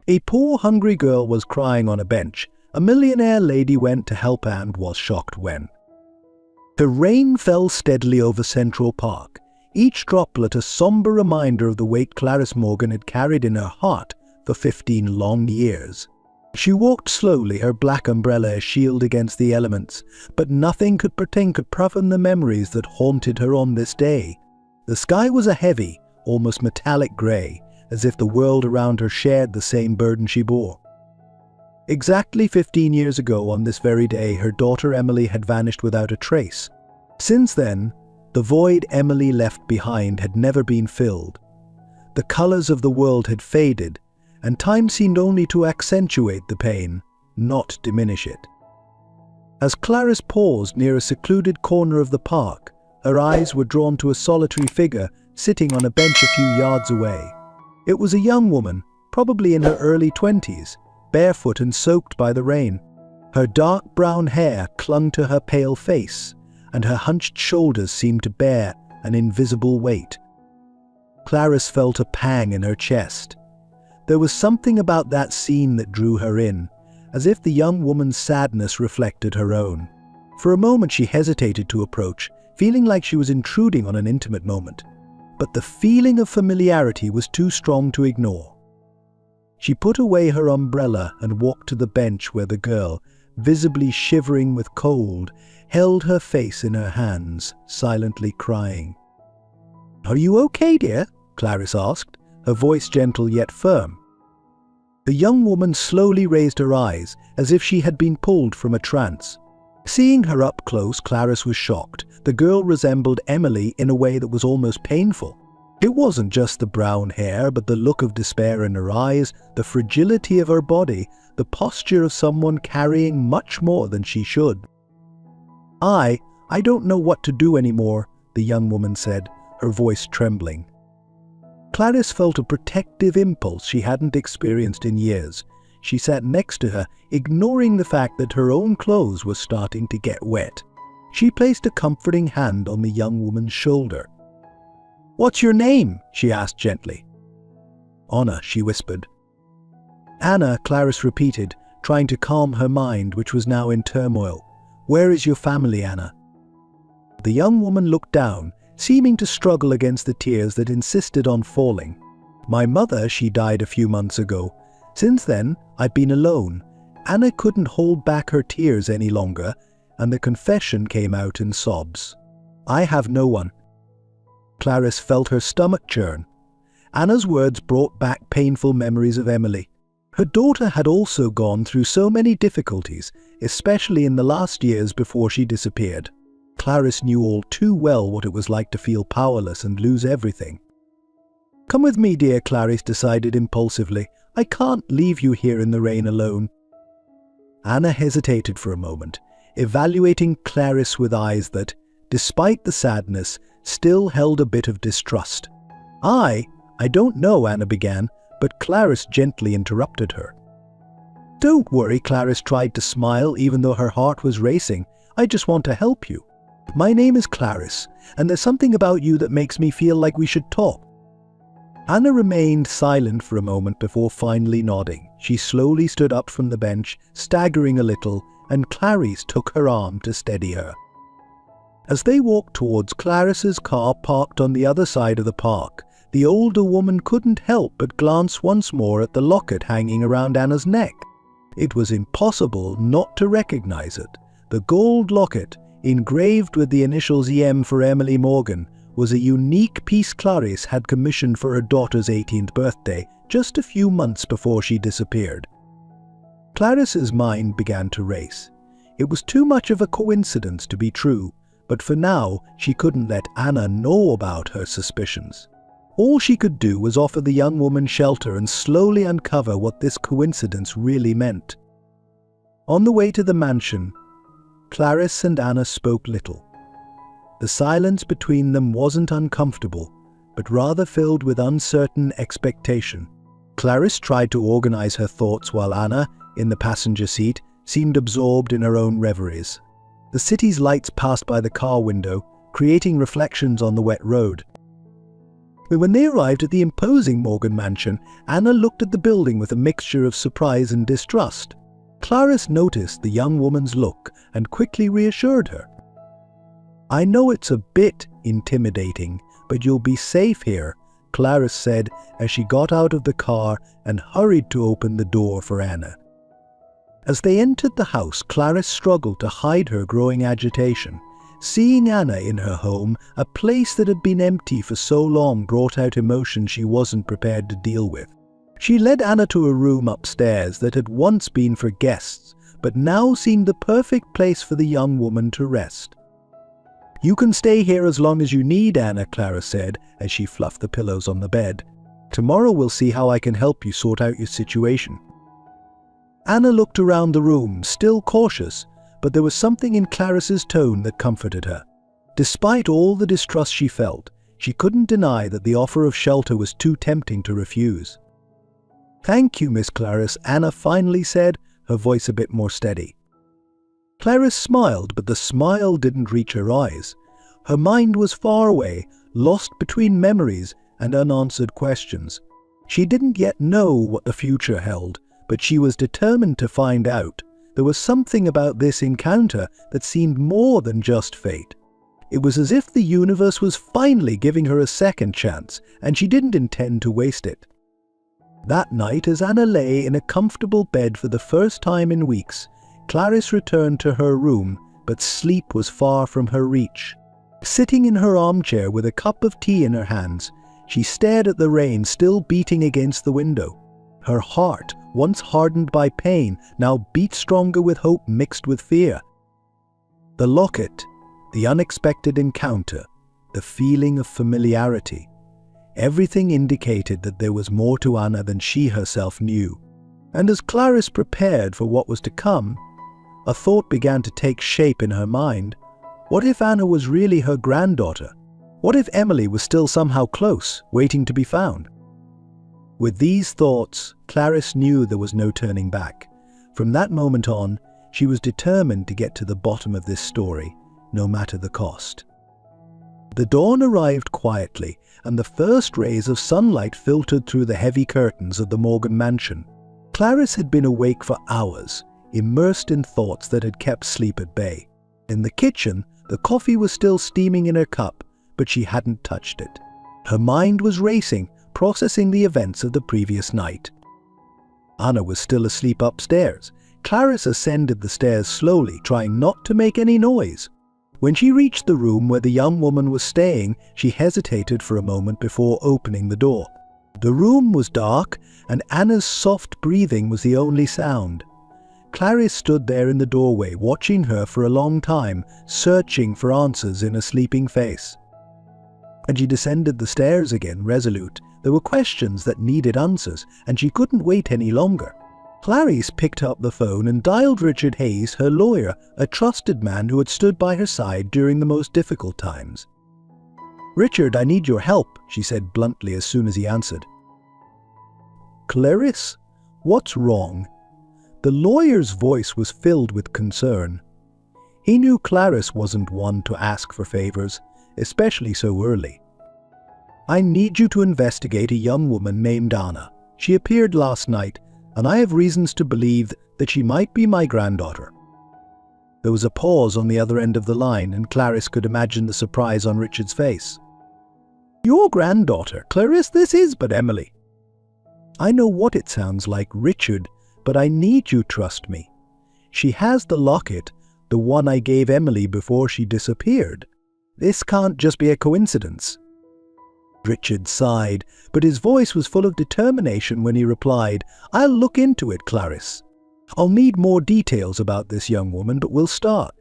A poor hungry girl was crying on a bench. A millionaire lady went to help and was shocked when the rain fell steadily over Central Park, each droplet a somber reminder of the weight Clarice Morgan had carried in her heart for 15 long years. She walked slowly, her black umbrella a shield against the elements, but nothing could prevent the memories that haunted her on this day. The sky was a heavy, almost metallic grey, as if the world around her shared the same burden she bore. Exactly 15 years ago on this very day, her daughter Emily had vanished without a trace. Since then, the void Emily left behind had never been filled. The colours of the world had faded, and time seemed only to accentuate the pain, not diminish it. As Clarice paused near a secluded corner of the park, her eyes were drawn to a solitary figure sitting on a bench a few yards away. It was a young woman, probably in her early 20s, barefoot and soaked by the rain. Her dark brown hair clung to her pale face, and her hunched shoulders seemed to bear an invisible weight. Clarice felt a pang in her chest. There was something about that scene that drew her in, as if the young woman's sadness reflected her own. For a moment she hesitated to approach, feeling like she was intruding on an intimate moment. But the feeling of familiarity was too strong to ignore. She put away her umbrella and walked to the bench where the girl, visibly shivering with cold, held her face in her hands, silently crying. "Are you okay, dear?" Clarice asked, her voice gentle yet firm. The young woman slowly raised her eyes, as if she had been pulled from a trance. Seeing her up close, Clarice was shocked. The girl resembled Emily in a way that was almost painful. It wasn't just the brown hair, but the look of despair in her eyes, the fragility of her body, the posture of someone carrying much more than she should. I don't know what to do anymore," the young woman said, her voice trembling. Clarice felt a protective impulse she hadn't experienced in years. She sat next to her, ignoring the fact that her own clothes were starting to get wet. She placed a comforting hand on the young woman's shoulder. "What's your name?" she asked gently. "Anna," she whispered. "Anna," Clarice repeated, trying to calm her mind, which was now in turmoil. "Where is your family, Anna?" The young woman looked down, seeming to struggle against the tears that insisted on falling. "My mother, she died a few months ago. Since then, I've been alone." Anna couldn't hold back her tears any longer, and the confession came out in sobs. "I have no one." Clarice felt her stomach churn. Anna's words brought back painful memories of Emily. Her daughter had also gone through so many difficulties, especially in the last years before she disappeared. Clarice knew all too well what it was like to feel powerless and lose everything. "Come with me, dear," Clarice decided impulsively. "I can't leave you here in the rain alone." Anna hesitated for a moment, evaluating Clarice with eyes that, despite the sadness, still held a bit of distrust. I don't know," Anna began, but Clarice gently interrupted her. "Don't worry," Clarice tried to smile even though her heart was racing. "I just want to help you. My name is Clarice, and there's something about you that makes me feel like we should talk." Anna remained silent for a moment before finally nodding. She slowly stood up from the bench, staggering a little, and Clarice took her arm to steady her. As they walked towards Clarice's car parked on the other side of the park, the older woman couldn't help but glance once more at the locket hanging around Anna's neck. It was impossible not to recognize it. The gold locket, engraved with the initials EM for Emily Morgan, was a unique piece Clarice had commissioned for her daughter's 18th birthday, just a few months before she disappeared. Clarice's mind began to race. It was too much of a coincidence to be true, but for now she couldn't let Anna know about her suspicions. All she could do was offer the young woman shelter and slowly uncover what this coincidence really meant. On the way to the mansion, Clarice and Anna spoke little. The silence between them wasn't uncomfortable, but rather filled with uncertain expectation. Clarice tried to organize her thoughts while Anna, in the passenger seat, seemed absorbed in her own reveries. The city's lights passed by the car window, creating reflections on the wet road. When they arrived at the imposing Morgan mansion, Anna looked at the building with a mixture of surprise and distrust. Clarice noticed the young woman's look and quickly reassured her. "I know it's a bit intimidating, but you'll be safe here," Clarice said as she got out of the car and hurried to open the door for Anna. As they entered the house, Clarice struggled to hide her growing agitation. Seeing Anna in her home, a place that had been empty for so long, brought out emotions she wasn't prepared to deal with. She led Anna to a room upstairs that had once been for guests, but now seemed the perfect place for the young woman to rest. "You can stay here as long as you need, Anna," Clara said as she fluffed the pillows on the bed. "Tomorrow we'll see how I can help you sort out your situation." Anna looked around the room, still cautious, but there was something in Clarice's tone that comforted her. Despite all the distrust she felt, she couldn't deny that the offer of shelter was too tempting to refuse. "Thank you, Miss Clarice," Anna finally said, her voice a bit more steady. Clarice smiled, but the smile didn't reach her eyes. Her mind was far away, lost between memories and unanswered questions. She didn't yet know what the future held, but she was determined to find out. There was something about this encounter that seemed more than just fate. It was as if the universe was finally giving her a second chance, and she didn't intend to waste it. That night, as Anna lay in a comfortable bed for the first time in weeks, Clarice returned to her room, but sleep was far from her reach. Sitting in her armchair with a cup of tea in her hands, she stared at the rain still beating against the window. Her heart, once hardened by pain, now beat stronger with hope mixed with fear. The locket, the unexpected encounter, the feeling of familiarity. Everything indicated that there was more to Anna than she herself knew. And as Clarice prepared for what was to come, a thought began to take shape in her mind. What if Anna was really her granddaughter? What if Emily was still somehow close, waiting to be found? With these thoughts, Clarice knew there was no turning back. From that moment on, she was determined to get to the bottom of this story, no matter the cost. The dawn arrived quietly, and the first rays of sunlight filtered through the heavy curtains of the Morgan mansion. Clarice had been awake for hours, immersed in thoughts that had kept sleep at bay. In the kitchen, the coffee was still steaming in her cup, but she hadn't touched it. Her mind was racing, processing the events of the previous night. Anna was still asleep upstairs. Clarice ascended the stairs slowly, trying not to make any noise. When she reached the room where the young woman was staying, she hesitated for a moment before opening the door. The room was dark, and Anna's soft breathing was the only sound. Clarice stood there in the doorway, watching her for a long time, searching for answers in a sleeping face. And she descended the stairs again, resolute. There were questions that needed answers, and she couldn't wait any longer. Clarice picked up the phone and dialed Richard Hayes, her lawyer, a trusted man who had stood by her side during the most difficult times. "Richard, I need your help," she said bluntly as soon as he answered. "Clarice, what's wrong?" The lawyer's voice was filled with concern. He knew Clarice wasn't one to ask for favors, especially so early. "I need you to investigate a young woman named Anna. She appeared last night, and I have reasons to believe that she might be my granddaughter." There was a pause on the other end of the line, and Clarice could imagine the surprise on Richard's face. "Your granddaughter, Clarice? This is but Emily." "I know what it sounds like, Richard, but I need you to trust me. She has the locket, the one I gave Emily before she disappeared. This can't just be a coincidence." Richard sighed, but his voice was full of determination when he replied, "I'll look into it, Clarice. I'll need more details about this young woman, but we'll start.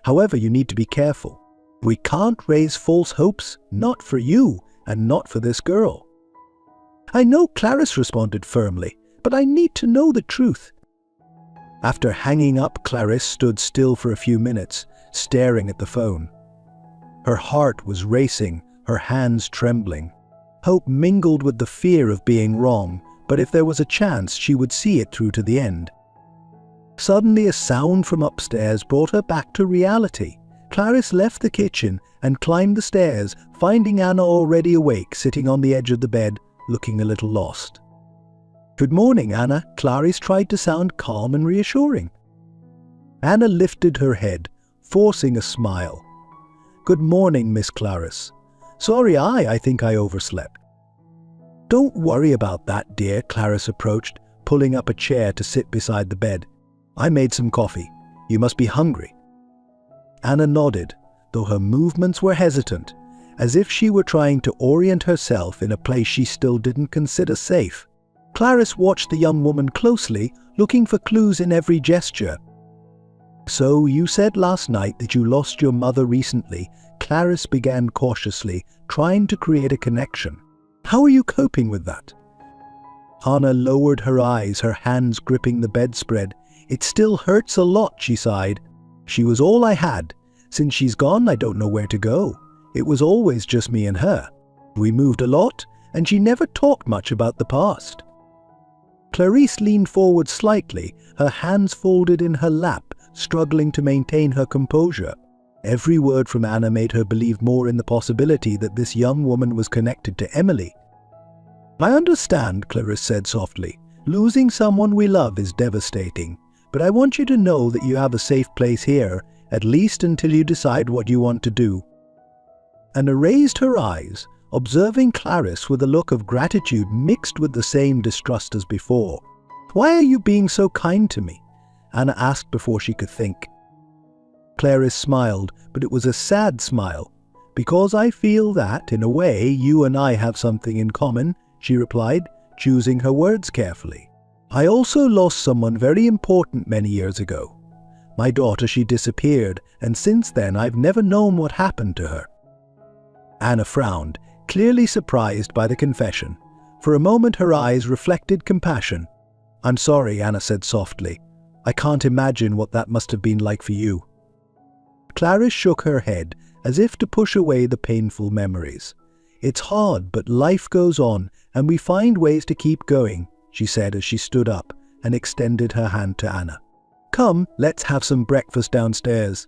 However, you need to be careful. We can't raise false hopes, not for you, and not for this girl." "I know," Clarice responded firmly, "but I need to know the truth." After hanging up, Clarice stood still for a few minutes, staring at the phone. Her heart was racing, her hands trembling. Hope mingled with the fear of being wrong, but if there was a chance, she would see it through to the end. Suddenly, a sound from upstairs brought her back to reality. Clarice left the kitchen and climbed the stairs, finding Anna already awake, sitting on the edge of the bed, looking a little lost. "Good morning, Anna," Clarice tried to sound calm and reassuring. Anna lifted her head, forcing a smile. "Good morning, Miss Clarice. Sorry, I think I overslept." "Don't worry about that, dear," Clarice approached, pulling up a chair to sit beside the bed. "I made some coffee. You must be hungry." Anna nodded, though her movements were hesitant, as if she were trying to orient herself in a place she still didn't consider safe. Clarice watched the young woman closely, looking for clues in every gesture. "So you said last night that you lost your mother recently," Clarice began cautiously, trying to create a connection. "How are you coping with that?" Anna lowered her eyes, her hands gripping the bedspread. "It still hurts a lot," she sighed. "She was all I had. Since she's gone, I don't know where to go. It was always just me and her. We moved a lot, and she never talked much about the past." Clarice leaned forward slightly, her hands folded in her lap, struggling to maintain her composure. Every word from Anna made her believe more in the possibility that this young woman was connected to Emily. "I understand," Clarice said softly. "Losing someone we love is devastating. But I want you to know that you have a safe place here, at least until you decide what you want to do." Anna raised her eyes, observing Clarice with a look of gratitude mixed with the same distrust as before. "Why are you being so kind to me?" Anna asked before she could think. Clarice smiled, but it was a sad smile. "Because I feel that, in a way, you and I have something in common," she replied, choosing her words carefully. "I also lost someone very important many years ago. My daughter, she disappeared, and since then I've never known what happened to her." Anna frowned, clearly surprised by the confession. For a moment her eyes reflected compassion. "I'm sorry," Anna said softly. "I can't imagine what that must have been like for you." Clarice shook her head, as if to push away the painful memories. "It's hard, but life goes on, and we find ways to keep going," she said as she stood up and extended her hand to Anna. "Come, let's have some breakfast downstairs."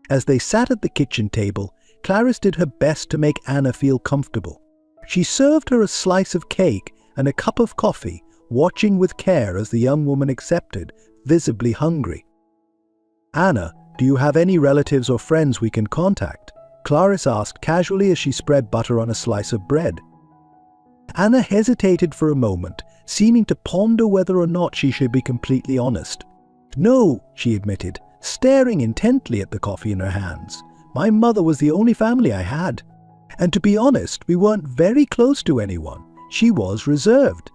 As they sat at the kitchen table, Clarice did her best to make Anna feel comfortable. She served her a slice of cake and a cup of coffee, watching with care as the young woman accepted, visibly hungry. "Anna, do you have any relatives or friends we can contact?" Clarice asked casually as she spread butter on a slice of bread. Anna hesitated for a moment, seeming to ponder whether or not she should be completely honest. "No," she admitted, staring intently at the coffee in her hands. "My mother was the only family I had. And to be honest, we weren't very close to anyone. She was reserved."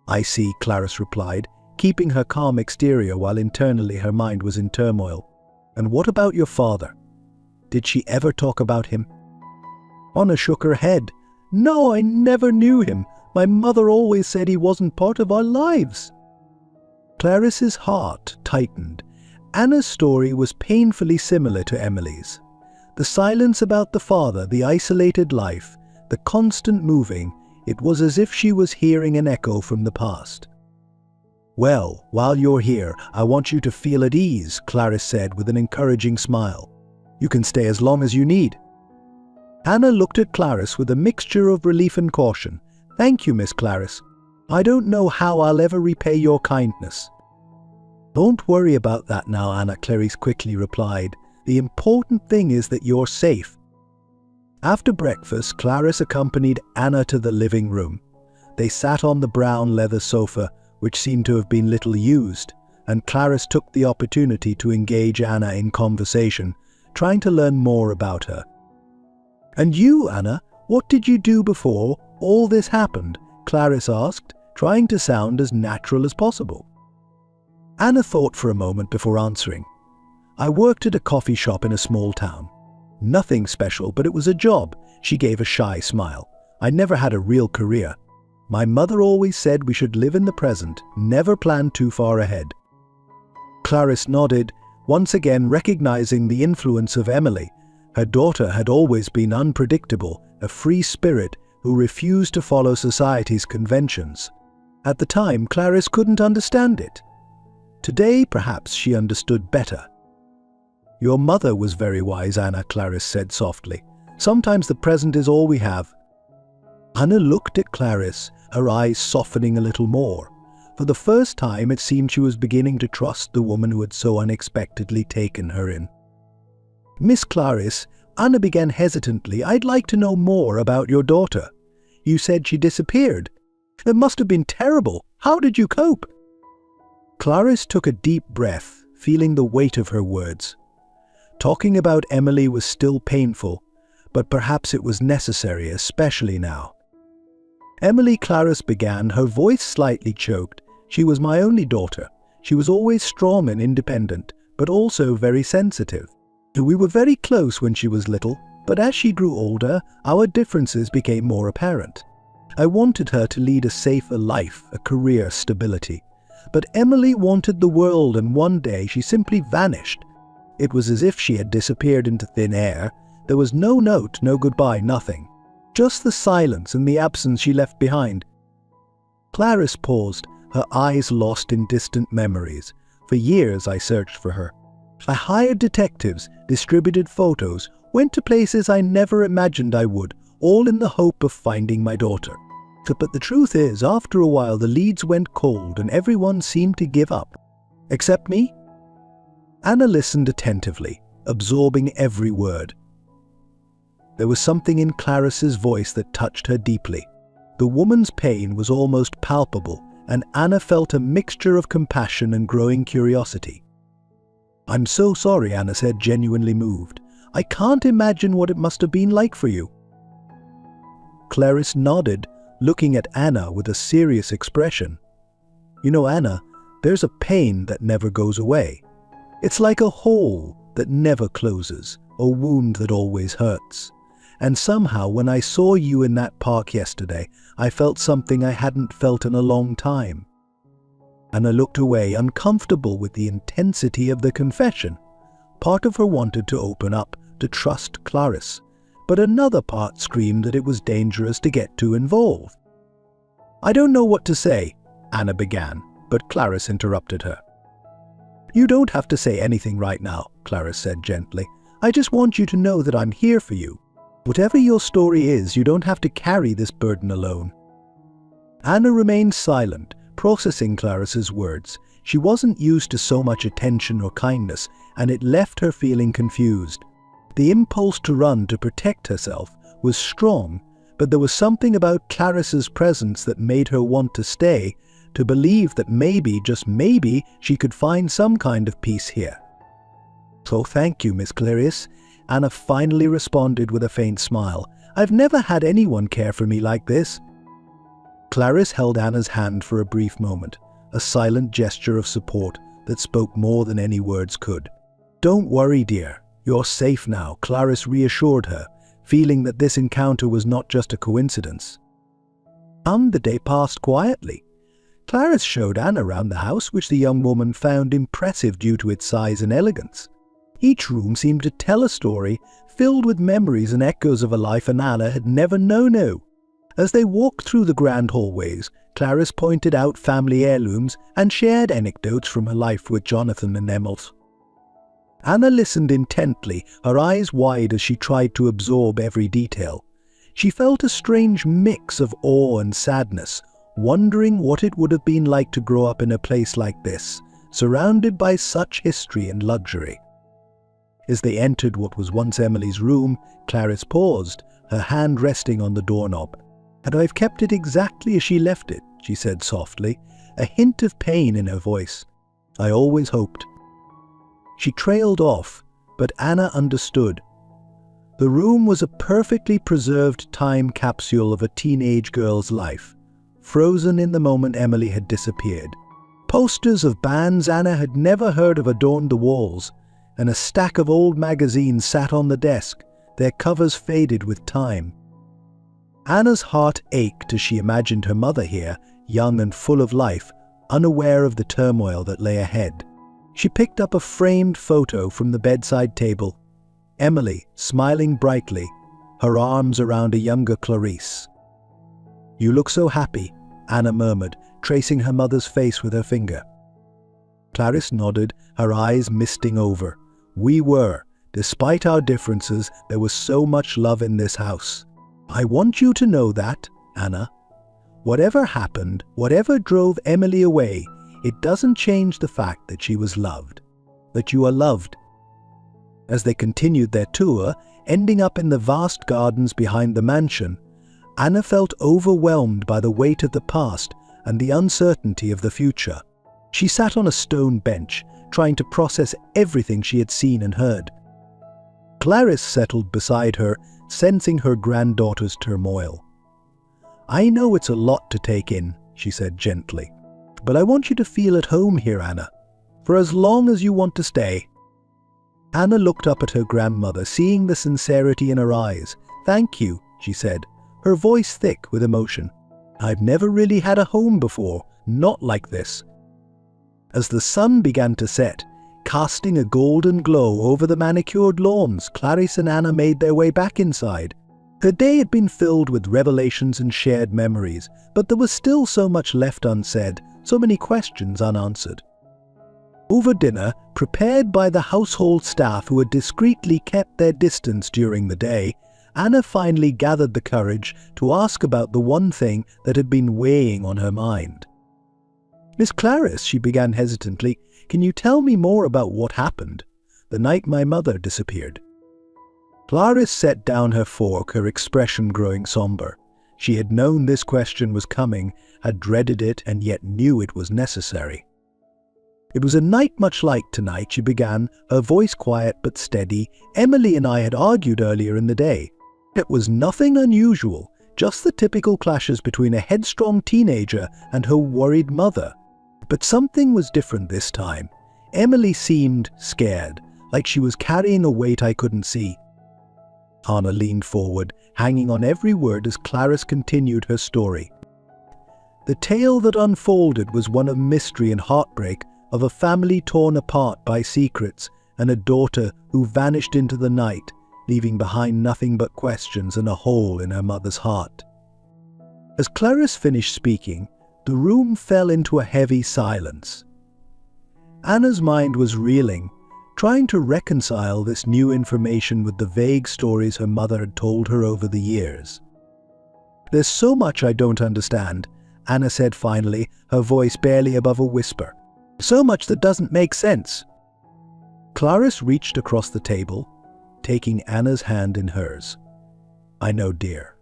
"I see," Clarice replied, keeping her calm exterior while internally her mind was in turmoil. "And what about your father? Did she ever talk about him?" Anna shook her head. "No, I never knew him. My mother always said he wasn't part of our lives." Clarice's heart tightened. Anna's story was painfully similar to Emily's. The silence about the father, the isolated life, the constant moving, it was as if she was hearing an echo from the past. "Well, while you're here, I want you to feel at ease," Clarice said with an encouraging smile. "You can stay as long as you need." Anna looked at Clarice with a mixture of relief and caution. "Thank you, Miss Clarice. I don't know how I'll ever repay your kindness." "Don't worry about that now, Anna," Clarice quickly replied. "The important thing is that you're safe." After breakfast, Clarice accompanied Anna to the living room. They sat on the brown leather sofa, which seemed to have been little used, and Clarice took the opportunity to engage Anna in conversation, trying to learn more about her. "And you, Anna, what did you do before all this happened?" Clarice asked, trying to sound as natural as possible. Anna thought for a moment before answering. "I worked at a coffee shop in a small town. Nothing special, but it was a job." She gave a shy smile. "I never had a real career. My mother always said we should live in the present, never plan too far ahead." Clarice nodded, once again recognizing the influence of Emily. Her daughter had always been unpredictable, a free spirit who refused to follow society's conventions. At the time, Clarice couldn't understand it. Today, perhaps she understood better. Your mother was very wise, Anna, Clarice said softly. Sometimes the present is all we have. Anna looked at Clarice, her eyes softening a little more. For the first time, it seemed she was beginning to trust the woman who had so unexpectedly taken her in. Miss Clarice, Anna began hesitantly, I'd like to know more about your daughter. You said she disappeared. It must have been terrible. How did you cope? Clarice took a deep breath, feeling the weight of her words. Talking about Emily was still painful, but perhaps it was necessary, especially now. Emily, Clarice began, her voice slightly choked. She was my only daughter. She was always strong and independent, but also very sensitive. We were very close when she was little, but as she grew older, our differences became more apparent. I wanted her to lead a safer life, a career stability. But Emily wanted the world, and one day she simply vanished. It was as if she had disappeared into thin air. There was no note, no goodbye, nothing. Just the silence and the absence she left behind. Clarice paused, her eyes lost in distant memories. For years I searched for her. I hired detectives, distributed photos, went to places I never imagined I would, all in the hope of finding my daughter. But the truth is, after a while the leads went cold and everyone seemed to give up. Except me? Anna listened attentively, absorbing every word. There was something in Clarice's voice that touched her deeply. The woman's pain was almost palpable, and Anna felt a mixture of compassion and growing curiosity. I'm so sorry, Anna said, genuinely moved. I can't imagine what it must have been like for you. Clarice nodded, looking at Anna with a serious expression. You know, Anna, there's a pain that never goes away. It's like a hole that never closes, a wound that always hurts. And somehow, when I saw you in that park yesterday, I felt something I hadn't felt in a long time. Anna looked away, uncomfortable with the intensity of the confession. Part of her wanted to open up, to trust Clarice, but another part screamed that it was dangerous to get too involved. I don't know what to say, Anna began, but Clarice interrupted her. You don't have to say anything right now, Clarice said gently. I just want you to know that I'm here for you. Whatever your story is, you don't have to carry this burden alone. Anna remained silent, processing Clarice's words. She wasn't used to so much attention or kindness, and it left her feeling confused. The impulse to run to protect herself was strong, but there was something about Clarice's presence that made her want to stay, to believe that maybe, just maybe, she could find some kind of peace here. So thank you, Miss Clarice, Anna finally responded with a faint smile. I've never had anyone care for me like this. Clarice held Anna's hand for a brief moment, a silent gesture of support that spoke more than any words could. Don't worry, dear. You're safe now, Clarice reassured her, feeling that this encounter was not just a coincidence. And the day passed quietly. Clarice showed Anna around the house, which the young woman found impressive due to its size and elegance. Each room seemed to tell a story, filled with memories and echoes of a life Anna had never known. As they walked through the grand hallways, Clarice pointed out family heirlooms and shared anecdotes from her life with Jonathan and Emils. Anna listened intently, her eyes wide as she tried to absorb every detail. She felt a strange mix of awe and sadness, wondering what it would have been like to grow up in a place like this, surrounded by such history and luxury. As they entered what was once Emily's room, Clarice paused, her hand resting on the doorknob. And I've kept it exactly as she left it, she said softly, a hint of pain in her voice. I always hoped. She trailed off, but Anna understood. The room was a perfectly preserved time capsule of a teenage girl's life, frozen in the moment Emily had disappeared. Posters of bands Anna had never heard of adorned the walls, and a stack of old magazines sat on the desk, their covers faded with time. Anna's heart ached as she imagined her mother here, young and full of life, unaware of the turmoil that lay ahead. She picked up a framed photo from the bedside table. Emily, smiling brightly, her arms around a younger Clarice. You look so happy, Anna murmured, tracing her mother's face with her finger. Clarice nodded, her eyes misting over. We were. Despite our differences, there was so much love in this house. I want you to know that, Anna. Whatever happened, whatever drove Emily away, it doesn't change the fact that she was loved, that you are loved. As they continued their tour, ending up in the vast gardens behind the mansion, Anna felt overwhelmed by the weight of the past and the uncertainty of the future. She sat on a stone bench, trying to process everything she had seen and heard. Clarice settled beside her, sensing her granddaughter's turmoil. "I know it's a lot to take in," she said gently, "but I want you to feel at home here, Anna, for as long as you want to stay." Anna looked up at her grandmother, seeing the sincerity in her eyes. "Thank you," she said, her voice thick with emotion. "I've never really had a home before, not like this." As the sun began to set, casting a golden glow over the manicured lawns, Clarice and Anna made their way back inside. The day had been filled with revelations and shared memories, but there was still so much left unsaid, so many questions unanswered. Over dinner, prepared by the household staff who had discreetly kept their distance during the day, Anna finally gathered the courage to ask about the one thing that had been weighing on her mind. "Miss Clarice," she began hesitantly, "can you tell me more about what happened the night my mother disappeared?" Clarice set down her fork, her expression growing somber. She had known this question was coming, had dreaded it, and yet knew it was necessary. "It was a night much like tonight," she began, her voice quiet but steady. "Emily and I had argued earlier in the day. It was nothing unusual, just the typical clashes between a headstrong teenager and her worried mother. But something was different this time. Emily seemed scared, like she was carrying a weight I couldn't see." Anna leaned forward, hanging on every word as Clarice continued her story. The tale that unfolded was one of mystery and heartbreak, of a family torn apart by secrets and a daughter who vanished into the night, leaving behind nothing but questions and a hole in her mother's heart. As Clarice finished speaking, the room fell into a heavy silence. Anna's mind was reeling, trying to reconcile this new information with the vague stories her mother had told her over the years. "There's so much I don't understand," Anna said finally, her voice barely above a whisper. "So much that doesn't make sense." Clarice reached across the table, taking Anna's hand in hers. "I know, dear,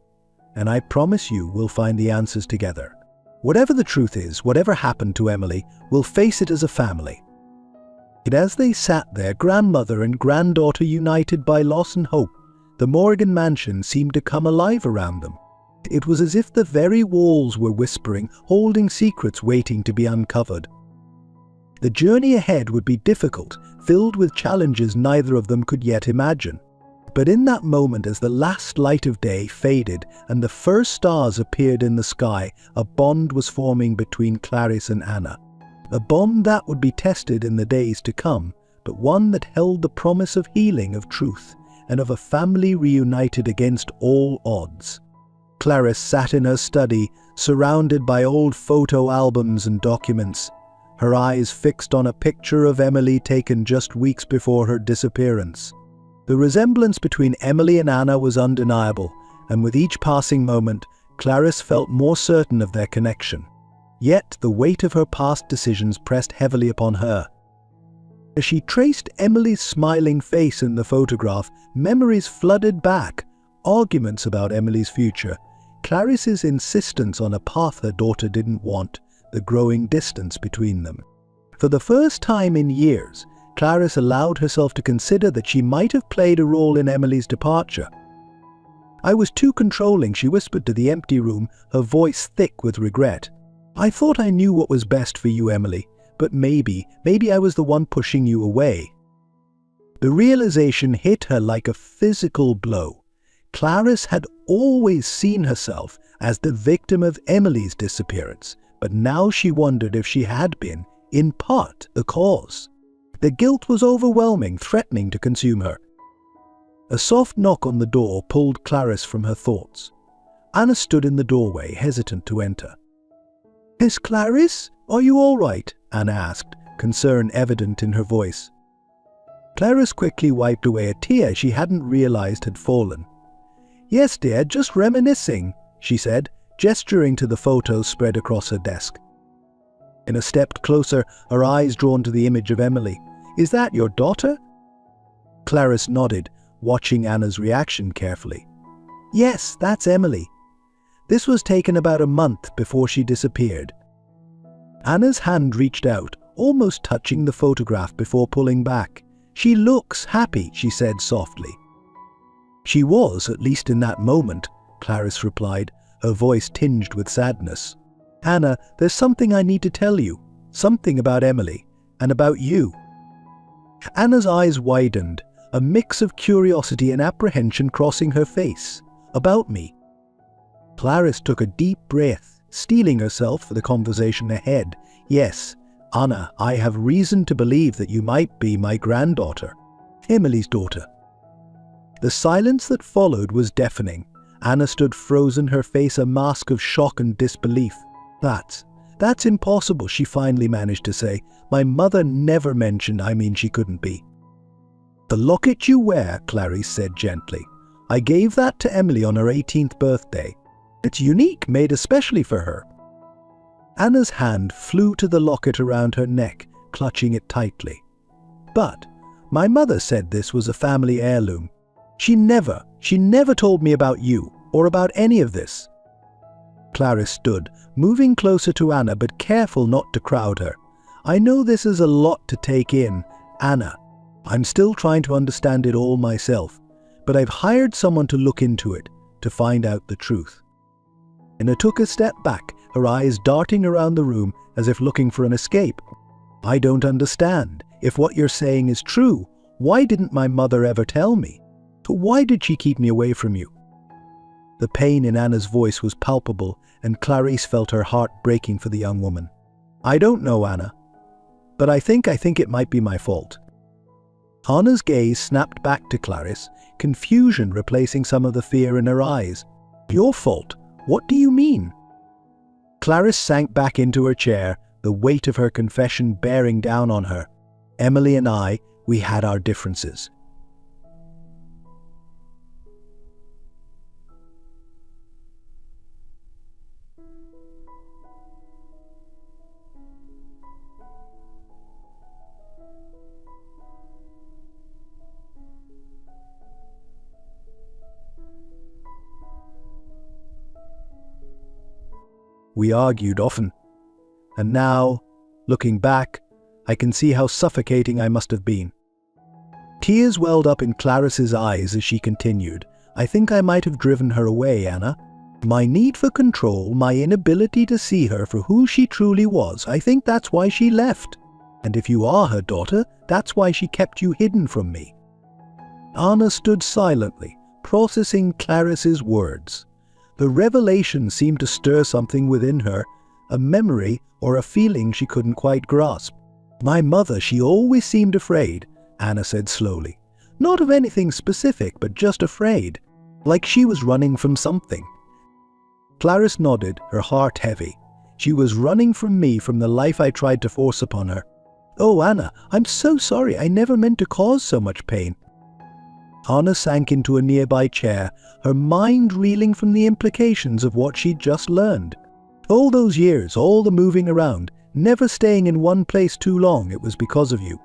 and I promise you we'll find the answers together. Whatever the truth is, whatever happened to Emily, we'll face it as a family." And as they sat there, grandmother and granddaughter united by loss and hope, the Morgan mansion seemed to come alive around them. It was as if the very walls were whispering, holding secrets waiting to be uncovered. The journey ahead would be difficult, filled with challenges neither of them could yet imagine. But in that moment, as the last light of day faded and the first stars appeared in the sky, a bond was forming between Clarice and Anna. A bond that would be tested in the days to come, but one that held the promise of healing, of truth, and of a family reunited against all odds. Clarice sat in her study, surrounded by old photo albums and documents, her eyes fixed on a picture of Emily taken just weeks before her disappearance. The resemblance between Emily and Anna was undeniable, and with each passing moment, Clarice felt more certain of their connection. Yet the weight of her past decisions pressed heavily upon her. As she traced Emily's smiling face in the photograph, memories flooded back, arguments about Emily's future, Clarice's insistence on a path her daughter didn't want, the growing distance between them. For the first time in years, Clarice allowed herself to consider that she might have played a role in Emily's departure. "I was too controlling," she whispered to the empty room, her voice thick with regret. "I thought I knew what was best for you, Emily, but maybe I was the one pushing you away." The realization hit her like a physical blow. Clarice had always seen herself as the victim of Emily's disappearance, but now she wondered if she had been, in part, the cause. The guilt was overwhelming, threatening to consume her. A soft knock on the door pulled Clarice from her thoughts. Anna stood in the doorway, hesitant to enter. "Miss Clarice, are you all right?" Anna asked, concern evident in her voice. Clarice quickly wiped away a tear she hadn't realized had fallen. "Yes, dear, just reminiscing," she said, gesturing to the photos spread across her desk. Anna stepped closer, her eyes drawn to the image of Emily. "Is that your daughter?" Clarice nodded, watching Anna's reaction carefully. "Yes, that's Emily. This was taken about a month before she disappeared." Anna's hand reached out, almost touching the photograph before pulling back. "She looks happy," she said softly. "She was, at least in that moment," Clarice replied, her voice tinged with sadness. "Anna, there's something I need to tell you. Something about Emily, and about you." Anna's eyes widened, a mix of curiosity and apprehension crossing her face. "About me?" Clarice took a deep breath, steeling herself for the conversation ahead. "Yes, Anna, I have reason to believe that you might be my granddaughter, Emily's daughter." The silence that followed was deafening. Anna stood frozen, her face a mask of shock and disbelief. That's impossible," she finally managed to say. "My mother never mentioned, she couldn't be." "The locket you wear," Clarice said gently. "I gave that to Emily on her 18th birthday. It's unique, made especially for her." Anna's hand flew to the locket around her neck, clutching it tightly. "But my mother said this was a family heirloom. She never told me about you, or about any of this." Clarice stood, moving closer to Anna but careful not to crowd her. "I know this is a lot to take in, Anna. I'm still trying to understand it all myself, but I've hired someone to look into it, to find out the truth." Anna took a step back, her eyes darting around the room as if looking for an escape. "I don't understand. If what you're saying is true, why didn't my mother ever tell me? Why did she keep me away from you?" The pain in Anna's voice was palpable, and Clarice felt her heart breaking for the young woman. "I don't know, Anna, but I think it might be my fault." Anna's gaze snapped back to Clarice, confusion replacing some of the fear in her eyes. "Your fault? What do you mean?" Clarice sank back into her chair, the weight of her confession bearing down on her. "Emily and I, we had our differences. We argued often. And now, looking back, I can see how suffocating I must have been." Tears welled up in Clarice's eyes as she continued. "I think I might have driven her away, Anna. My need for control, my inability to see her for who she truly was, I think that's why she left. And if you are her daughter, that's why she kept you hidden from me." Anna stood silently, processing Clarice's words. The revelation seemed to stir something within her, a memory or a feeling she couldn't quite grasp. "My mother, she always seemed afraid," Anna said slowly. "Not of anything specific, but just afraid. Like she was running from something." Clarice nodded, her heart heavy. "She was running from me, from the life I tried to force upon her. Oh, Anna, I'm so sorry. I never meant to cause so much pain." Anna sank into a nearby chair, her mind reeling from the implications of what she'd just learned. All those years, all the moving around, never staying in one place too long, it was because of you.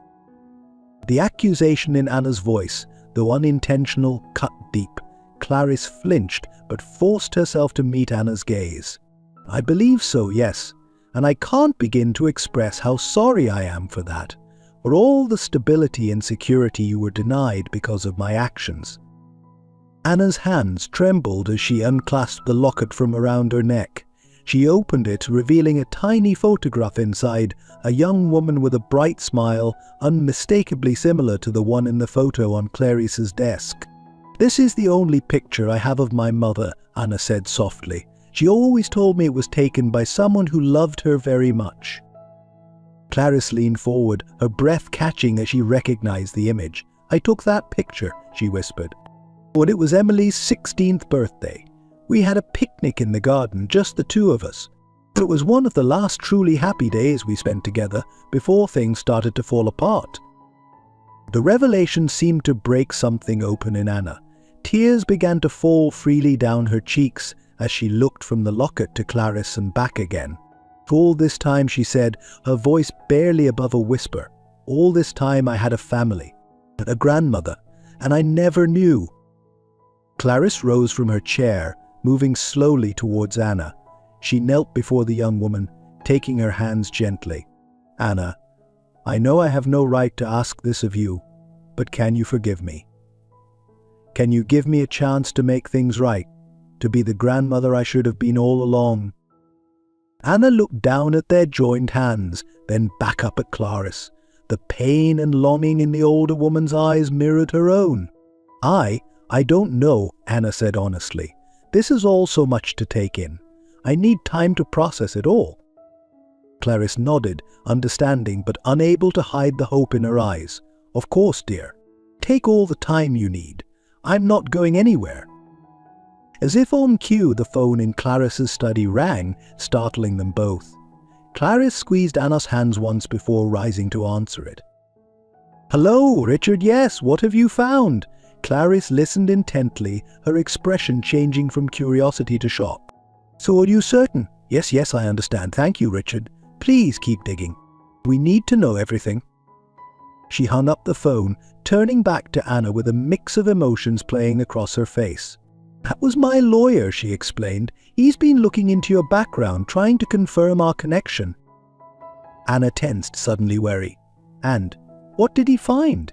The accusation in Anna's voice, though unintentional, cut deep. Clarice flinched, but forced herself to meet Anna's gaze. "I believe so, yes, and I can't begin to express how sorry I am for that. For all the stability and security you were denied because of my actions." Anna's hands trembled as she unclasped the locket from around her neck. She opened it, revealing a tiny photograph inside, a young woman with a bright smile, unmistakably similar to the one in the photo on Clarice's desk. "This is the only picture I have of my mother," Anna said softly. "She always told me it was taken by someone who loved her very much." Clarice leaned forward, her breath catching as she recognized the image. "I took that picture," she whispered. "But it was Emily's 16th birthday. We had a picnic in the garden, just the two of us. It was one of the last truly happy days we spent together before things started to fall apart." The revelation seemed to break something open in Anna. Tears began to fall freely down her cheeks as she looked from the locket to Clarice and back again. All this time, she said, her voice barely above a whisper, all this time I had a family, a grandmother, and I never knew. Clarice rose from her chair, moving slowly towards Anna. She knelt before the young woman, taking her hands gently. Anna, I know I have no right to ask this of you, but can you forgive me? Can you give me a chance to make things right, to be the grandmother I should have been all along? Anna looked down at their joined hands, then back up at Clarice. The pain and longing in the older woman's eyes mirrored her own. I don't know, Anna said honestly. This is all so much to take in. I need time to process it all. Clarice nodded, understanding but unable to hide the hope in her eyes. Of course, dear. Take all the time you need. I'm not going anywhere. As if on cue, the phone in Clarice's study rang, startling them both. Clarice squeezed Anna's hands once before rising to answer it. Hello, Richard, yes, what have you found? Clarice listened intently, her expression changing from curiosity to shock. So are you certain? Yes, I understand. Thank you, Richard. Please keep digging. We need to know everything. She hung up the phone, turning back to Anna with a mix of emotions playing across her face. That was my lawyer, she explained. He's been looking into your background, trying to confirm our connection. Anna tensed, suddenly wary. And what did he find?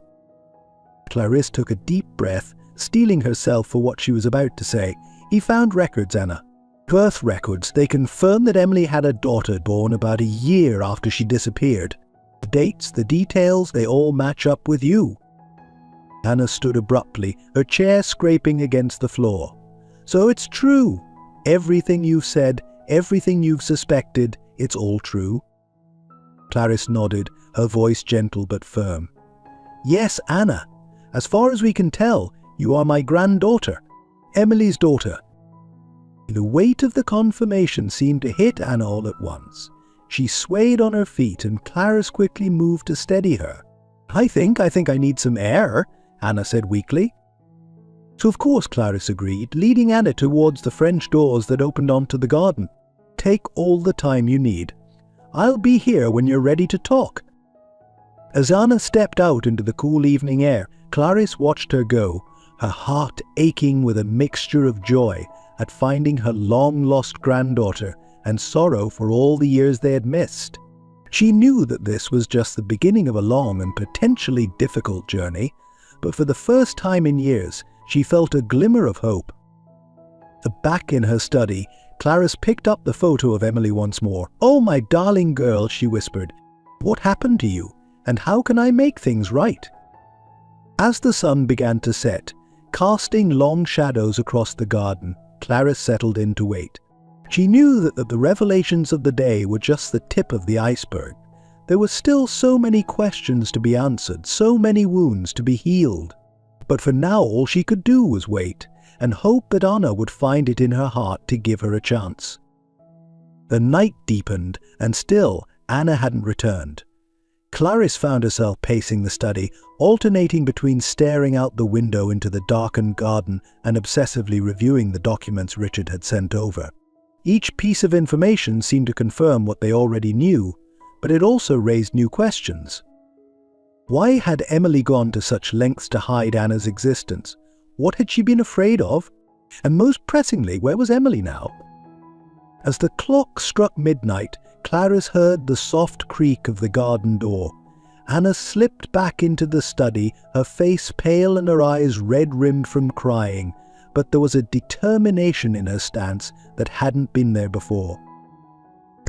Clarice took a deep breath, steeling herself for what she was about to say. He found records, Anna. Birth records. They confirmed that Emily had a daughter born about a year after she disappeared. The dates, the details, they all match up with you. Anna stood abruptly, her chair scraping against the floor. So it's true. Everything you've said, everything you've suspected, it's all true. Clarice nodded, her voice gentle but firm. Yes, Anna. As far as we can tell, you are my granddaughter, Emily's daughter. The weight of the confirmation seemed to hit Anna all at once. She swayed on her feet and Clarice quickly moved to steady her. I think I need some air, Anna said weakly. So of course, Clarice agreed, leading Anna towards the French doors that opened onto the garden. Take all the time you need. I'll be here when you're ready to talk. As Anna stepped out into the cool evening air, Clarice watched her go, her heart aching with a mixture of joy at finding her long-lost granddaughter and sorrow for all the years they had missed. She knew that this was just the beginning of a long and potentially difficult journey, but for the first time in years, she felt a glimmer of hope. Back in her study, Clarice picked up the photo of Emily once more. "Oh, my darling girl," she whispered. "What happened to you, and how can I make things right?" As the sun began to set, casting long shadows across the garden, Clarice settled in to wait. She knew that the revelations of the day were just the tip of the iceberg. There were still so many questions to be answered, so many wounds to be healed. But for now all she could do was wait, and hope that Anna would find it in her heart to give her a chance. The night deepened, and still Anna hadn't returned. Clarice found herself pacing the study, alternating between staring out the window into the darkened garden and obsessively reviewing the documents Richard had sent over. Each piece of information seemed to confirm what they already knew, but it also raised new questions. Why had Emily gone to such lengths to hide Anna's existence? What had she been afraid of? And most pressingly, where was Emily now? As the clock struck midnight, Clarice heard the soft creak of the garden door. Anna slipped back into the study, her face pale and her eyes red-rimmed from crying, but there was a determination in her stance that hadn't been there before.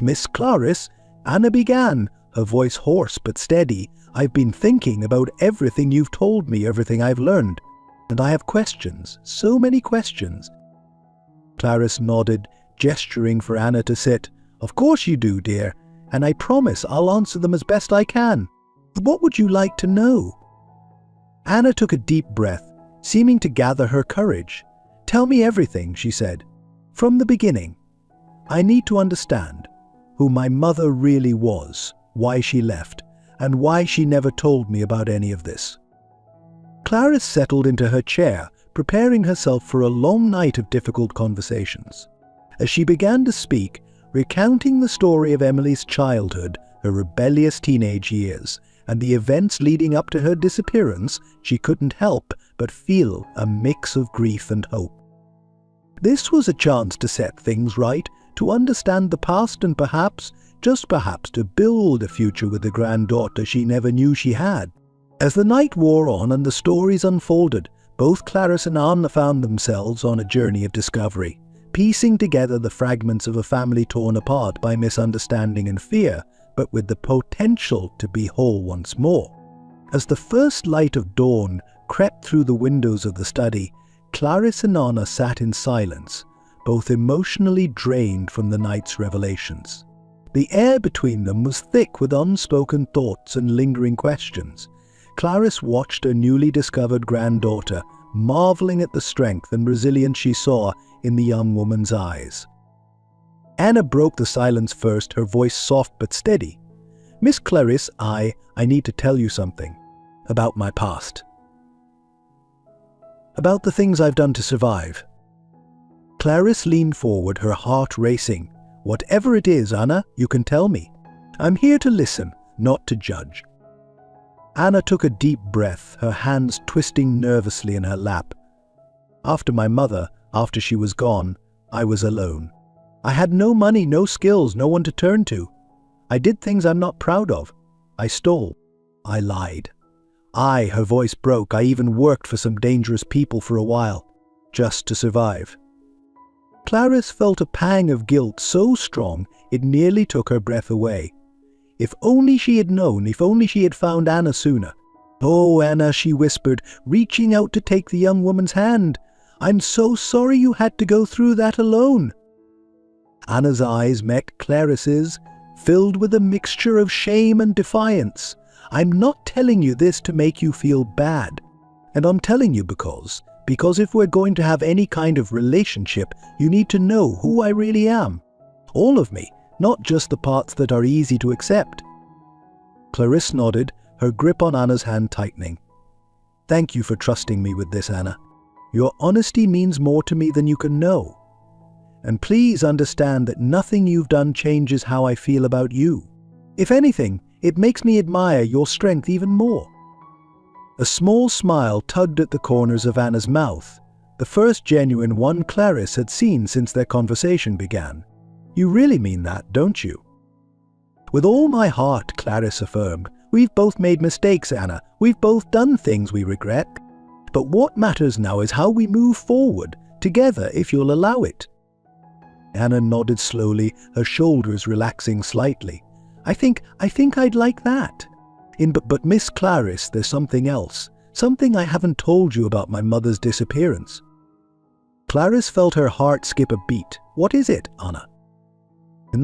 "Miss Clarice," Anna began, her voice hoarse but steady, "I've been thinking about everything you've told me, everything I've learned, and I have questions, so many questions." Clarice nodded, gesturing for Anna to sit. "Of course you do, dear, and I promise I'll answer them as best I can. What would you like to know?" Anna took a deep breath, seeming to gather her courage. "Tell me everything," she said. "From the beginning. I need to understand who my mother really was, why she left, and why she never told me about any of this." Clarice settled into her chair, preparing herself for a long night of difficult conversations. As she began to speak, recounting the story of Emily's childhood, her rebellious teenage years, and the events leading up to her disappearance, she couldn't help but feel a mix of grief and hope. This was a chance to set things right, to understand the past and perhaps, just perhaps, to build a future with the granddaughter she never knew she had. As the night wore on and the stories unfolded, both Clarice and Anna found themselves on a journey of discovery, piecing together the fragments of a family torn apart by misunderstanding and fear, but with the potential to be whole once more. As the first light of dawn crept through the windows of the study, Clarice and Anna sat in silence, both emotionally drained from the night's revelations. The air between them was thick with unspoken thoughts and lingering questions. Clarice watched her newly discovered granddaughter, marveling at the strength and resilience she saw in the young woman's eyes. Anna broke the silence first, her voice soft but steady. "Miss Clarice, I need to tell you something. About my past. About the things I've done to survive." Clarice leaned forward, her heart racing. "Whatever it is, Anna, you can tell me. I'm here to listen, not to judge." Anna took a deep breath, her hands twisting nervously in her lap. "After my mother, after she was gone, I was alone. I had no money, no skills, no one to turn to. I did things I'm not proud of. I stole. I lied. Her voice broke, I even worked for some dangerous people for a while, just to survive." Clarice felt a pang of guilt so strong it nearly took her breath away. If only she had known, if only she had found Anna sooner. "Oh, Anna," she whispered, reaching out to take the young woman's hand. "I'm so sorry you had to go through that alone." Anna's eyes met Clarice's, filled with a mixture of shame and defiance. "I'm not telling you this to make you feel bad. And I'm telling you because if we're going to have any kind of relationship, you need to know who I really am. All of me, not just the parts that are easy to accept." Clarice nodded, her grip on Anna's hand tightening. "Thank you for trusting me with this, Anna. Your honesty means more to me than you can know. And please understand that nothing you've done changes how I feel about you. If anything, it makes me admire your strength even more." A small smile tugged at the corners of Anna's mouth, the first genuine one Clarice had seen since their conversation began. "You really mean that, don't you?" "With all my heart," Clarice affirmed. "We've both made mistakes, Anna. We've both done things we regret. But what matters now is how we move forward, together if you'll allow it." Anna nodded slowly, her shoulders relaxing slightly. I think I'd like that. But Miss Clarice, there's something else. Something I haven't told you about my mother's disappearance." Clarice felt her heart skip a beat. "What is it, Anna?" The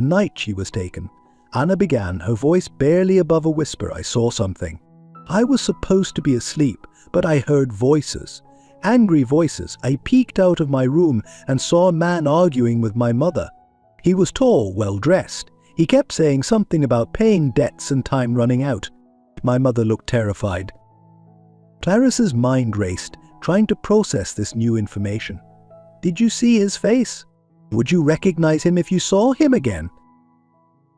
night she was taken." Anna began, her voice barely above a whisper. "I saw something. I was supposed to be asleep, but I heard voices. Angry voices. I peeked out of my room and saw a man arguing with my mother. He was tall, well-dressed. He kept saying something about paying debts and time running out. My mother looked terrified." Clarice's mind raced, trying to process this new information. "Did you see his face? Would you recognize him if you saw him again?"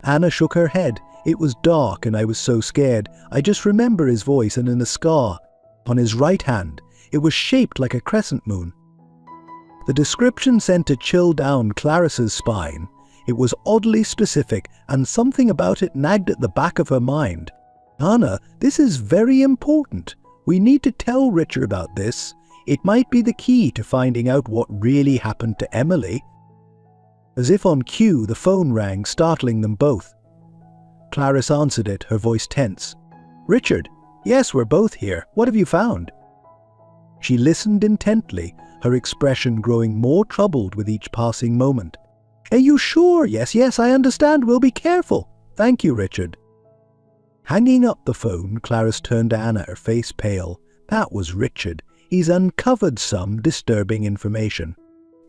Anna shook her head. "It was dark and I was so scared. I just remember his voice and a scar on his right hand. It was shaped like a crescent moon." The description sent a chill down Clarice's spine. It was oddly specific, and something about it nagged at the back of her mind. "Anna, this is very important. We need to tell Richard about this. It might be the key to finding out what really happened to Emily." As if on cue, the phone rang, startling them both. Clarice answered it, her voice tense. "Richard, yes, we're both here. What have you found?" She listened intently, her expression growing more troubled with each passing moment. "Are you sure? Yes, I understand. We'll be careful. Thank you, Richard." Hanging up the phone, Clarice turned to Anna, her face pale. "That was Richard. He's uncovered some disturbing information.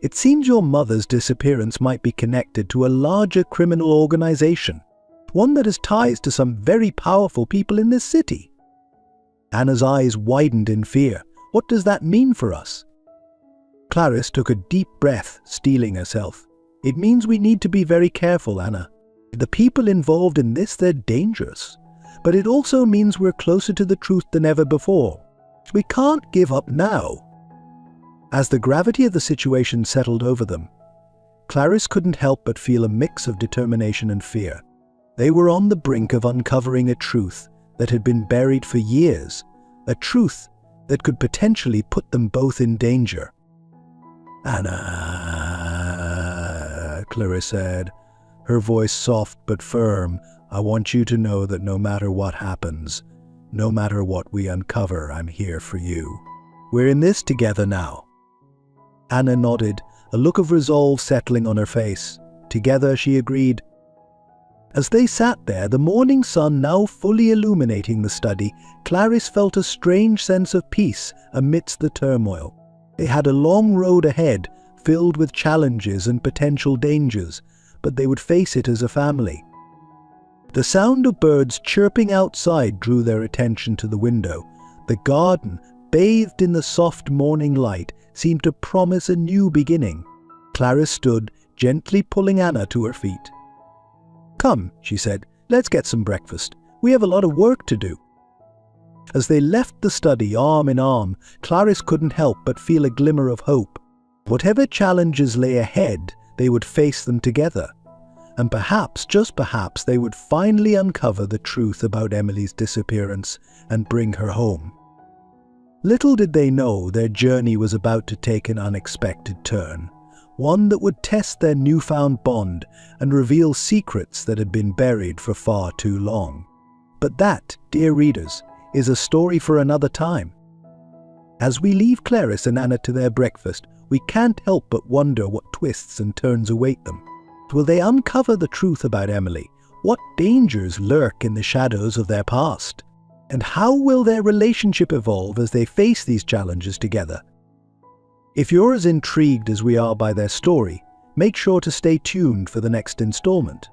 It seems your mother's disappearance might be connected to a larger criminal organization, one that has ties to some very powerful people in this city." Anna's eyes widened in fear. What does that mean for us? Clarice took a deep breath, steeling herself. It means we need to be very careful, Anna. The people involved in this, they're dangerous. But it also means we're closer to the truth than ever before. We can't give up now. As the gravity of the situation settled over them, Clarice couldn't help but feel a mix of determination and fear. They were on the brink of uncovering a truth that had been buried for years, a truth that could potentially put them both in danger. "Anna," Clarice said, her voice soft but firm, "I want you to know that no matter what happens, no matter what we uncover, I'm here for you. We're in this together now." Anna nodded, a look of resolve settling on her face. Together, she agreed. As they sat there, the morning sun now fully illuminating the study, Clarice felt a strange sense of peace amidst the turmoil. They had a long road ahead, filled with challenges and potential dangers, but they would face it as a family. The sound of birds chirping outside drew their attention to the window. The garden, bathed in the soft morning light, seemed to promise a new beginning. Clarice stood, gently pulling Anna to her feet. "Come," she said, "let's get some breakfast. We have a lot of work to do." As they left the study arm in arm, Clarice couldn't help but feel a glimmer of hope. Whatever challenges lay ahead, they would face them together. And perhaps, just perhaps, they would finally uncover the truth about Emily's disappearance and bring her home. Little did they know their journey was about to take an unexpected turn, one that would test their newfound bond and reveal secrets that had been buried for far too long. But that, dear readers, is a story for another time. As we leave Clarice and Anna to their breakfast, we can't help but wonder what twists and turns await them. Will they uncover the truth about Emily? What dangers lurk in the shadows of their past? And how will their relationship evolve as they face these challenges together? If you're as intrigued as we are by their story, make sure to stay tuned for the next installment.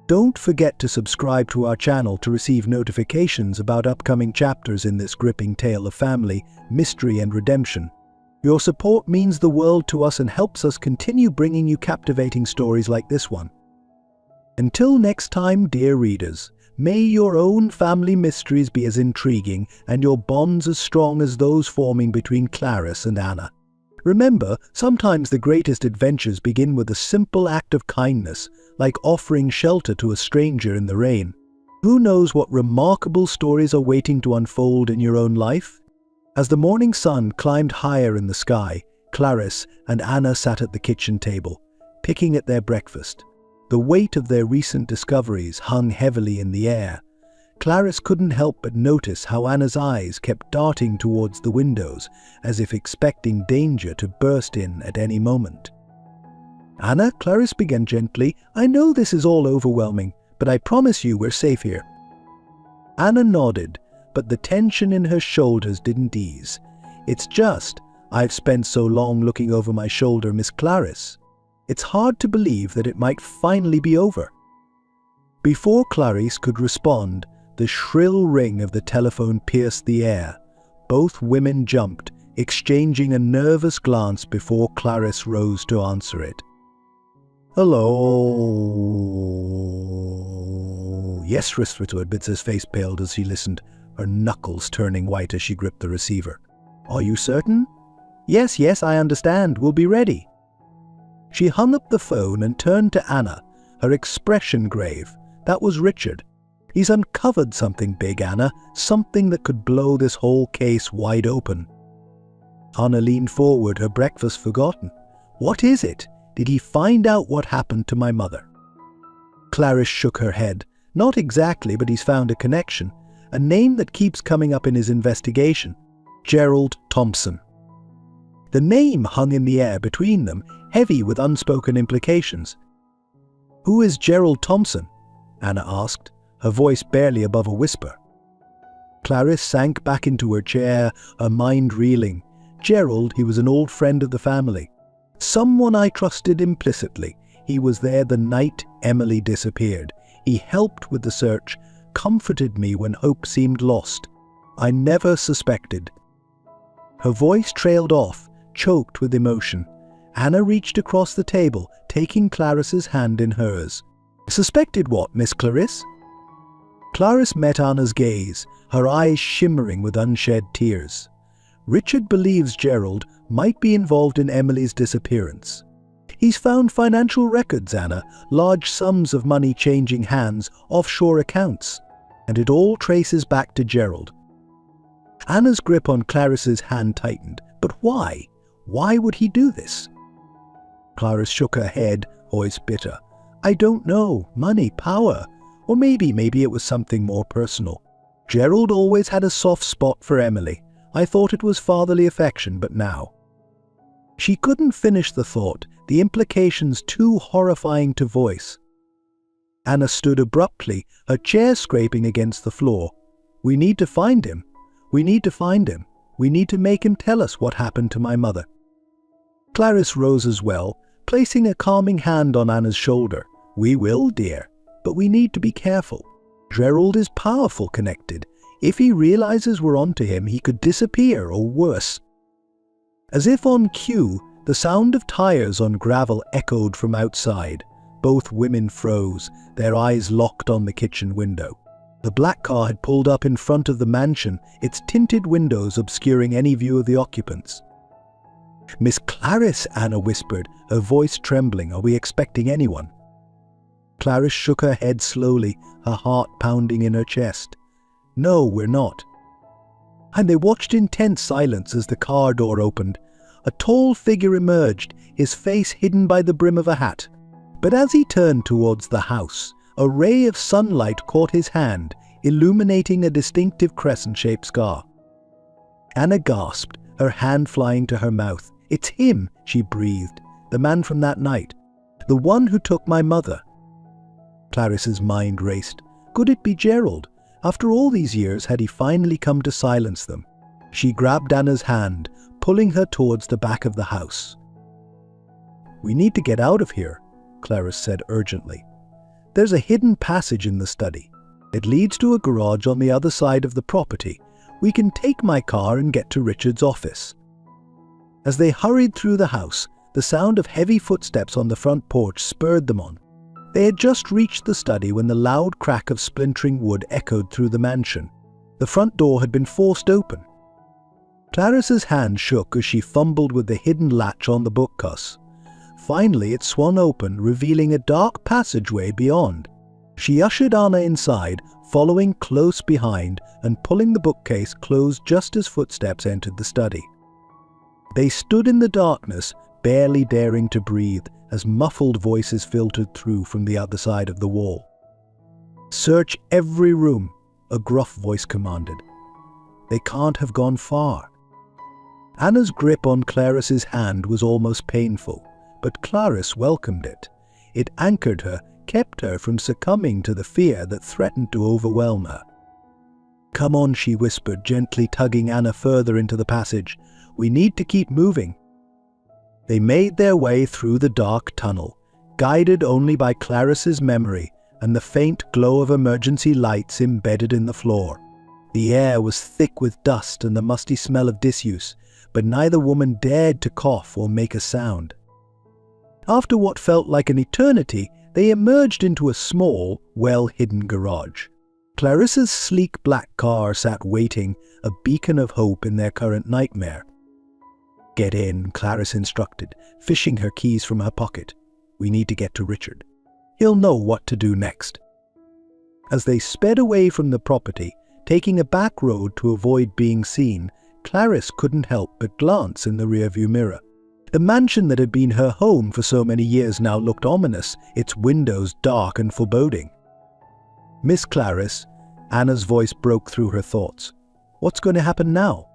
Don't forget to subscribe to our channel to receive notifications about upcoming chapters in this gripping tale of family, mystery and redemption. Your support means the world to us and helps us continue bringing you captivating stories like this one. Until next time, dear readers, may your own family mysteries be as intriguing and your bonds as strong as those forming between Clarice and Anna. Remember, sometimes the greatest adventures begin with a simple act of kindness, like offering shelter to a stranger in the rain. Who knows what remarkable stories are waiting to unfold in your own life? As the morning sun climbed higher in the sky, Clarice and Anna sat at the kitchen table, picking at their breakfast. The weight of their recent discoveries hung heavily in the air. Clarice couldn't help but notice how Anna's eyes kept darting towards the windows, as if expecting danger to burst in at any moment. "Anna," Clarice began gently, "I know this is all overwhelming, but I promise you we're safe here." Anna nodded, but the tension in her shoulders didn't ease. "It's just, I've spent so long looking over my shoulder, Miss Clarice. It's hard to believe that it might finally be over." Before Clarice could respond, the shrill ring of the telephone pierced the air. Both women jumped, exchanging a nervous glance before Clarice rose to answer it. "Hello?" "Yes," whispered, but his face paled as he listened, her knuckles turning white as she gripped the receiver. "Are you certain?" Yes, I understand. We'll be ready." She hung up the phone and turned to Anna, her expression grave. "That was Richard. He's uncovered something big, Anna, something that could blow this whole case wide open." Anna leaned forward, her breakfast forgotten. "What is it? Did he find out what happened to my mother?" Clarice shook her head. "Not exactly, but he's found a connection. A name that keeps coming up in his investigation. Gerald Thompson." The name hung in the air between them, heavy with unspoken implications. "Who is Gerald Thompson?" Anna asked, her voice barely above a whisper. Clarice sank back into her chair, her mind reeling. Gerald, he was an old friend of the family. Someone I trusted implicitly. He was there the night Emily disappeared. He helped with the search, comforted me when hope seemed lost. I never suspected." Her voice trailed off, choked with emotion. Anna reached across the table, taking Clarice's hand in hers. "Suspected what, Miss Clarisse?" Clarice met Anna's gaze, her eyes shimmering with unshed tears. "Richard believes Gerald might be involved in Emily's disappearance. He's found financial records, Anna, large sums of money changing hands, offshore accounts. And it all traces back to Gerald." Anna's grip on Clarice's hand tightened. But why? Why would he do this? Clarice shook her head, voice bitter. "I don't know. Money, power. Or maybe it was something more personal. Gerald always had a soft spot for Emily. I thought it was fatherly affection, but now—" She couldn't finish the thought, the implications too horrifying to voice. Anna stood abruptly, her chair scraping against the floor. "We need to find him. We need to find him. We need to make him tell us what happened to my mother." Clarice rose as well, placing a calming hand on Anna's shoulder. "We will, dear, but we need to be careful. Gerald is powerful connected. If he realizes we're onto him, he could disappear or worse." As if on cue, the sound of tires on gravel echoed from outside. Both women froze, their eyes locked on the kitchen window. The black car had pulled up in front of the mansion, its tinted windows obscuring any view of the occupants. "Miss Clarice," Anna whispered, her voice trembling. "Are we expecting anyone?" Clarice shook her head slowly, her heart pounding in her chest. "No, we're not." And they watched in tense silence as the car door opened. A tall figure emerged, his face hidden by the brim of a hat. But as he turned towards the house, a ray of sunlight caught his hand, illuminating a distinctive crescent-shaped scar. Anna gasped, her hand flying to her mouth. "It's him," she breathed, "the man from that night. The one who took my mother." Clarice's mind raced. Could it be Gerald? After all these years, had he finally come to silence them? She grabbed Anna's hand, pulling her towards the back of the house. "We need to get out of here," Clarice said urgently. "There's a hidden passage in the study. It leads to a garage on the other side of the property. We can take my car and get to Richard's office." As they hurried through the house, the sound of heavy footsteps on the front porch spurred them on. They had just reached the study when the loud crack of splintering wood echoed through the mansion. The front door had been forced open. Clarice's hand shook as she fumbled with the hidden latch on the bookcase. Finally, it swung open, revealing a dark passageway beyond. She ushered Anna inside, following close behind and pulling the bookcase closed just as footsteps entered the study. They stood in the darkness, barely daring to breathe, as muffled voices filtered through from the other side of the wall. "Search every room," a gruff voice commanded. "They can't have gone far." Anna's grip on Clarice's hand was almost painful, but Clarice welcomed it. It anchored her, kept her from succumbing to the fear that threatened to overwhelm her. "Come on," she whispered, gently tugging Anna further into the passage. "We need to keep moving." They made their way through the dark tunnel, guided only by Clarice's memory and the faint glow of emergency lights embedded in the floor. The air was thick with dust and the musty smell of disuse, but neither woman dared to cough or make a sound. After what felt like an eternity, they emerged into a small, well-hidden garage. Clarissa's sleek black car sat waiting, a beacon of hope in their current nightmare. "Get in," Clarice instructed, fishing her keys from her pocket. "We need to get to Richard. He'll know what to do next." As they sped away from the property, taking a back road to avoid being seen, Clarice couldn't help but glance in the rearview mirror. The mansion that had been her home for so many years now looked ominous, its windows dark and foreboding. "Miss Clarice," Anna's voice broke through her thoughts. "What's going to happen now?"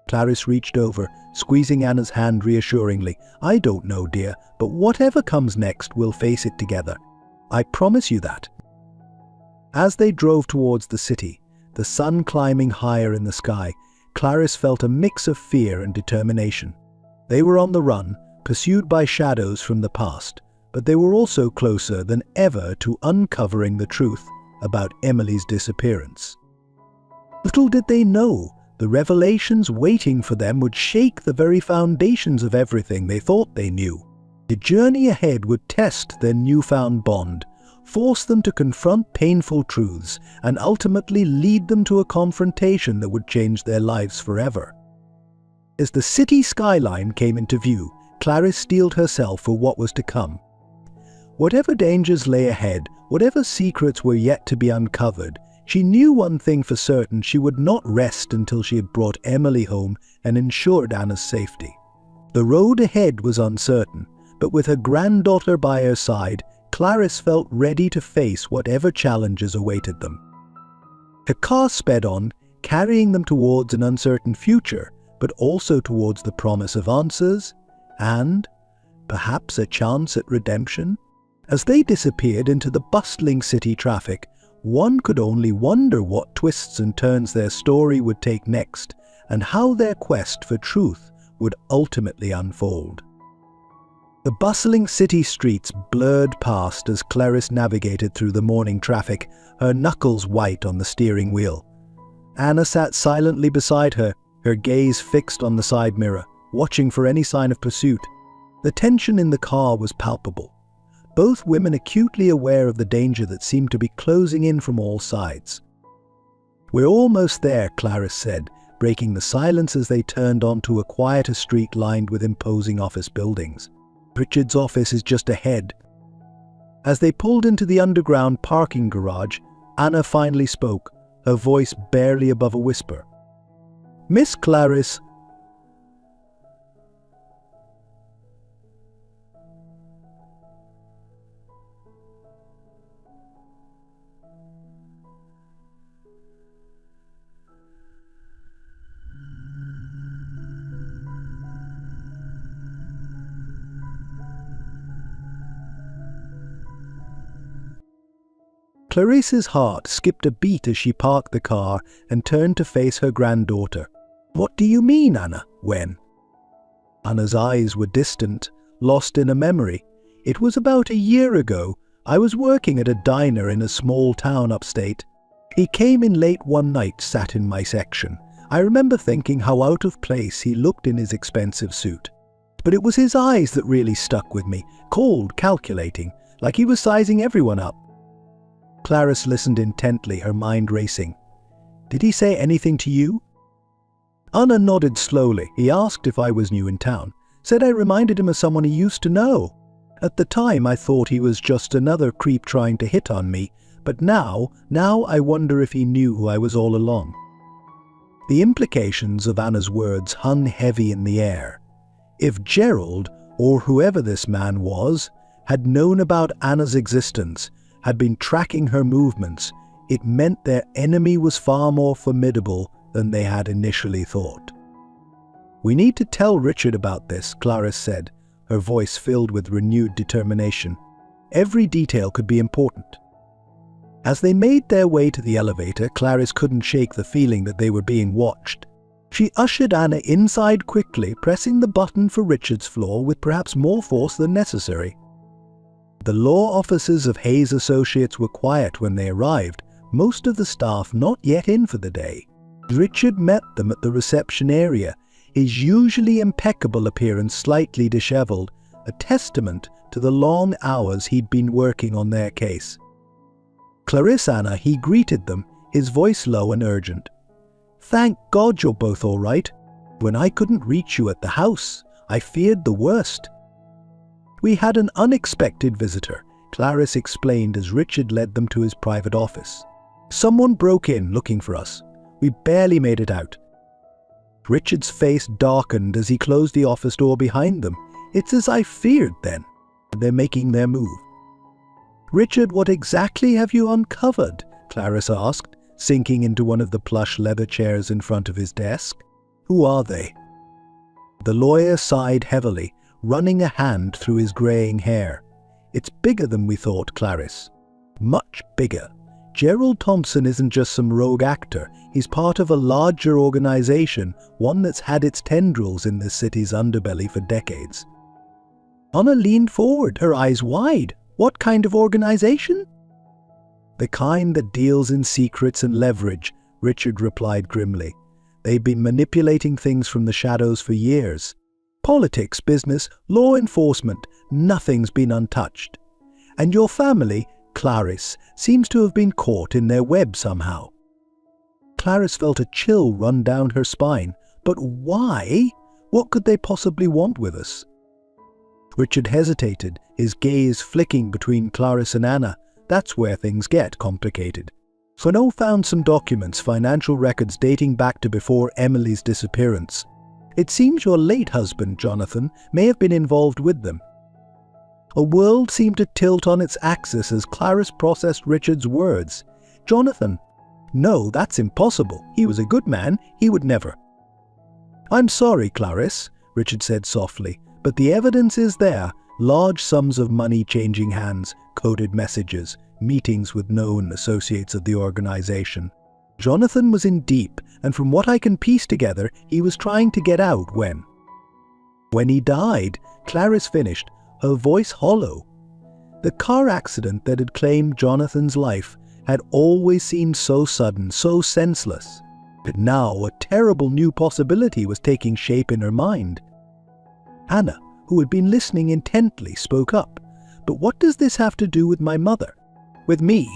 Clarice reached over, squeezing Anna's hand reassuringly. "I don't know, dear, but whatever comes next, we'll face it together. I promise you that." As they drove towards the city, the sun climbing higher in the sky, Clarice felt a mix of fear and determination. They were on the run, pursued by shadows from the past, but they were also closer than ever to uncovering the truth about Emily's disappearance. Little did they know, the revelations waiting for them would shake the very foundations of everything they thought they knew. The journey ahead would test their newfound bond, force them to confront painful truths, and ultimately lead them to a confrontation that would change their lives forever. As the city skyline came into view, Clarice steeled herself for what was to come. Whatever dangers lay ahead, whatever secrets were yet to be uncovered, she knew one thing for certain: she would not rest until she had brought Emily home and ensured Anna's safety. The road ahead was uncertain, but with her granddaughter by her side, Clarice felt ready to face whatever challenges awaited them. Her car sped on, carrying them towards an uncertain future, but also towards the promise of answers and, perhaps, a chance at redemption. As they disappeared into the bustling city traffic, one could only wonder what twists and turns their story would take next, and how their quest for truth would ultimately unfold. The bustling city streets blurred past as Clarice navigated through the morning traffic, her knuckles white on the steering wheel. Anna sat silently beside her, her gaze fixed on the side mirror, watching for any sign of pursuit. The tension in the car was palpable, both women acutely aware of the danger that seemed to be closing in from all sides. "We're almost there," Clarice said, breaking the silence as they turned onto a quieter street lined with imposing office buildings. "Richard's office is just ahead." As they pulled into the underground parking garage, Anna finally spoke, her voice barely above a whisper. "Miss Clarice." Clarice's heart skipped a beat as she parked the car and turned to face her granddaughter. "What do you mean, Anna? When?" Anna's eyes were distant, lost in a memory. "It was about a year ago. I was working at a diner in a small town upstate. He came in late one night, sat in my section. I remember thinking how out of place he looked in his expensive suit. But it was his eyes that really stuck with me, cold, calculating, like he was sizing everyone up." Clarice listened intently, her mind racing. "Did he say anything to you?" Anna nodded slowly. "He asked if I was new in town. Said I reminded him of someone he used to know. At the time I thought he was just another creep trying to hit on me, but now I wonder if he knew who I was all along." The implications of Anna's words hung heavy in the air. If Gerald, or whoever this man was, had known about Anna's existence, had been tracking her movements, it meant their enemy was far more formidable than they had initially thought. "We need to tell Richard about this," Clarice said, her voice filled with renewed determination. Every detail could be important. As they made their way to the elevator, Clarice couldn't shake the feeling that they were being watched. She ushered Anna inside quickly, pressing the button for Richard's floor with perhaps more force than necessary. The law offices of Hayes Associates were quiet when they arrived, most of the staff not yet in for the day. Richard met them at the reception area, his usually impeccable appearance slightly disheveled, a testament to the long hours he'd been working on their case. "Clarice, Anna," he greeted them, his voice low and urgent. "Thank God you're both all right. When I couldn't reach you at the house, I feared the worst." "We had an unexpected visitor," Clarice explained as Richard led them to his private office. "Someone broke in looking for us. We barely made it out." Richard's face darkened as he closed the office door behind them. "It's as I feared then. They're making their move." "Richard, what exactly have you uncovered?" Clarice asked, sinking into one of the plush leather chairs in front of his desk. "Who are they?" The lawyer sighed heavily, running a hand through his greying hair. "It's bigger than we thought, Clarice. Much bigger. Gerald Thompson isn't just some rogue actor. He's part of a larger organization, one that's had its tendrils in this city's underbelly for decades." Anna leaned forward, her eyes wide. "What kind of organization?" "The kind that deals in secrets and leverage, Richard replied grimly. "They've been manipulating things from the shadows for years. Politics, business, law enforcement, nothing's been untouched. And your family, Clarice, seems to have been caught in their web somehow." Clarice felt a chill run down her spine. But why? What could they possibly want with us? Richard hesitated, his gaze flicking between Clarice and Anna. That's where things get complicated. Fano found some documents, financial records dating back to before Emily's disappearance. It seems your late husband, Jonathan, may have been involved with them. A world seemed to tilt on its axis as Clarice processed Richard's words. Jonathan? No, that's impossible. He was a good man. He would never. "I'm sorry, Clarice," Richard said softly, "but the evidence is there. Large sums of money changing hands, coded messages, meetings with known associates of the organization. Jonathan was in deep, and from what I can piece together, he was trying to get out when he died," Clarice finished, her voice hollow. The car accident that had claimed Jonathan's life had always seemed so sudden, so senseless. But now a terrible new possibility was taking shape in her mind. Anna, who had been listening intently, spoke up. "But what does this have to do with my mother? With me?"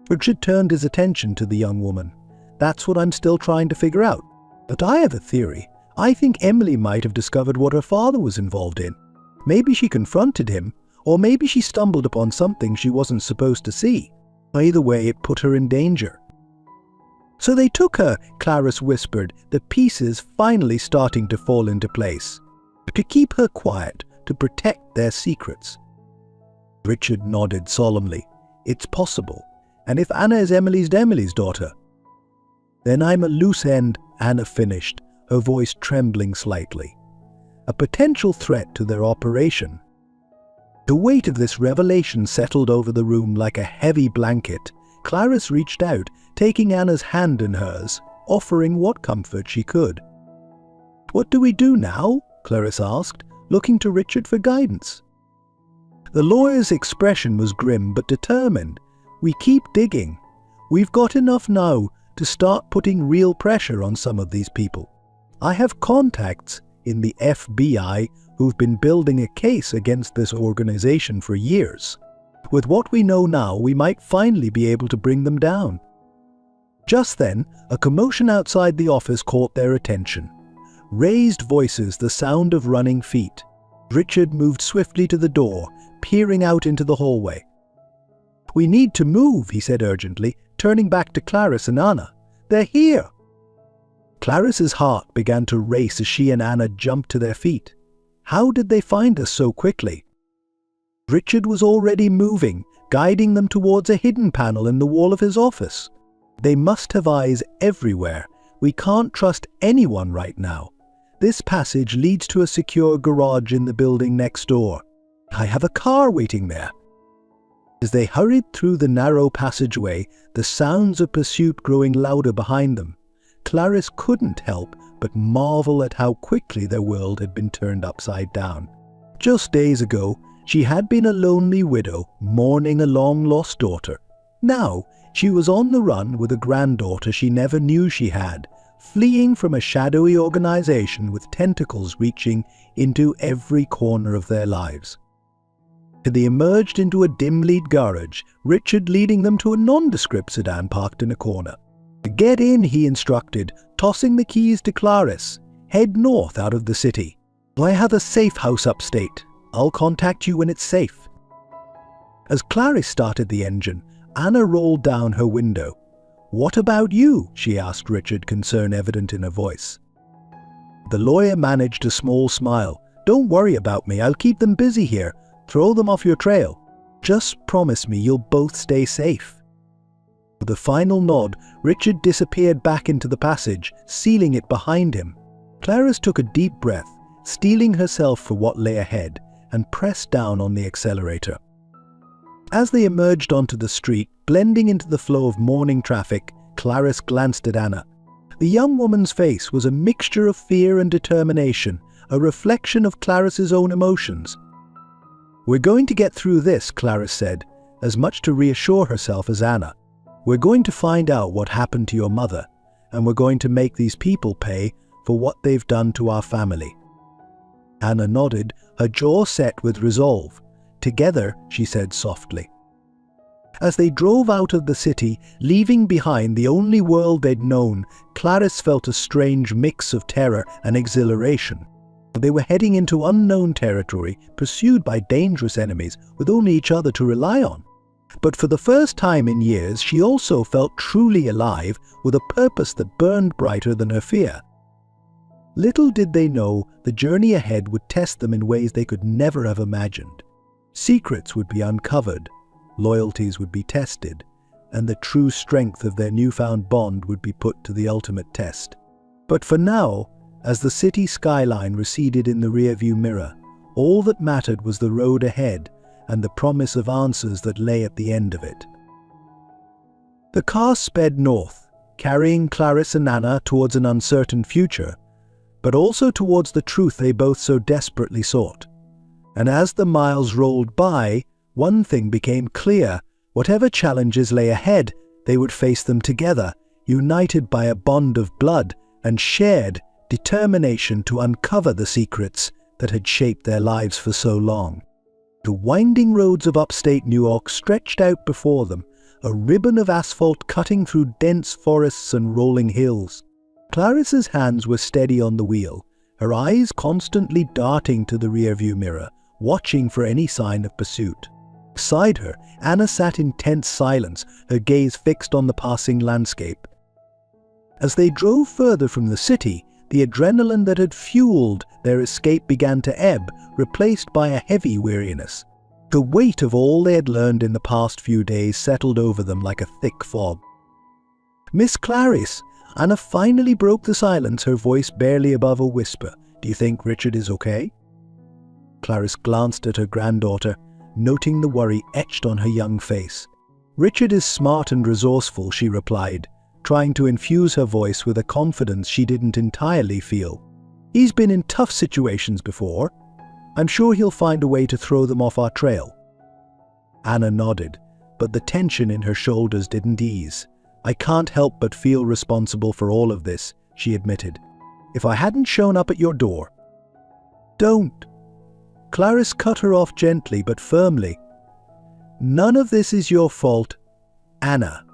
Richard turned his attention to the young woman. "That's what I'm still trying to figure out. But I have a theory. I think Emily might have discovered what her father was involved in. Maybe she confronted him, or maybe she stumbled upon something she wasn't supposed to see. Either way, it put her in danger." "So they took her," Clarice whispered, the pieces finally starting to fall into place. "To keep her quiet, to protect their secrets." Richard nodded solemnly. "It's possible. And if Anna is Emily's daughter?" "Then I'm a loose end," Anna finished, her voice trembling slightly. "A potential threat to their operation." The weight of this revelation settled over the room like a heavy blanket. Clarice reached out, taking Anna's hand in hers, offering what comfort she could. "What do we do now?" Clarice asked, looking to Richard for guidance. The lawyer's expression was grim but determined. "We keep digging. We've got enough now to start putting real pressure on some of these people. I have contacts in the FBI who've been building a case against this organization for years. With what we know now, we might finally be able to bring them down." Just then, a commotion outside the office caught their attention. Raised voices, the sound of running feet. Richard moved swiftly to the door, peering out into the hallway. "We need to move," he said urgently, turning back to Clarice and Anna. "They're here!" Clarice's heart began to race as she and Anna jumped to their feet. How did they find us so quickly? Richard was already moving, guiding them towards a hidden panel in the wall of his office. They must have eyes everywhere. We can't trust anyone right now. This passage leads to a secure garage in the building next door. I have a car waiting there. As they hurried through the narrow passageway, the sounds of pursuit growing louder behind them, Clarice couldn't help but marvel at how quickly their world had been turned upside down. Just days ago, she had been a lonely widow mourning a long-lost daughter. Now, she was on the run with a granddaughter she never knew she had, fleeing from a shadowy organization with tentacles reaching into every corner of their lives. They emerged into a dim-lit garage, Richard leading them to a nondescript sedan parked in a corner. "Get in," he instructed, tossing the keys to Clarice. "Head north out of the city. I have a safe house upstate. I'll contact you when it's safe." As Clarice started the engine, Anna rolled down her window. "What about you?" she asked Richard, concern evident in her voice. The lawyer managed a small smile. "Don't worry about me. I'll keep them busy here. Throw them off your trail. Just promise me you'll both stay safe." With a final nod, Richard disappeared back into the passage, sealing it behind him. Clarice took a deep breath, steeling herself for what lay ahead, and pressed down on the accelerator. As they emerged onto the street, blending into the flow of morning traffic, Clarice glanced at Anna. The young woman's face was a mixture of fear and determination, a reflection of Clarice's own emotions. "We're going to get through this," Clarice said, as much to reassure herself as Anna. We're going to find out what happened to your mother, and we're going to make these people pay for what they've done to our family." Anna nodded, her jaw set with resolve. "Together," she said softly. As they drove out of the city, leaving behind the only world they'd known, Clarice felt a strange mix of terror and exhilaration. They were heading into unknown territory, pursued by dangerous enemies, with only each other to rely on. But for the first time in years, she also felt truly alive, with a purpose that burned brighter than her fear. Little did they know the journey ahead would test them in ways they could never have imagined. Secrets would be uncovered, loyalties would be tested, and the true strength of their newfound bond would be put to the ultimate test. But for now, as the city skyline receded in the rearview mirror, all that mattered was the road ahead and the promise of answers that lay at the end of it. The car sped north, carrying Clarice and Anna towards an uncertain future, but also towards the truth they both so desperately sought. And as the miles rolled by, one thing became clear: whatever challenges lay ahead, they would face them together, united by a bond of blood and shared determination to uncover the secrets that had shaped their lives for so long. The winding roads of upstate New York stretched out before them, a ribbon of asphalt cutting through dense forests and rolling hills. Clarice's hands were steady on the wheel, her eyes constantly darting to the rearview mirror, watching for any sign of pursuit. Beside her, Anna sat in tense silence, her gaze fixed on the passing landscape. As they drove further from the city, the adrenaline that had fueled their escape began to ebb, replaced by a heavy weariness. The weight of all they had learned in the past few days settled over them like a thick fog. "Miss Clarice," Anna finally broke the silence, her voice barely above a whisper. "Do you think Richard is okay?" Clarice glanced at her granddaughter, noting the worry etched on her young face. "Richard is smart and resourceful," she replied, trying to infuse her voice with a confidence she didn't entirely feel. "He's been in tough situations before. I'm sure he'll find a way to throw them off our trail." Anna nodded, but the tension in her shoulders didn't ease. "I can't help but feel responsible for all of this," she admitted. "If I hadn't shown up at your door—" "Don't!" Clarice cut her off gently but firmly. "None of this is your fault, Anna.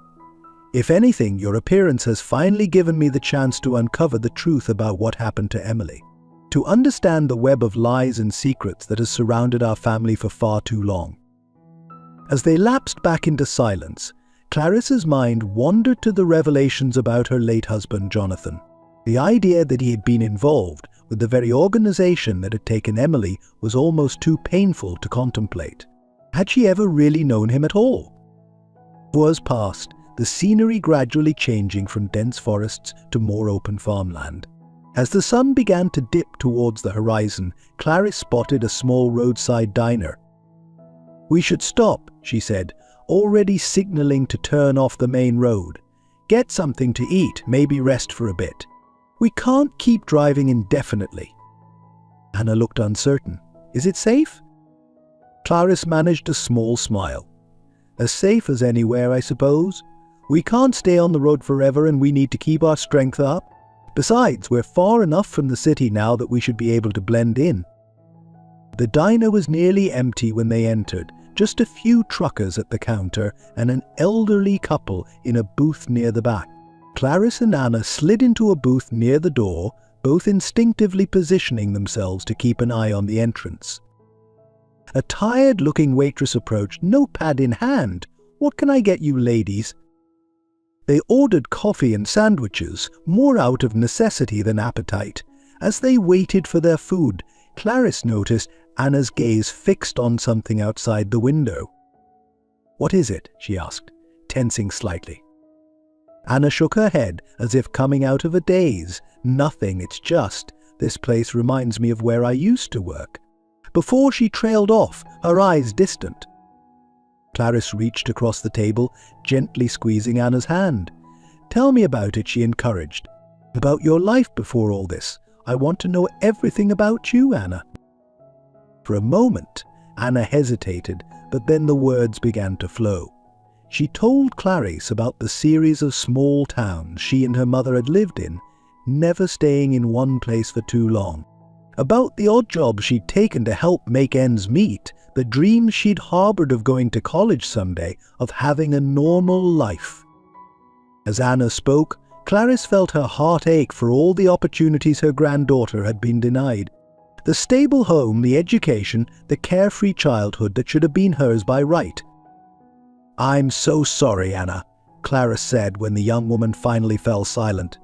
If anything, your appearance has finally given me the chance to uncover the truth about what happened to Emily, to understand the web of lies and secrets that has surrounded our family for far too long." As they lapsed back into silence, Clarice's mind wandered to the revelations about her late husband, Jonathan. The idea that he had been involved with the very organization that had taken Emily was almost too painful to contemplate. Had she ever really known him at all? Hours passed, the scenery gradually changing from dense forests to more open farmland. As the sun began to dip towards the horizon, Clarice spotted a small roadside diner. "We should stop," she said, already signaling to turn off the main road. "Get something to eat, maybe rest for a bit. We can't keep driving indefinitely." Anna looked uncertain. "Is it safe?" Clarice managed a small smile. "As safe as anywhere, I suppose. We can't stay on the road forever and we need to keep our strength up. Besides, we're far enough from the city now that we should be able to blend in." The diner was nearly empty when they entered, just a few truckers at the counter and an elderly couple in a booth near the back. Clarice and Anna slid into a booth near the door, both instinctively positioning themselves to keep an eye on the entrance. A tired-looking waitress approached, notepad in hand. "What can I get you ladies?" They ordered coffee and sandwiches, more out of necessity than appetite. As they waited for their food, Clarice noticed Anna's gaze fixed on something outside the window. "What is it?" she asked, tensing slightly. Anna shook her head as if coming out of a daze. "Nothing, it's just, this place reminds me of where I used to work." Before she trailed off, her eyes distant. Clarice reached across the table, gently squeezing Anna's hand. "Tell me about it," she encouraged. "About your life before all this. I want to know everything about you, Anna." For a moment, Anna hesitated, but then the words began to flow. She told Clarice about the series of small towns she and her mother had lived in, never staying in one place for too long. About the odd jobs she'd taken to help make ends meet, the dreams she'd harbored of going to college someday, of having a normal life. As Anna spoke, Clarice felt her heart ache for all the opportunities her granddaughter had been denied. The stable home, the education, the carefree childhood that should have been hers by right. "I'm so sorry, Anna," Clarice said when the young woman finally fell silent.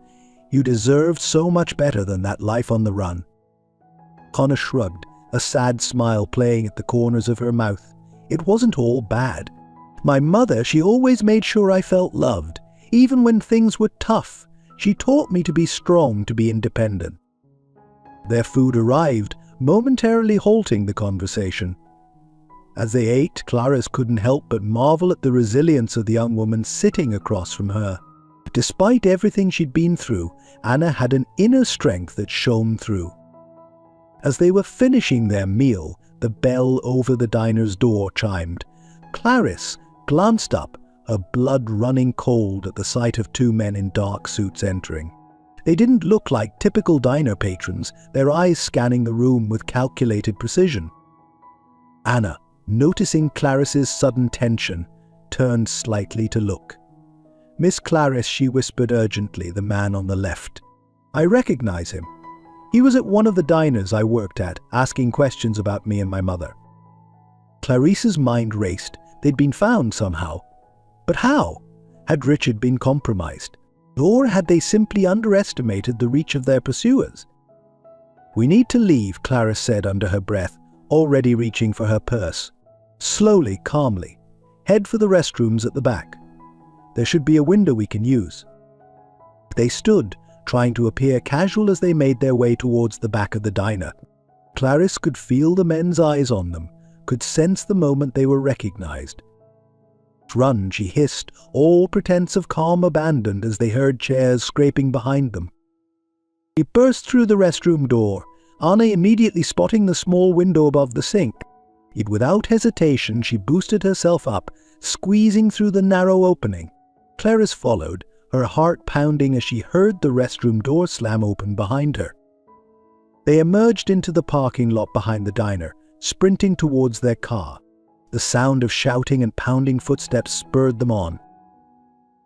"You deserved so much better than that life on the run." Anna shrugged, a sad smile playing at the corners of her mouth. "It wasn't all bad. My mother, she always made sure I felt loved, even when things were tough. She taught me to be strong, to be independent." Their food arrived, momentarily halting the conversation. As they ate, Clarice couldn't help but marvel at the resilience of the young woman sitting across from her. Despite everything she'd been through, Anna had an inner strength that shone through. As they were finishing their meal, the bell over the diner's door chimed. Clarice glanced up, her blood running cold at the sight of two men in dark suits entering. They didn't look like typical diner patrons, their eyes scanning the room with calculated precision. Anna, noticing Clarice's sudden tension, turned slightly to look. "Miss Clarice," she whispered urgently, the man on the left. "I recognize him. He was at one of the diners I worked at, asking questions about me and my mother." Clarice's mind raced. They'd been found somehow. But how? Had Richard been compromised? Or had they simply underestimated the reach of their pursuers? "We need to leave," Clarice said under her breath, already reaching for her purse. Slowly, calmly. "Head for the restrooms at the back. There should be a window we can use." They stood, trying to appear casual as they made their way towards the back of the diner. Clarice could feel the men's eyes on them, could sense the moment they were recognized. "Run," she hissed, all pretense of calm abandoned as they heard chairs scraping behind them. She burst through the restroom door, Anna immediately spotting the small window above the sink. Yet without hesitation she boosted herself up, squeezing through the narrow opening. Clarice followed, her heart pounding as she heard the restroom door slam open behind her. They emerged into the parking lot behind the diner, sprinting towards their car. The sound of shouting and pounding footsteps spurred them on.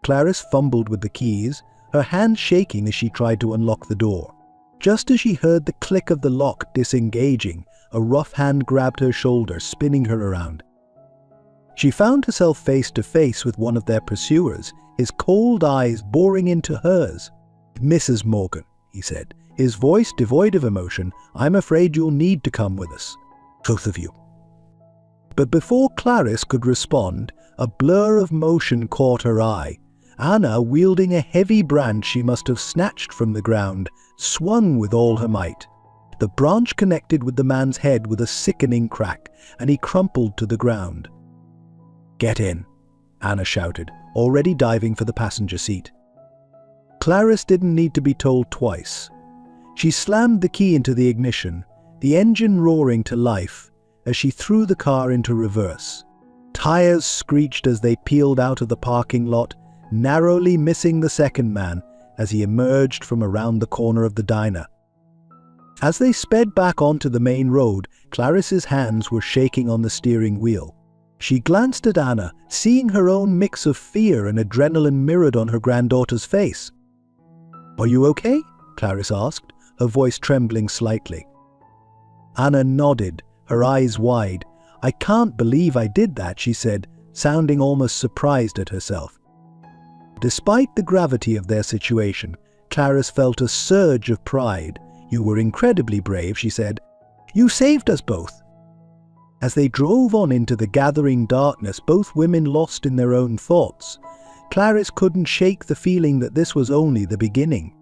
Clarice fumbled with the keys, her hand shaking as she tried to unlock the door. Just as she heard the click of the lock disengaging, a rough hand grabbed her shoulder, spinning her around. She found herself face to face with one of their pursuers, his cold eyes boring into hers. "Mrs. Morgan," he said, his voice devoid of emotion, "I'm afraid you'll need to come with us. Both of you." But before Clarice could respond, a blur of motion caught her eye. Anna, wielding a heavy branch she must have snatched from the ground, swung with all her might. The branch connected with the man's head with a sickening crack, and he crumpled to the ground. "Get in," Anna shouted, already diving for the passenger seat. Clarice didn't need to be told twice. She slammed the key into the ignition, the engine roaring to life, as she threw the car into reverse. Tires screeched as they peeled out of the parking lot, narrowly missing the second man as he emerged from around the corner of the diner. As they sped back onto the main road, Clarice's hands were shaking on the steering wheel. She glanced at Anna, seeing her own mix of fear and adrenaline mirrored on her granddaughter's face. "Are you okay?" Clarice asked, her voice trembling slightly. Anna nodded, her eyes wide. "I can't believe I did that," she said, sounding almost surprised at herself. Despite the gravity of their situation, Clarice felt a surge of pride. "You were incredibly brave," she said. "You saved us both." As they drove on into the gathering darkness, both women lost in their own thoughts. Clarice couldn't shake the feeling that this was only the beginning.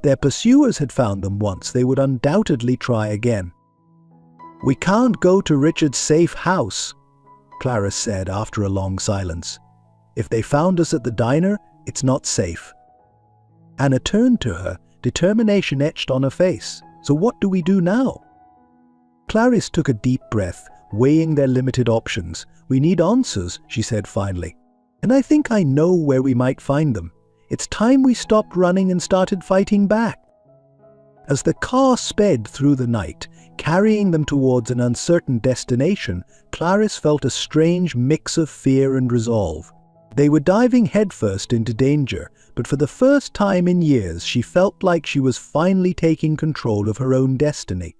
Their pursuers had found them once, they would undoubtedly try again. "We can't go to Richard's safe house," Clarice said after a long silence. "If they found us at the diner, it's not safe." Anna turned to her, determination etched on her face. "So what do we do now?" Clarice took a deep breath, weighing their limited options. "We need answers," she said finally. And I think I know where we might find them. It's time we stopped running and started fighting back." As the car sped through the night, carrying them towards an uncertain destination, Clarice felt a strange mix of fear and resolve. They were diving headfirst into danger, but for the first time in years she felt like she was finally taking control of her own destiny.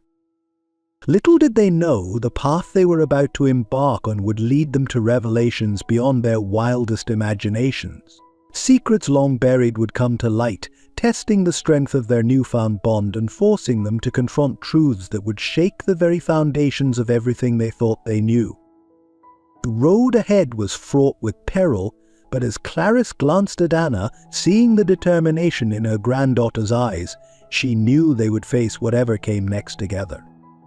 Little did they know the path they were about to embark on would lead them to revelations beyond their wildest imaginations. Secrets long buried would come to light, testing the strength of their newfound bond and forcing them to confront truths that would shake the very foundations of everything they thought they knew. The road ahead was fraught with peril, but as Clarice glanced at Anna, seeing the determination in her granddaughter's eyes, she knew they would face whatever came next together.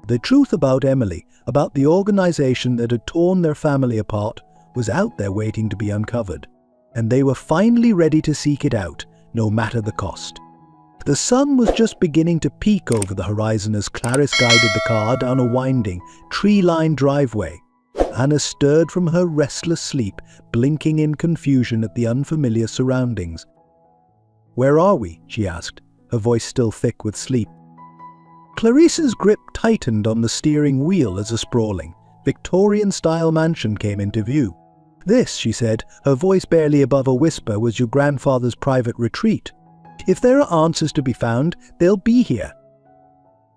The truth about Emily, about the organization that had torn their family apart, was out there waiting to be uncovered, and they were finally ready to seek it out, no matter the cost. The sun was just beginning to peek over the horizon as Clarice guided the car down a winding, tree-lined driveway. Anna stirred from her restless sleep, blinking in confusion at the unfamiliar surroundings. "Where are we?" she asked, her voice still thick with sleep. Clarice's grip tightened on the steering wheel as a sprawling, Victorian-style mansion came into view. "This," she said, her voice barely above a whisper, "was your grandfather's private retreat. If there are answers to be found, they'll be here."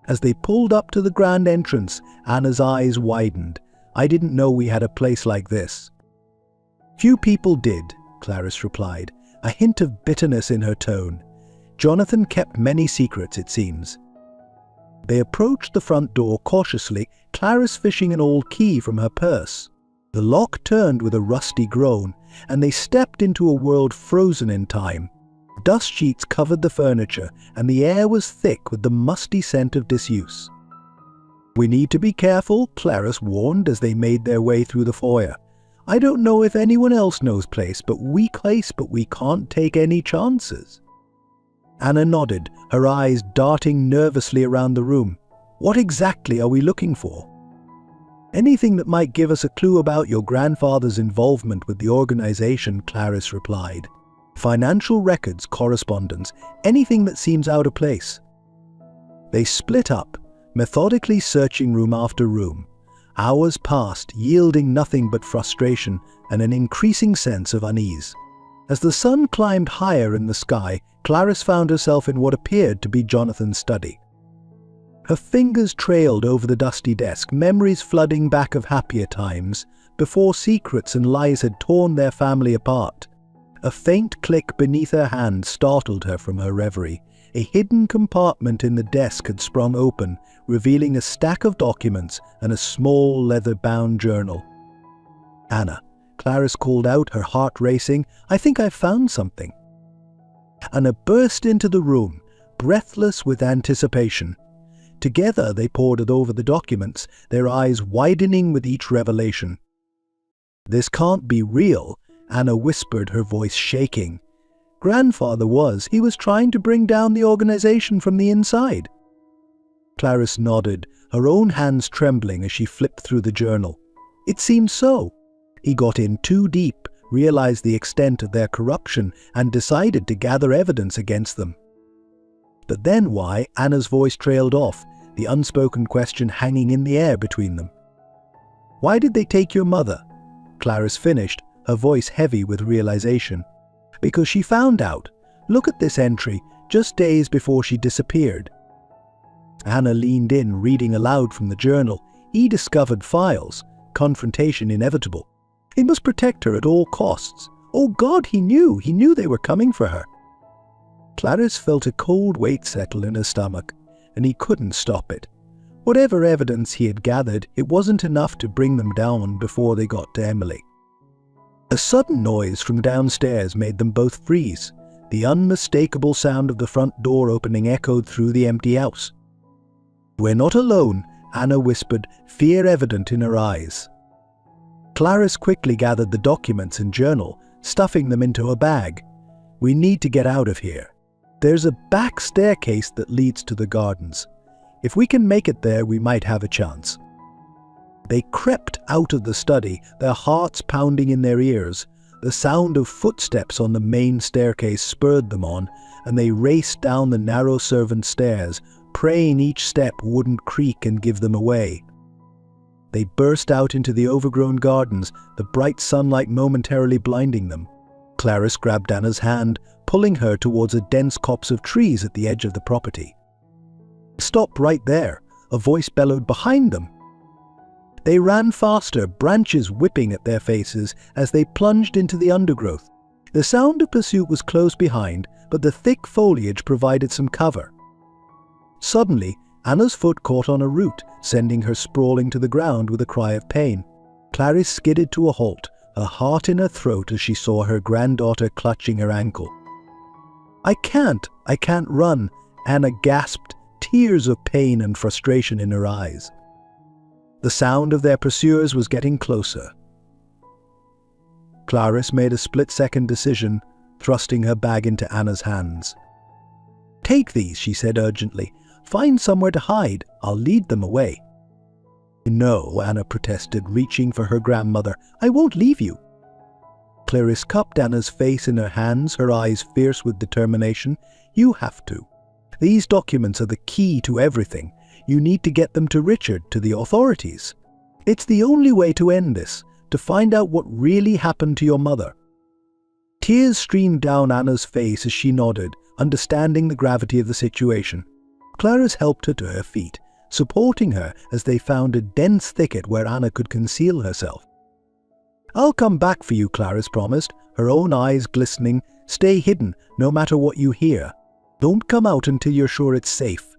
As they pulled up to the grand entrance, Anna's eyes widened. "I didn't know we had a place like this." "Few people did," Clarice replied, a hint of bitterness in her tone. "Jonathan kept many secrets, it seems." They approached the front door cautiously, Clarice fishing an old key from her purse. The lock turned with a rusty groan, and they stepped into a world frozen in time. Dust sheets covered the furniture, and the air was thick with the musty scent of disuse. "We need to be careful," Clarice warned as they made their way through the foyer. "I don't know if anyone else knows place, but we can't take any chances." Anna nodded, her eyes darting nervously around the room. "What exactly are we looking for?" "Anything that might give us a clue about your grandfather's involvement with the organization," Clarice replied. "Financial records, correspondence, anything that seems out of place." They split up, methodically searching room after room. Hours passed, yielding nothing but frustration and an increasing sense of unease. As the sun climbed higher in the sky, Clarice found herself in what appeared to be Jonathan's study. Her fingers trailed over the dusty desk, memories flooding back of happier times, before secrets and lies had torn their family apart. A faint click beneath her hand startled her from her reverie. A hidden compartment in the desk had sprung open, revealing a stack of documents and a small leather-bound journal. "Anna," Clarice called out, her heart racing, "I think I've found something." Anna burst into the room, breathless with anticipation. Together they pored over the documents, their eyes widening with each revelation. "This can't be real," Anna whispered, her voice shaking. "Grandfather he was trying to bring down the organization from the inside." Clarice nodded, her own hands trembling as she flipped through the journal. It seemed so. He got in too deep, realized the extent of their corruption, and decided to gather evidence against them. But then why? Anna's voice trailed off, the unspoken question hanging in the air between them. "Why did they take your mother?" Clarice finished, her voice heavy with realization. "Because she found out. Look at this entry, just days before she disappeared." Anna leaned in, reading aloud from the journal. He discovered files. Confrontation inevitable. He must protect her at all costs. Oh God, he knew they were coming for her. Clarice felt a cold weight settle in her stomach, and he couldn't stop it. Whatever evidence he had gathered, it wasn't enough to bring them down before they got to Emily. A sudden noise from downstairs made them both freeze. The unmistakable sound of the front door opening echoed through the empty house. "We're not alone," Anna whispered, fear evident in her eyes. Clarice quickly gathered the documents and journal, stuffing them into a bag. "We need to get out of here. There's a back staircase that leads to the gardens. If we can make it there, we might have a chance." They crept out of the study, their hearts pounding in their ears. The sound of footsteps on the main staircase spurred them on, and they raced down the narrow servant stairs, praying each step wouldn't creak and give them away. They burst out into the overgrown gardens, the bright sunlight momentarily blinding them. Clarice grabbed Anna's hand, pulling her towards a dense copse of trees at the edge of the property. "Stop right there," a voice bellowed behind them. They ran faster, branches whipping at their faces as they plunged into the undergrowth. The sound of pursuit was close behind, but the thick foliage provided some cover. Suddenly, Anna's foot caught on a root, sending her sprawling to the ground with a cry of pain. Clarice skidded to a halt, her heart in her throat as she saw her granddaughter clutching her ankle. I can't run," Anna gasped, tears of pain and frustration in her eyes. The sound of their pursuers was getting closer. Clarice made a split-second decision, thrusting her bag into Anna's hands. "Take these," she said urgently. "Find somewhere to hide. I'll lead them away." "No," Anna protested, reaching for her grandmother. "I won't leave you." Clarice cupped Anna's face in her hands, her eyes fierce with determination. "You have to. These documents are the key to everything. You need to get them to Richard, to the authorities. It's the only way to end this, to find out what really happened to your mother." Tears streamed down Anna's face as she nodded, understanding the gravity of the situation. Clarice helped her to her feet, supporting her as they found a dense thicket where Anna could conceal herself. "I'll come back for you," Clarice promised, her own eyes glistening. "Stay hidden, no matter what you hear. Don't come out until you're sure it's safe."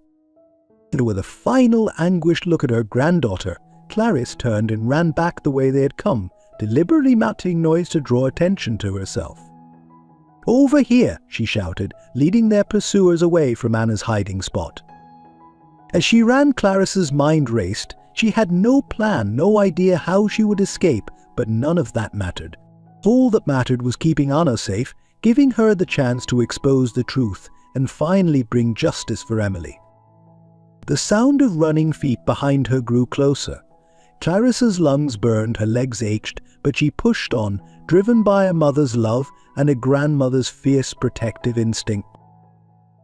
And with a final anguished look at her granddaughter, Clarice turned and ran back the way they had come, deliberately making noise to draw attention to herself. "Over here," she shouted, leading their pursuers away from Anna's hiding spot. As she ran, Clarice's mind raced. She had no plan, no idea how she would escape, but none of that mattered. All that mattered was keeping Anna safe, giving her the chance to expose the truth, and finally bring justice for Emily. The sound of running feet behind her grew closer. Clarice's lungs burned, her legs ached, but she pushed on, driven by a mother's love and a grandmother's fierce protective instinct.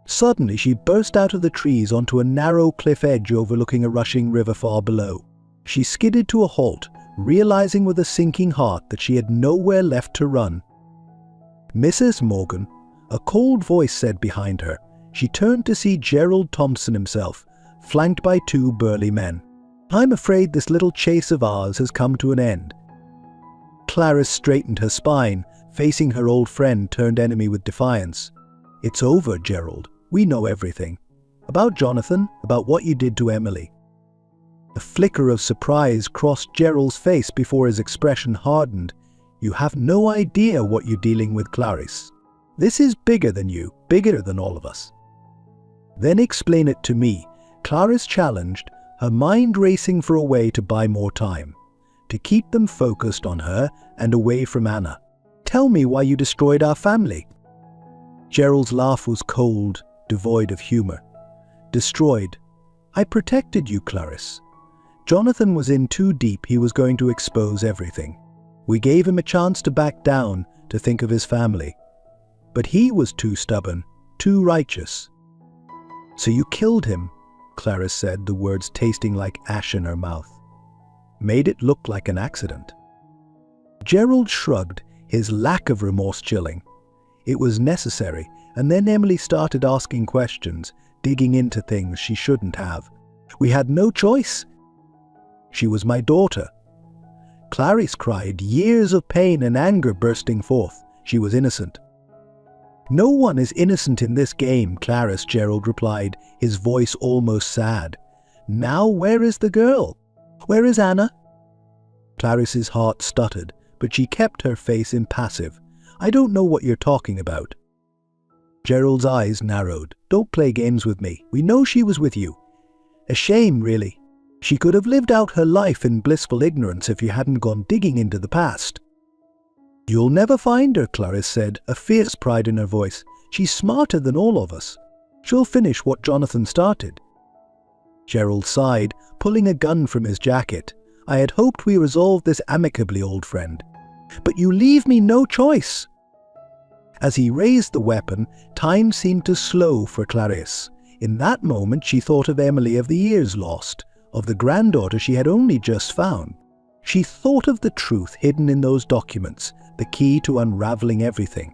Suddenly she burst out of the trees onto a narrow cliff edge overlooking a rushing river far below. She skidded to a halt, realizing with a sinking heart that she had nowhere left to run. "Mrs. Morgan," a cold voice said behind her. She turned to see Gerald Thompson himself, flanked by two burly men. "I'm afraid this little chase of ours has come to an end." Clarice straightened her spine, facing her old friend turned enemy with defiance. "It's over, Gerald. We know everything. About Jonathan, about what you did to Emily." A flicker of surprise crossed Gerald's face before his expression hardened. "You have no idea what you're dealing with, Clarice. This is bigger than you, bigger than all of us." "Then explain it to me," Clarice challenged, her mind racing for a way to buy more time, to keep them focused on her and away from Anna. "Tell me why you destroyed our family." Gerald's laugh was cold, devoid of humor. "Destroyed? I protected you, Clarice. Jonathan was in too deep. He was going to expose everything. We gave him a chance to back down, to think of his family. But he was too stubborn, too righteous." "So you killed him," Clarice said, the words tasting like ash in her mouth. "Made it look like an accident." Gerald shrugged, his lack of remorse chilling. It was necessary, and then Emily started asking questions, digging into things she shouldn't have. "We had no choice. She was my daughter." Clarice cried, years of pain and anger bursting forth. She was innocent. "No one is innocent in this game, Clarice," Gerald replied, his voice almost sad. "Now where is the girl? Where is Anna?" Clarice's heart stuttered, but she kept her face impassive. "I don't know what you're talking about." Gerald's eyes narrowed. "Don't play games with me. We know she was with you. A shame, really. She could have lived out her life in blissful ignorance if you hadn't gone digging into the past." "You'll never find her," Clarice said, a fierce pride in her voice. "She's smarter than all of us. She'll finish what Jonathan started." Gerald sighed, pulling a gun from his jacket. "I had hoped we resolved this amicably, old friend." "But you leave me no choice." As he raised the weapon, time seemed to slow for Clarisse. In that moment she thought of Emily of the years lost, of the granddaughter she had only just found. She thought of the truth hidden in those documents, the key to unraveling everything.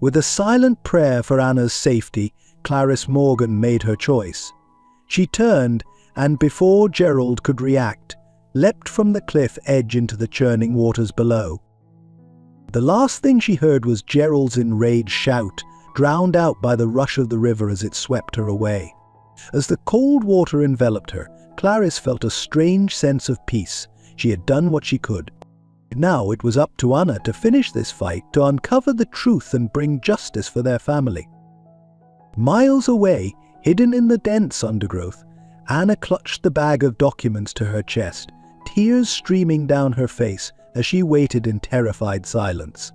With a silent prayer for Anna's safety, Clarisse Morgan made her choice. She turned and, before Gerald could react, leapt from the cliff edge into the churning waters below. The last thing she heard was Gerald's enraged shout, drowned out by the rush of the river as it swept her away. As the cold water enveloped her, Clarisse felt a strange sense of peace. She had done what she could. Now it was up to Anna to finish this fight, to uncover the truth and bring justice for their family. Miles away, hidden in the dense undergrowth, Anna clutched the bag of documents to her chest, tears streaming down her face as she waited in terrified silence.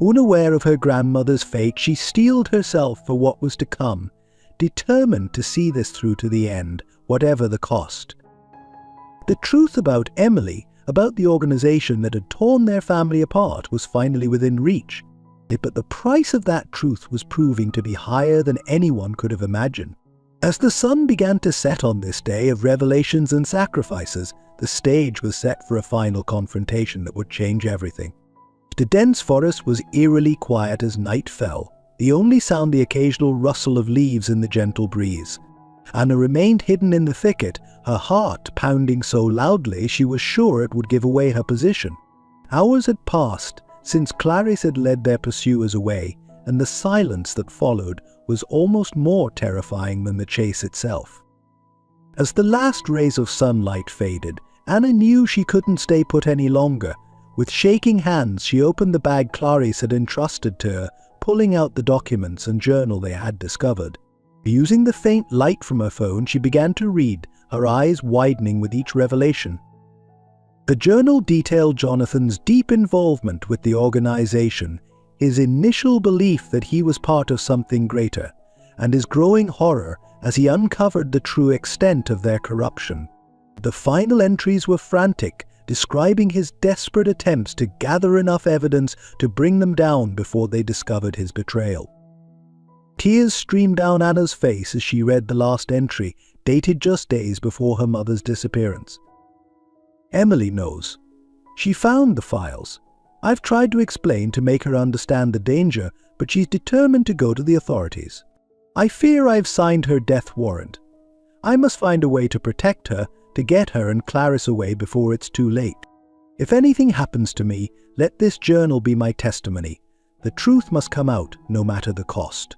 Unaware of her grandmother's fate, she steeled herself for what was to come, determined to see this through to the end, whatever the cost. The truth about Emily, about the organization that had torn their family apart, was finally within reach. But the price of that truth was proving to be higher than anyone could have imagined. As the sun began to set on this day of revelations and sacrifices, the stage was set for a final confrontation that would change everything. The dense forest was eerily quiet as night fell, the only sound the occasional rustle of leaves in the gentle breeze. Anna remained hidden in the thicket, her heart pounding so loudly she was sure it would give away her position. Hours had passed since Clarisse had led their pursuers away, and the silence that followed was almost more terrifying than the chase itself. As the last rays of sunlight faded, Anna knew she couldn't stay put any longer. With shaking hands, she opened the bag Clarisse had entrusted to her, pulling out the documents and journal they had discovered. Using the faint light from her phone, she began to read, her eyes widening with each revelation. The journal detailed Jonathan's deep involvement with the organization, his initial belief that he was part of something greater, and his growing horror as he uncovered the true extent of their corruption. The final entries were frantic, describing his desperate attempts to gather enough evidence to bring them down before they discovered his betrayal. Tears streamed down Anna's face as she read the last entry, dated just days before her mother's disappearance. "Emily knows. She found the files. I've tried to explain to make her understand the danger, but she's determined to go to the authorities. I fear I've signed her death warrant. I must find a way to protect her, to get her and Clarisse away before it's too late. If anything happens to me, let this journal be my testimony. The truth must come out, no matter the cost."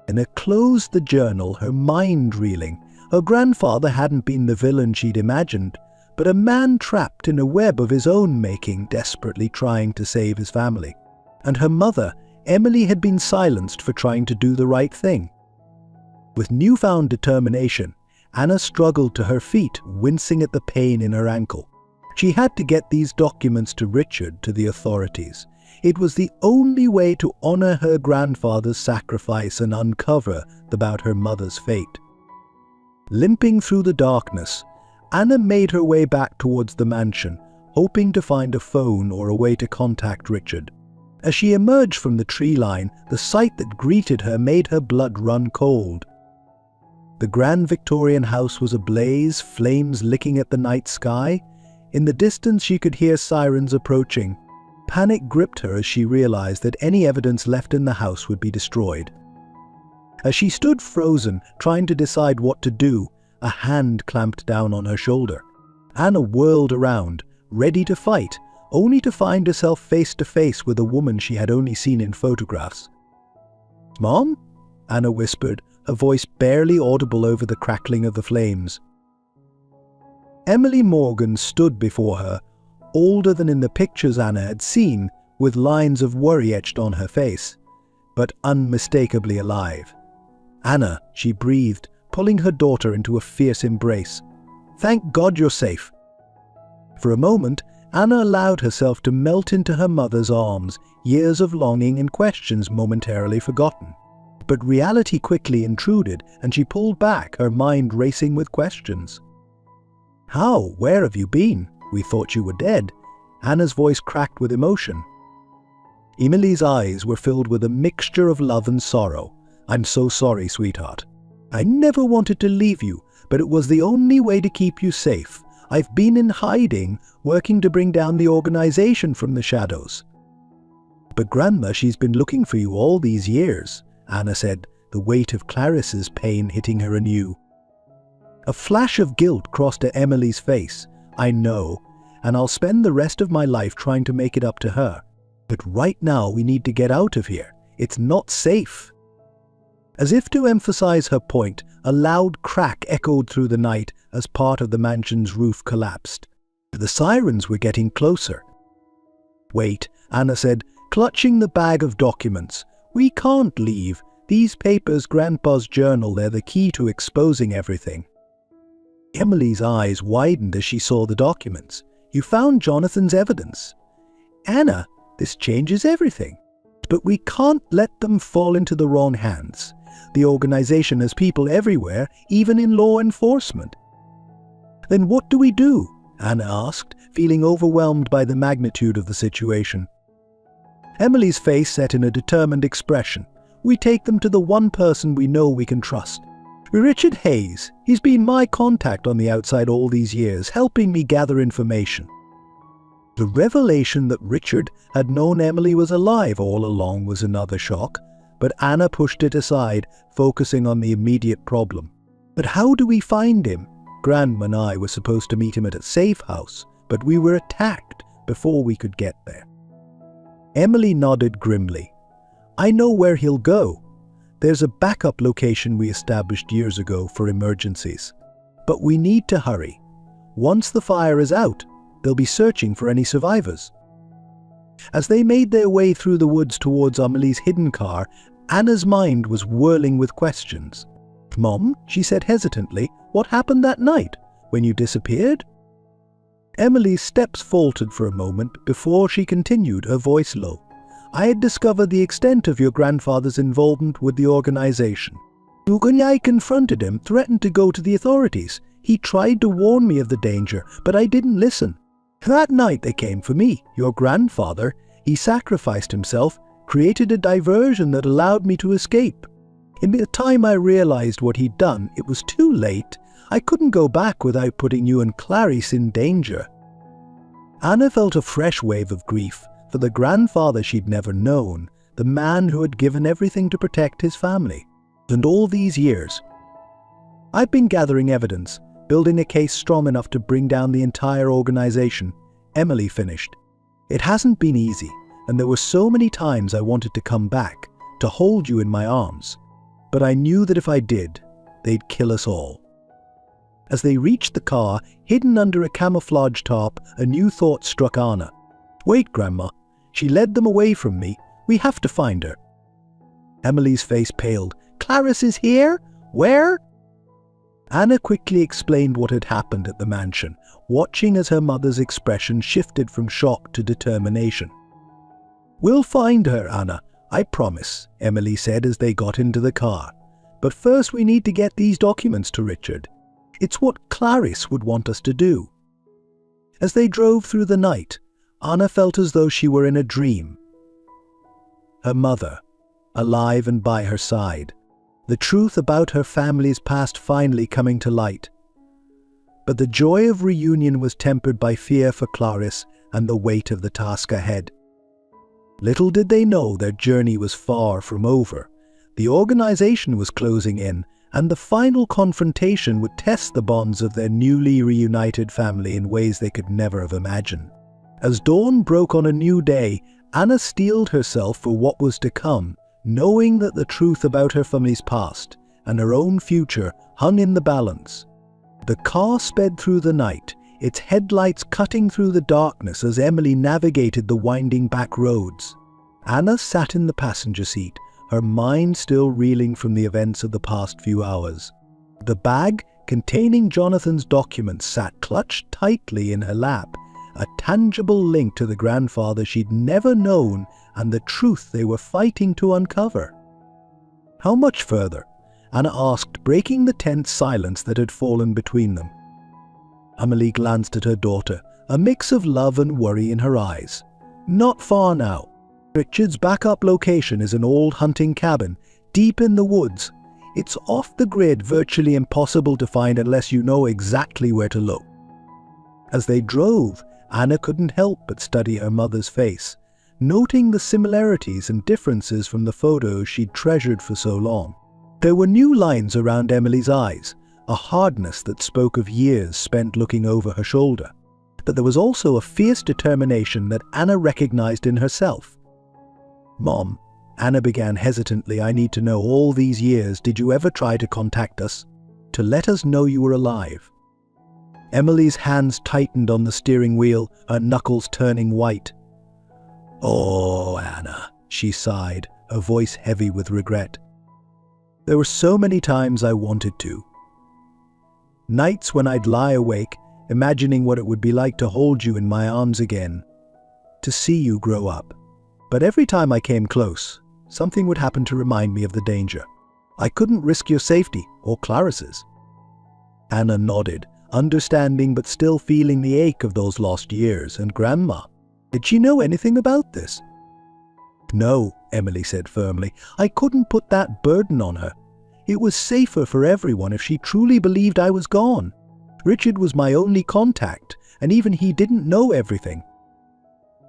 Anna closed the journal, her mind reeling. Her grandfather hadn't been the villain she'd imagined, but a man trapped in a web of his own making, desperately trying to save his family. And her mother, Emily, had been silenced for trying to do the right thing. With newfound determination, Anna struggled to her feet, wincing at the pain in her ankle. She had to get these documents to Richard, to the authorities. It was the only way to honor her grandfather's sacrifice and uncover about her mother's fate. Limping through the darkness, Anna made her way back towards the mansion, hoping to find a phone or a way to contact Richard. As she emerged from the tree line, the sight that greeted her made her blood run cold. The grand Victorian house was ablaze, flames licking at the night sky. In the distance she could hear sirens approaching. Panic gripped her as she realized that any evidence left in the house would be destroyed. As she stood frozen, trying to decide what to do, a hand clamped down on her shoulder. Anna whirled around, ready to fight, only to find herself face to face with a woman she had only seen in photographs. "Mom?" Anna whispered, her voice barely audible over the crackling of the flames. Emily Morgan stood before her, older than in the pictures Anna had seen, with lines of worry etched on her face, but unmistakably alive. "Anna," she breathed, pulling her daughter into a fierce embrace. "Thank God you're safe." For a moment, Anna allowed herself to melt into her mother's arms, years of longing and questions momentarily forgotten. But reality quickly intruded, and she pulled back, her mind racing with questions. "How? Where have you been? We thought you were dead. Anna's voice cracked with emotion. Emily's eyes were filled with a mixture of love and sorrow. "I'm so sorry, sweetheart. I never wanted to leave you, but it was the only way to keep you safe. I've been in hiding, working to bring down the organization from the shadows." "But Grandma, she's been looking for you all these years," Anna said, the weight of Clarice's pain hitting her anew. A flash of guilt crossed Emily's face. "I know, and I'll spend the rest of my life trying to make it up to her. But right now we need to get out of here. It's not safe." As if to emphasize her point, a loud crack echoed through the night as part of the mansion's roof collapsed. The sirens were getting closer. "Wait," Anna said, clutching the bag of documents. "We can't leave. These papers, Grandpa's journal, they're the key to exposing everything." Emily's eyes widened as she saw the documents. "You found Jonathan's evidence." "Anna, this changes everything. But we can't let them fall into the wrong hands. The organization has people everywhere, even in law enforcement." "Then what do we do?" Anna asked, feeling overwhelmed by the magnitude of the situation. Emily's face set in a determined expression. "We take them to the one person we know we can trust. Richard Hayes. He's been my contact on the outside all these years, helping me gather information." The revelation that Richard had known Emily was alive all along was another shock, but Anna pushed it aside, focusing on the immediate problem. "But how do we find him? Grandma and I were supposed to meet him at a safe house, but we were attacked before we could get there." Emily nodded grimly. "I know where he'll go. There's a backup location we established years ago for emergencies. But we need to hurry. Once the fire is out, they'll be searching for any survivors." As they made their way through the woods towards Emily's hidden car, Anna's mind was whirling with questions. "Mom," she said hesitantly, "what happened that night, when you disappeared?" Emily's steps faltered for a moment before she continued, her voice low. "I had discovered the extent of your grandfather's involvement with the organization. When I confronted him, threatened to go to the authorities. He tried to warn me of the danger, but I didn't listen. That night they came for me, your grandfather. He sacrificed himself, created a diversion that allowed me to escape. In the time I realized what he'd done, it was too late. I couldn't go back without putting you and Clarice in danger." Anna felt a fresh wave of grief for the grandfather she'd never known, the man who had given everything to protect his family. And all these years, "I've been gathering evidence, building a case strong enough to bring down the entire organization," Emily finished. "It hasn't been easy, and there were so many times I wanted to come back, to hold you in my arms. But I knew that if I did, they'd kill us all." As they reached the car, hidden under a camouflage tarp, a new thought struck Anna. "Wait, Grandma. She led them away from me. We have to find her." Emily's face paled. "Clarice is here? Where?" Anna quickly explained what had happened at the mansion, watching as her mother's expression shifted from shock to determination. "We'll find her, Anna, I promise," Emily said as they got into the car. "But first we need to get these documents to Richard. It's what Clarice would want us to do." As they drove through the night, Anna felt as though she were in a dream. Her mother, alive and by her side. The truth about her family's past finally coming to light. But the joy of reunion was tempered by fear for Clarice and the weight of the task ahead. Little did they know their journey was far from over. The organization was closing in, and the final confrontation would test the bonds of their newly reunited family in ways they could never have imagined. As dawn broke on a new day, Anna steeled herself for what was to come, knowing that the truth about her family's past and her own future hung in the balance. The car sped through the night, its headlights cutting through the darkness as Emily navigated the winding back roads. Anna sat in the passenger seat, her mind still reeling from the events of the past few hours. The bag containing Jonathan's documents sat clutched tightly in her lap, a tangible link to the grandfather she'd never known and the truth they were fighting to uncover. "How much further?" Anna asked, breaking the tense silence that had fallen between them. Emily glanced at her daughter, a mix of love and worry in her eyes. Not far now. Richard's backup location is an old hunting cabin, deep in the woods. It's off the grid, virtually impossible to find unless you know exactly where to look. As they drove, Anna couldn't help but study her mother's face, noting the similarities and differences from the photos she'd treasured for so long. There were new lines around Emily's eyes, a hardness that spoke of years spent looking over her shoulder. But there was also a fierce determination that Anna recognized in herself. "Mom," Anna began hesitantly, "I need to know, all these years, did you ever try to contact us? To let us know you were alive?" Emily's hands tightened on the steering wheel, her knuckles turning white. "Oh, Anna," she sighed, her voice heavy with regret. "There were so many times I wanted to. Nights when I'd lie awake, imagining what it would be like to hold you in my arms again, to see you grow up. But every time I came close, something would happen to remind me of the danger. I couldn't risk your safety or Clarice's." Anna nodded, understanding but still feeling the ache of those lost years. "And Grandma, did she know anything about this?" "No," Emily said firmly. "I couldn't put that burden on her. It was safer for everyone if she truly believed I was gone. Richard was my only contact, and even he didn't know everything."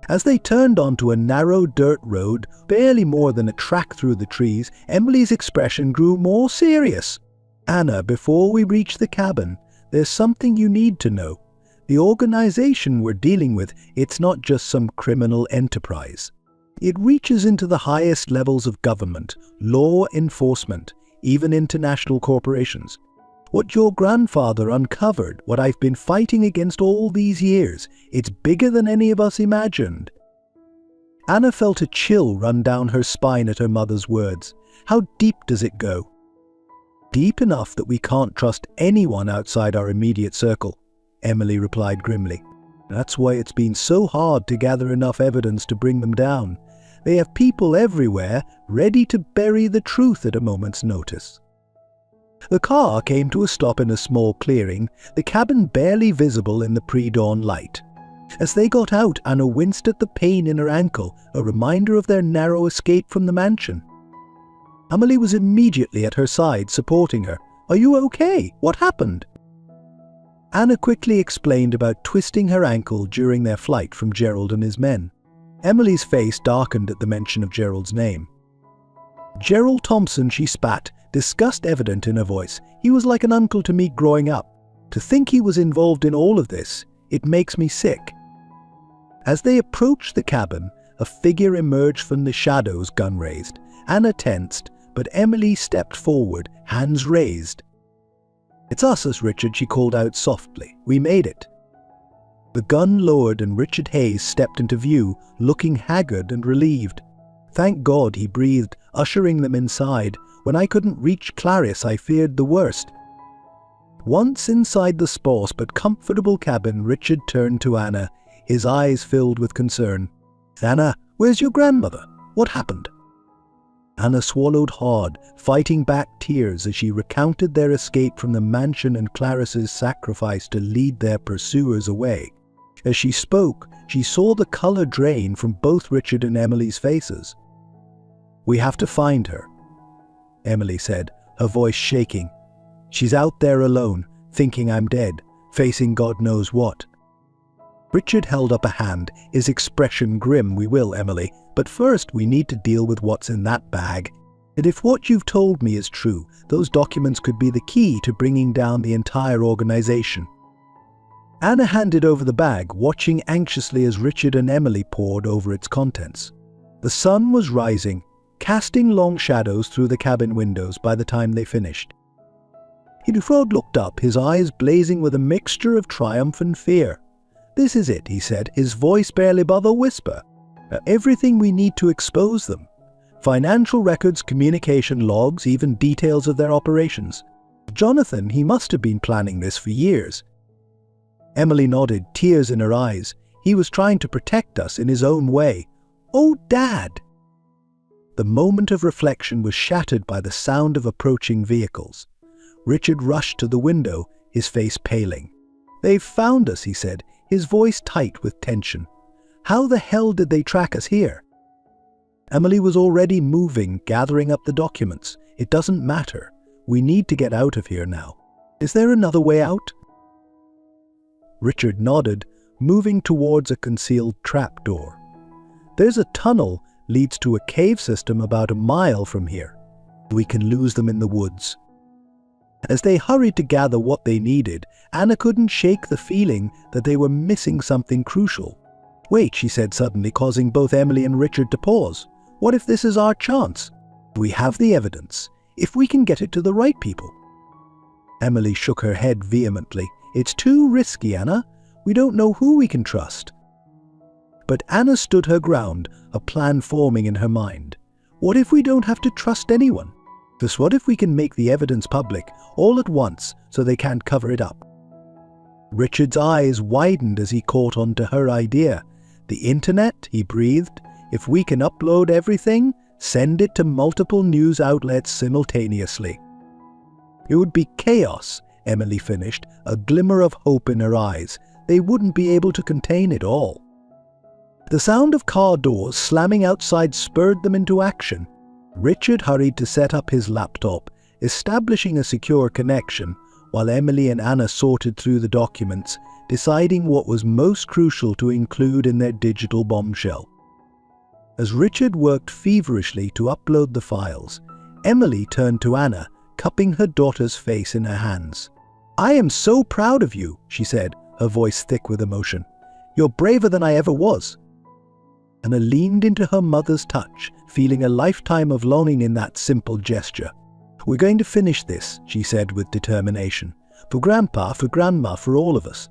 As they turned onto a narrow dirt road, barely more than a track through the trees, Emily's expression grew more serious. "Anna, before we reach the cabin, there's something you need to know. The organization we're dealing with, it's not just some criminal enterprise. It reaches into the highest levels of government, law enforcement, even international corporations. What your grandfather uncovered, what I've been fighting against all these years, it's bigger than any of us imagined." Anna felt a chill run down her spine at her mother's words. "How deep does it go?" "Deep enough that we can't trust anyone outside our immediate circle," Emily replied grimly. "That's why it's been so hard to gather enough evidence to bring them down. They have people everywhere ready to bury the truth at a moment's notice." The car came to a stop in a small clearing, the cabin barely visible in the pre-dawn light. As they got out, Anna winced at the pain in her ankle, a reminder of their narrow escape from the mansion. Emily was immediately at her side, supporting her. "Are you okay? What happened?" Anna quickly explained about twisting her ankle during their flight from Gerald and his men. Emily's face darkened at the mention of Gerald's name. "Gerald Thompson," she spat, disgust evident in her voice. "He was like an uncle to me growing up. To think he was involved in all of this, it makes me sick." As they approached the cabin, a figure emerged from the shadows, gun raised. Anna tensed, but Emily stepped forward, hands raised. "It's us, Richard," she called out softly. "We made it." The gun lowered and Richard Hayes stepped into view, looking haggard and relieved. "Thank God," he breathed, ushering them inside. "When I couldn't reach Clarice, I feared the worst." Once inside the sparse but comfortable cabin, Richard turned to Anna, his eyes filled with concern. "Anna, where's your grandmother? What happened?" Anna swallowed hard, fighting back tears as she recounted their escape from the mansion and Clarice's sacrifice to lead their pursuers away. As she spoke, she saw the color drain from both Richard and Emily's faces. "We have to find her," Emily said, her voice shaking. "She's out there alone, thinking I'm dead, facing God knows what." Richard held up a hand, his expression grim. "We will, Emily, but first we need to deal with what's in that bag. And if what you've told me is true, those documents could be the key to bringing down the entire organization." Anna handed over the bag, watching anxiously as Richard and Emily pored over its contents. The sun was rising, casting long shadows through the cabin windows by the time they finished. Hildefrod looked up, his eyes blazing with a mixture of triumph and fear. "This is it," he said, his voice barely above a whisper. "Everything we need to expose them. Financial records, communication logs, even details of their operations. Jonathan, he must have been planning this for years." Emily nodded, tears in her eyes. "He was trying to protect us in his own way." "Oh, Dad!" The moment of reflection was shattered by the sound of approaching vehicles. Richard rushed to the window, his face paling. "They've found us," he said, his voice tight with tension. "How the hell did they track us here?" Emily was already moving, gathering up the documents. "It doesn't matter. We need to get out of here now. Is there another way out?" Richard nodded, moving towards a concealed trapdoor. "There's a tunnel leads to a cave system about a mile from here. We can lose them in the woods." As they hurried to gather what they needed, Anna couldn't shake the feeling that they were missing something crucial. "Wait," she said suddenly, causing both Emily and Richard to pause. "What if this is our chance? We have the evidence. If we can get it to the right people." Emily shook her head vehemently. "It's too risky, Anna. We don't know who we can trust." But Anna stood her ground, a plan forming in her mind. "What if we don't have to trust anyone? Just what if we can make the evidence public all at once so they can't cover it up?" Richard's eyes widened as he caught on to her idea. "The internet," he breathed. "If we can upload everything, send it to multiple news outlets simultaneously." "It would be chaos," Emily finished, a glimmer of hope in her eyes. "They wouldn't be able to contain it all." The sound of car doors slamming outside spurred them into action. Richard hurried to set up his laptop, establishing a secure connection, while Emily and Anna sorted through the documents, deciding what was most crucial to include in their digital bombshell. As Richard worked feverishly to upload the files, Emily turned to Anna, cupping her daughter's face in her hands. "I am so proud of you," she said, her voice thick with emotion. "You're braver than I ever was." Anna leaned into her mother's touch, feeling a lifetime of longing in that simple gesture. "We're going to finish this," she said with determination. "For Grandpa, for Grandma, for all of us."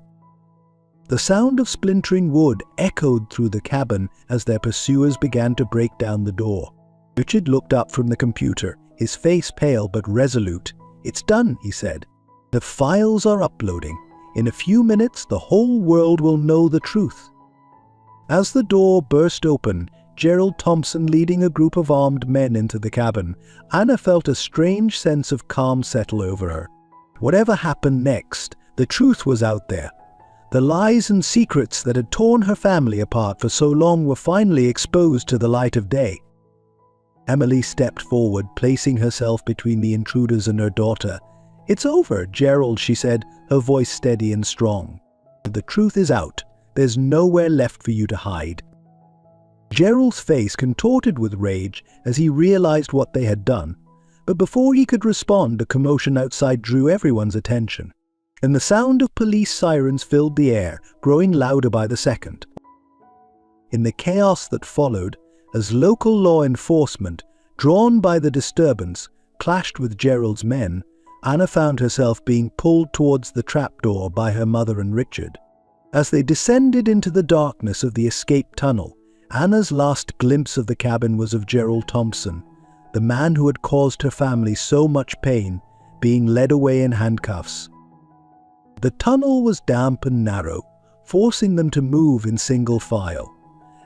The sound of splintering wood echoed through the cabin as their pursuers began to break down the door. Richard looked up from the computer, his face pale but resolute. "It's done," he said. "The files are uploading. In a few minutes, the whole world will know the truth." As the door burst open, Gerald Thompson leading a group of armed men into the cabin, Anna felt a strange sense of calm settle over her. Whatever happened next, the truth was out there. The lies and secrets that had torn her family apart for so long were finally exposed to the light of day. Emily stepped forward, placing herself between the intruders and her daughter. "It's over, Gerald," she said, her voice steady and strong. "The truth is out. There's nowhere left for you to hide." Gerald's face contorted with rage as he realized what they had done, but before he could respond, a commotion outside drew everyone's attention, and the sound of police sirens filled the air, growing louder by the second. In the chaos that followed, as local law enforcement, drawn by the disturbance, clashed with Gerald's men, Anna found herself being pulled towards the trapdoor by her mother and Richard. As they descended into the darkness of the escape tunnel, Anna's last glimpse of the cabin was of Gerald Thompson, the man who had caused her family so much pain, being led away in handcuffs. The tunnel was damp and narrow, forcing them to move in single file.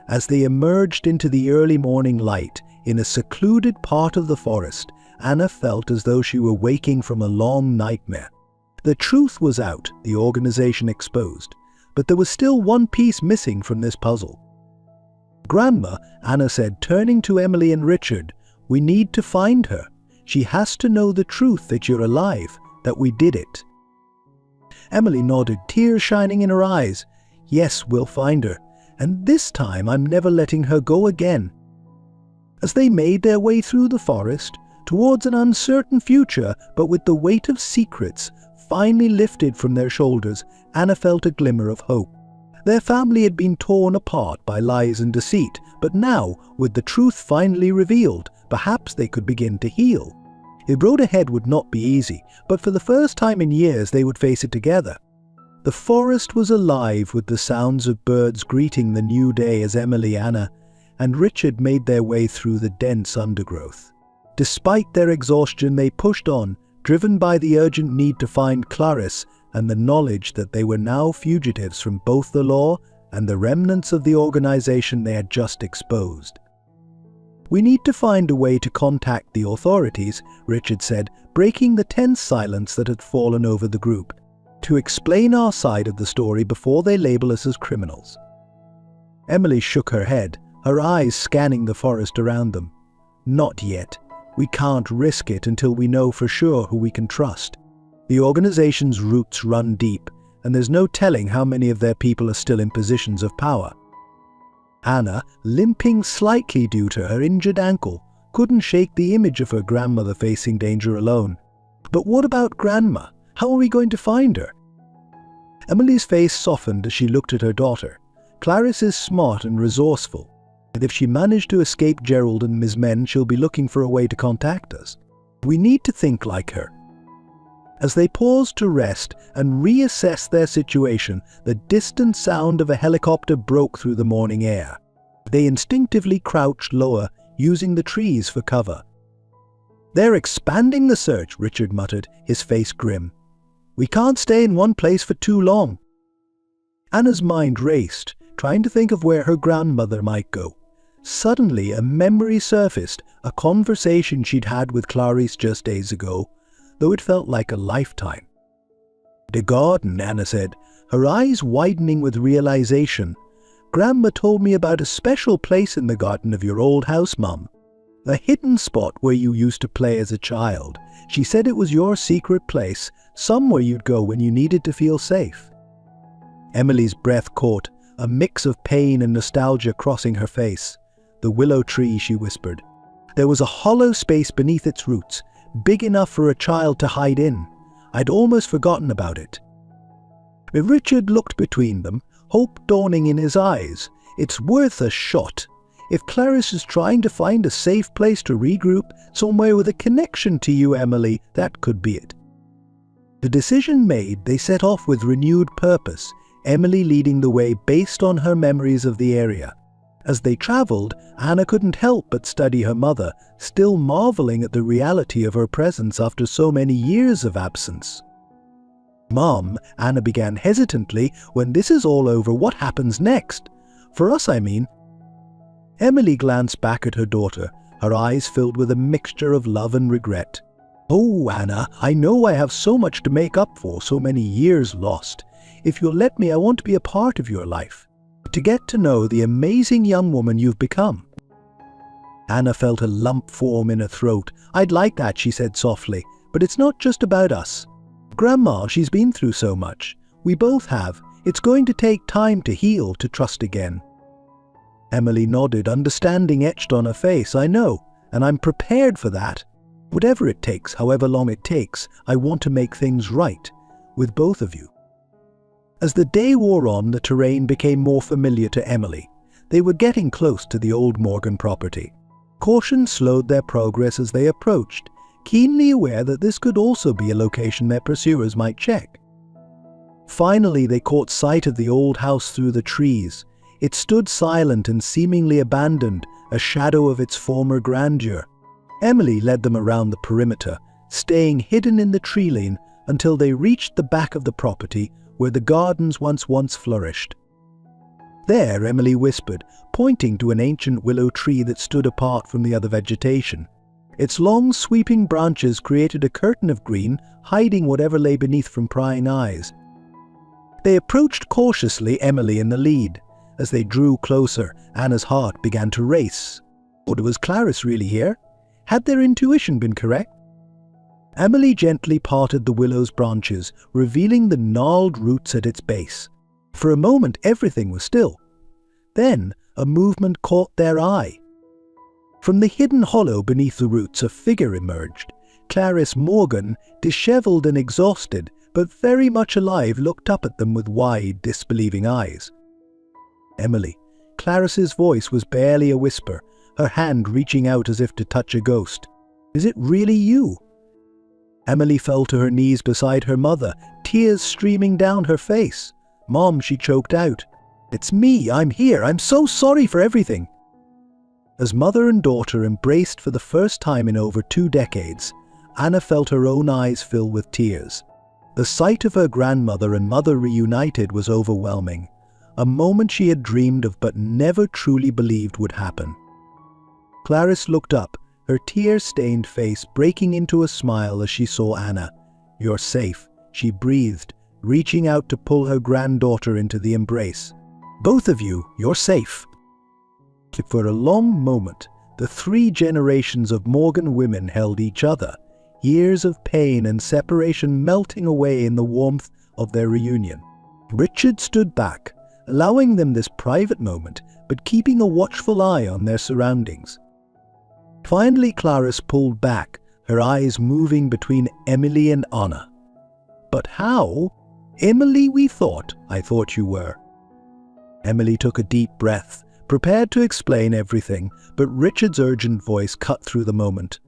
As they emerged into the early morning light in a secluded part of the forest, Anna felt as though she were waking from a long nightmare. The truth was out, the organization exposed, but there was still one piece missing from this puzzle. "Grandma," Anna said, turning to Emily and Richard, "we need to find her. She has to know the truth that you're alive, that we did it." Emily nodded, tears shining in her eyes. "Yes, we'll find her. And this time I'm never letting her go again." As they made their way through the forest, towards an uncertain future, but with the weight of secrets finally lifted from their shoulders, Anna felt a glimmer of hope. Their family had been torn apart by lies and deceit, but now, with the truth finally revealed, perhaps they could begin to heal. The road ahead would not be easy, but for the first time in years they would face it together. The forest was alive with the sounds of birds greeting the new day as Emily, Anna, and Richard made their way through the dense undergrowth. Despite their exhaustion, they pushed on, driven by the urgent need to find Clarice and the knowledge that they were now fugitives from both the law and the remnants of the organization they had just exposed. "We need to find a way to contact the authorities," Richard said, breaking the tense silence that had fallen over the group. to explain our side of the story before they label us as criminals. Emily shook her head, her eyes scanning the forest around them. Not yet. We can't risk it until we know for sure who we can trust. The organization's roots run deep, and there's no telling how many of their people are still in positions of power. Anna, limping slightly due to her injured ankle, couldn't shake the image of her grandmother facing danger alone. But what about Grandma? How are we going to find her? Emily's face softened as she looked at her daughter. Clarice is smart and resourceful, and if she managed to escape Gerald and Ms. Men, she'll be looking for a way to contact us. We need to think like her. As they paused to rest and reassess their situation, the distant sound of a helicopter broke through the morning air. They instinctively crouched lower, using the trees for cover. "They're expanding the search," Richard muttered, his face grim. "We can't stay in one place for too long." Anna's mind raced, trying to think of where her grandmother might go. Suddenly, a memory surfaced, a conversation she'd had with Clarice just days ago, though it felt like a lifetime. "The garden," Anna said, her eyes widening with realization. "Grandma told me about a special place in the garden of your old house, Mum. A hidden spot where you used to play as a child. She said it was your secret place, somewhere you'd go when you needed to feel safe." Emily's breath caught, a mix of pain and nostalgia crossing her face. "The willow tree," she whispered. "There was a hollow space beneath its roots, big enough for a child to hide in. I'd almost forgotten about it." Richard looked between them, hope dawning in his eyes. "It's worth a shot. If Clarice is trying to find a safe place to regroup, somewhere with a connection to you, Emily, that could be it." The decision made, they set off with renewed purpose, Emily leading the way based on her memories of the area. As they traveled, Anna couldn't help but study her mother, still marveling at the reality of her presence after so many years of absence. "Mom," Anna began hesitantly, "when this is all over, what happens next? For us, I mean." Emily glanced back at her daughter, her eyes filled with a mixture of love and regret. "Oh, Anna, I know I have so much to make up for, so many years lost. If you'll let me, I want to be a part of your life, to get to know the amazing young woman you've become." Anna felt a lump form in her throat. "I'd like that," she said softly, "but it's not just about us. Grandma, she's been through so much. We both have. It's going to take time to heal, to trust again." Emily nodded, understanding etched on her face. "I know, and I'm prepared for that. Whatever it takes, however long it takes, I want to make things right, with both of you." As the day wore on, the terrain became more familiar to Emily. They were getting close to the old Morgan property. Caution slowed their progress as they approached, keenly aware that this could also be a location their pursuers might check. Finally, they caught sight of the old house through the trees. It stood silent and seemingly abandoned, a shadow of its former grandeur. Emily led them around the perimeter, staying hidden in the tree lane until they reached the back of the property where the gardens once flourished. "There," Emily whispered, pointing to an ancient willow tree that stood apart from the other vegetation. Its long, sweeping branches created a curtain of green, hiding whatever lay beneath from prying eyes. They approached cautiously, Emily in the lead. As they drew closer, Anna's heart began to race. Or was Clarice really here? Had their intuition been correct? Emily gently parted the willow's branches, revealing the gnarled roots at its base. For a moment, everything was still. Then, a movement caught their eye. From the hidden hollow beneath the roots, a figure emerged. Clarice Morgan, disheveled and exhausted, but very much alive, looked up at them with wide, disbelieving eyes. "Emily." Clarice's voice was barely a whisper, her hand reaching out as if to touch a ghost. "Is it really you?" Emily fell to her knees beside her mother, tears streaming down her face. "Mom," she choked out. "It's me, I'm here, I'm so sorry for everything." As mother and daughter embraced for the first time in over 2 decades, Anna felt her own eyes fill with tears. The sight of her grandmother and mother reunited was overwhelming, a moment she had dreamed of but never truly believed would happen. Clarice looked up, her tear-stained face breaking into a smile as she saw Anna. "You're safe," she breathed, reaching out to pull her granddaughter into the embrace. "Both of you, you're safe." For a long moment, the 3 generations of Morgan women held each other, years of pain and separation melting away in the warmth of their reunion. Richard stood back, allowing them this private moment, but keeping a watchful eye on their surroundings. Finally, Clarice pulled back, her eyes moving between Emily and Anna. "But how? Emily, I thought you were." Emily took a deep breath, prepared to explain everything, but Richard's urgent voice cut through the moment.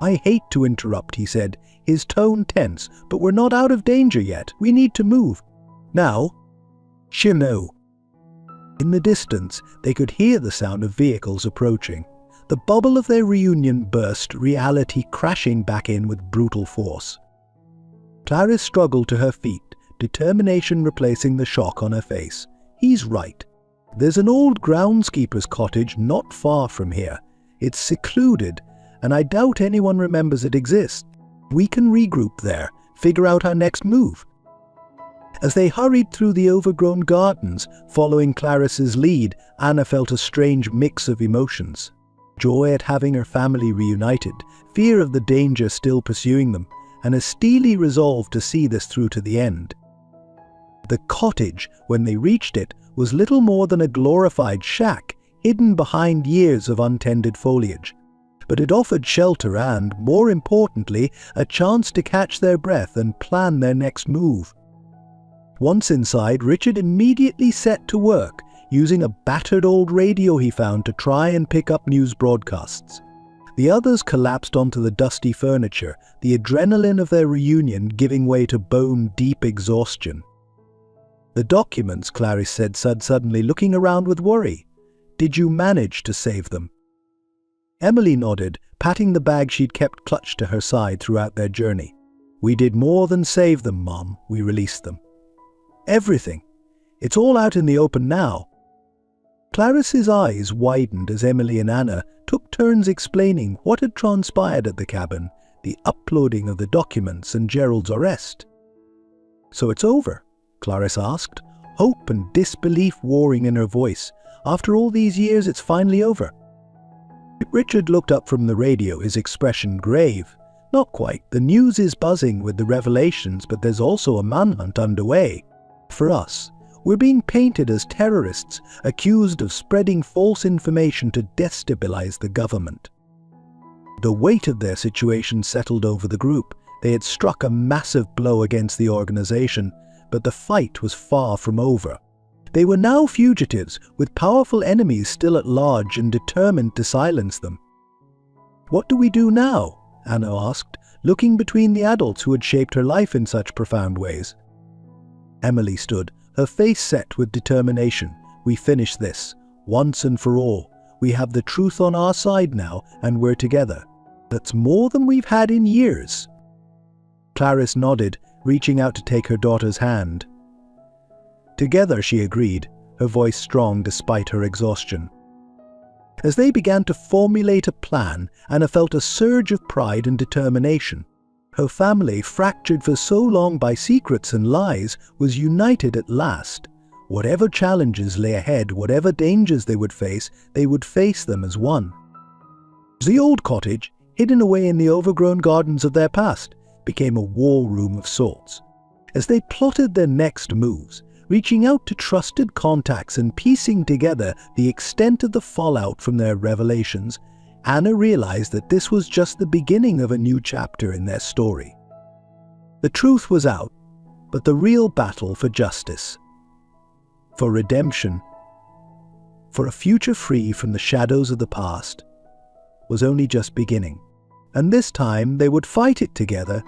"I hate to interrupt," he said, his tone tense, "but we're not out of danger yet. We need to move. Now." "No." In the distance, they could hear the sound of vehicles approaching. The bubble of their reunion burst, reality crashing back in with brutal force. Clarice struggled to her feet, determination replacing the shock on her face. "He's right. There's an old groundskeeper's cottage not far from here. It's secluded, and I doubt anyone remembers it exists. We can regroup there, figure out our next move." As they hurried through the overgrown gardens, following Clarice's lead, Anna felt a strange mix of emotions. Joy at having her family reunited, fear of the danger still pursuing them, and a steely resolve to see this through to the end. The cottage, when they reached it, was little more than a glorified shack, hidden behind years of untended foliage. But it offered shelter and, more importantly, a chance to catch their breath and plan their next move. Once inside, Richard immediately set to work, using a battered old radio he found to try and pick up news broadcasts. The others collapsed onto the dusty furniture, the adrenaline of their reunion giving way to bone-deep exhaustion. "The documents," Clarice said suddenly, looking around with worry. "Did you manage to save them?" Emily nodded, patting the bag she'd kept clutched to her side throughout their journey. "We did more than save them, Mom. We released them. Everything. It's all out in the open now." Clarice's eyes widened as Emily and Anna took turns explaining what had transpired at the cabin, the uploading of the documents and Gerald's arrest. "So it's over?" Clarice asked, hope and disbelief warring in her voice. "After all these years, it's finally over?" Richard looked up from the radio, his expression grave. "Not quite. The news is buzzing with the revelations, but there's also a manhunt underway. For us, we're being painted as terrorists, accused of spreading false information to destabilize the government." The weight of their situation settled over the group. They had struck a massive blow against the organization, but the fight was far from over. They were now fugitives, with powerful enemies still at large and determined to silence them. "What do we do now?" Anna asked, looking between the adults who had shaped her life in such profound ways. Emily stood, her face set with determination. "We finish this, once and for all. We have the truth on our side now, and we're together. That's more than we've had in years." Clarice nodded, reaching out to take her daughter's hand. "Together," she agreed, her voice strong despite her exhaustion. As they began to formulate a plan, Anna felt a surge of pride and determination. Her family, fractured for so long by secrets and lies, was united at last. Whatever challenges lay ahead, whatever dangers they would face them as one. The old cottage, hidden away in the overgrown gardens of their past, became a war room of sorts. As they plotted their next moves, reaching out to trusted contacts and piecing together the extent of the fallout from their revelations, Anna realized that this was just the beginning of a new chapter in their story. The truth was out, but the real battle for justice, for redemption, for a future free from the shadows of the past, was only just beginning. And this time they would fight it together,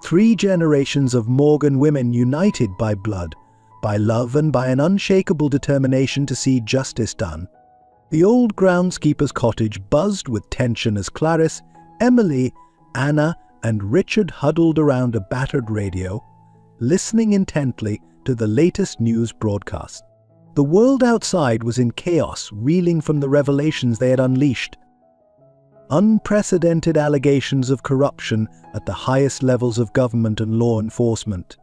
3 generations of Morgan women united by blood, by love and by an unshakable determination to see justice done. The old groundskeeper's cottage buzzed with tension as Clarice, Emily, Anna, and Richard huddled around a battered radio, listening intently to the latest news broadcast. The world outside was in chaos, reeling from the revelations they had unleashed. Unprecedented allegations of corruption at the highest levels of government and law enforcement.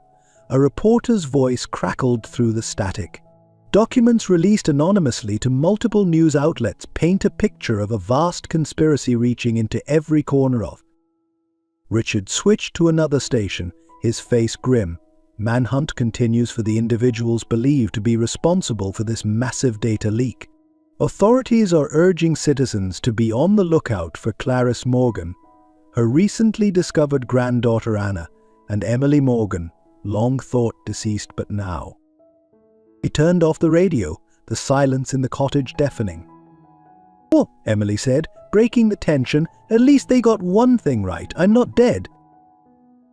A reporter's voice crackled through the static. Documents released anonymously to multiple news outlets paint a picture of a vast conspiracy reaching into every corner of. Richard switched to another station, his face grim. Manhunt continues for the individuals believed to be responsible for this massive data leak. Authorities are urging citizens to be on the lookout for Clarice Morgan, her recently discovered granddaughter Anna, and Emily Morgan, long thought deceased but now. He turned off the radio, the silence in the cottage deafening. "Oh," Emily said, breaking the tension, "at least they got one thing right. I'm not dead."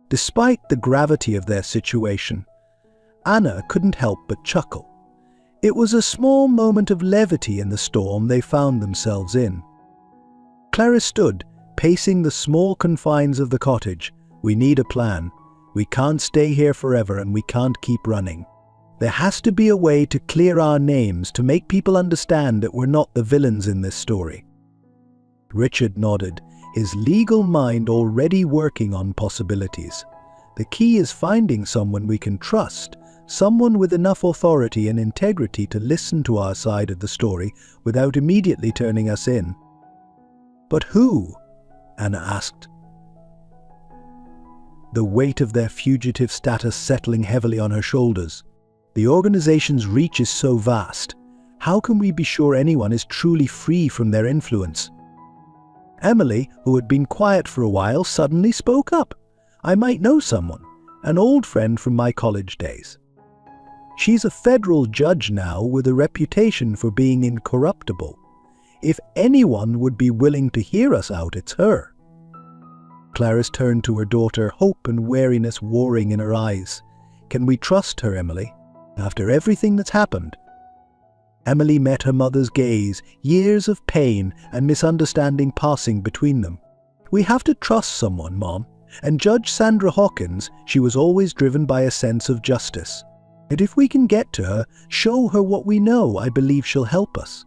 Despite the gravity of their situation, Anna couldn't help but chuckle. It was a small moment of levity in the storm they found themselves in. Clarice stood, pacing the small confines of the cottage. "We need a plan. We can't stay here forever and we can't keep running. There has to be a way to clear our names to make people understand that we're not the villains in this story." Richard nodded, his legal mind already working on possibilities. "The key is finding someone we can trust, someone with enough authority and integrity to listen to our side of the story without immediately turning us in." "But who?" Anna asked, the weight of their fugitive status settling heavily on her shoulders. "The organization's reach is so vast. How can we be sure anyone is truly free from their influence?" Emily, who had been quiet for a while, suddenly spoke up. "I might know someone, an old friend from my college days. She's a federal judge now with a reputation for being incorruptible. If anyone would be willing to hear us out, it's her." Clarice turned to her daughter, hope and wariness warring in her eyes. "Can we trust her, Emily, after everything that's happened?" Emily met her mother's gaze, years of pain and misunderstanding passing between them. "We have to trust someone, Mom. And Judge Sandra Hawkins, she was always driven by a sense of justice. And if we can get to her, show her what we know, I believe she'll help us."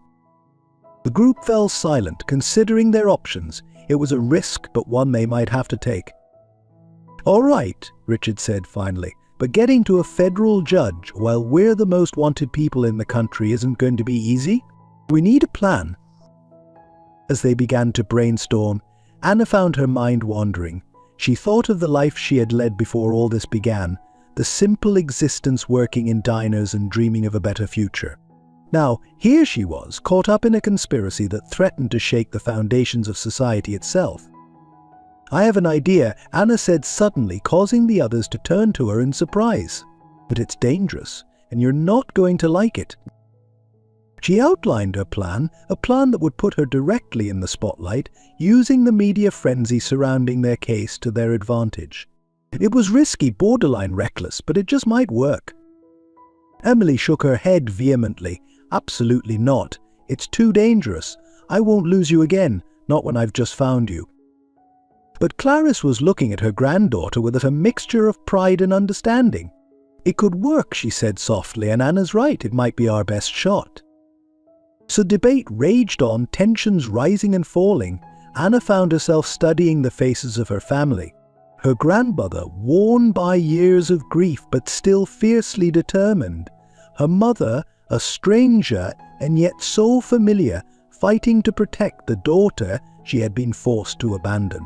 The group fell silent, considering their options. It was a risk, but one they might have to take. "All right," Richard said finally, "but getting to a federal judge while we're the most wanted people in the country isn't going to be easy. We need a plan." As they began to brainstorm, Anna found her mind wandering. She thought of the life she had led before all this began, the simple existence working in diners and dreaming of a better future. Now, here she was, caught up in a conspiracy that threatened to shake the foundations of society itself. "I have an idea," Anna said suddenly, causing the others to turn to her in surprise. "But it's dangerous, and you're not going to like it." She outlined her plan, a plan that would put her directly in the spotlight, using the media frenzy surrounding their case to their advantage. It was risky, borderline reckless, but it just might work. Emily shook her head vehemently. "Absolutely not. It's too dangerous. I won't lose you again, not when I've just found you." But Clarice was looking at her granddaughter with a mixture of pride and understanding. "It could work," she said softly, "and Anna's right, it might be our best shot." So debate raged on, tensions rising and falling. Anna found herself studying the faces of her family. Her grandmother, worn by years of grief but still fiercely determined. Her mother, a stranger and yet so familiar, fighting to protect the daughter she had been forced to abandon.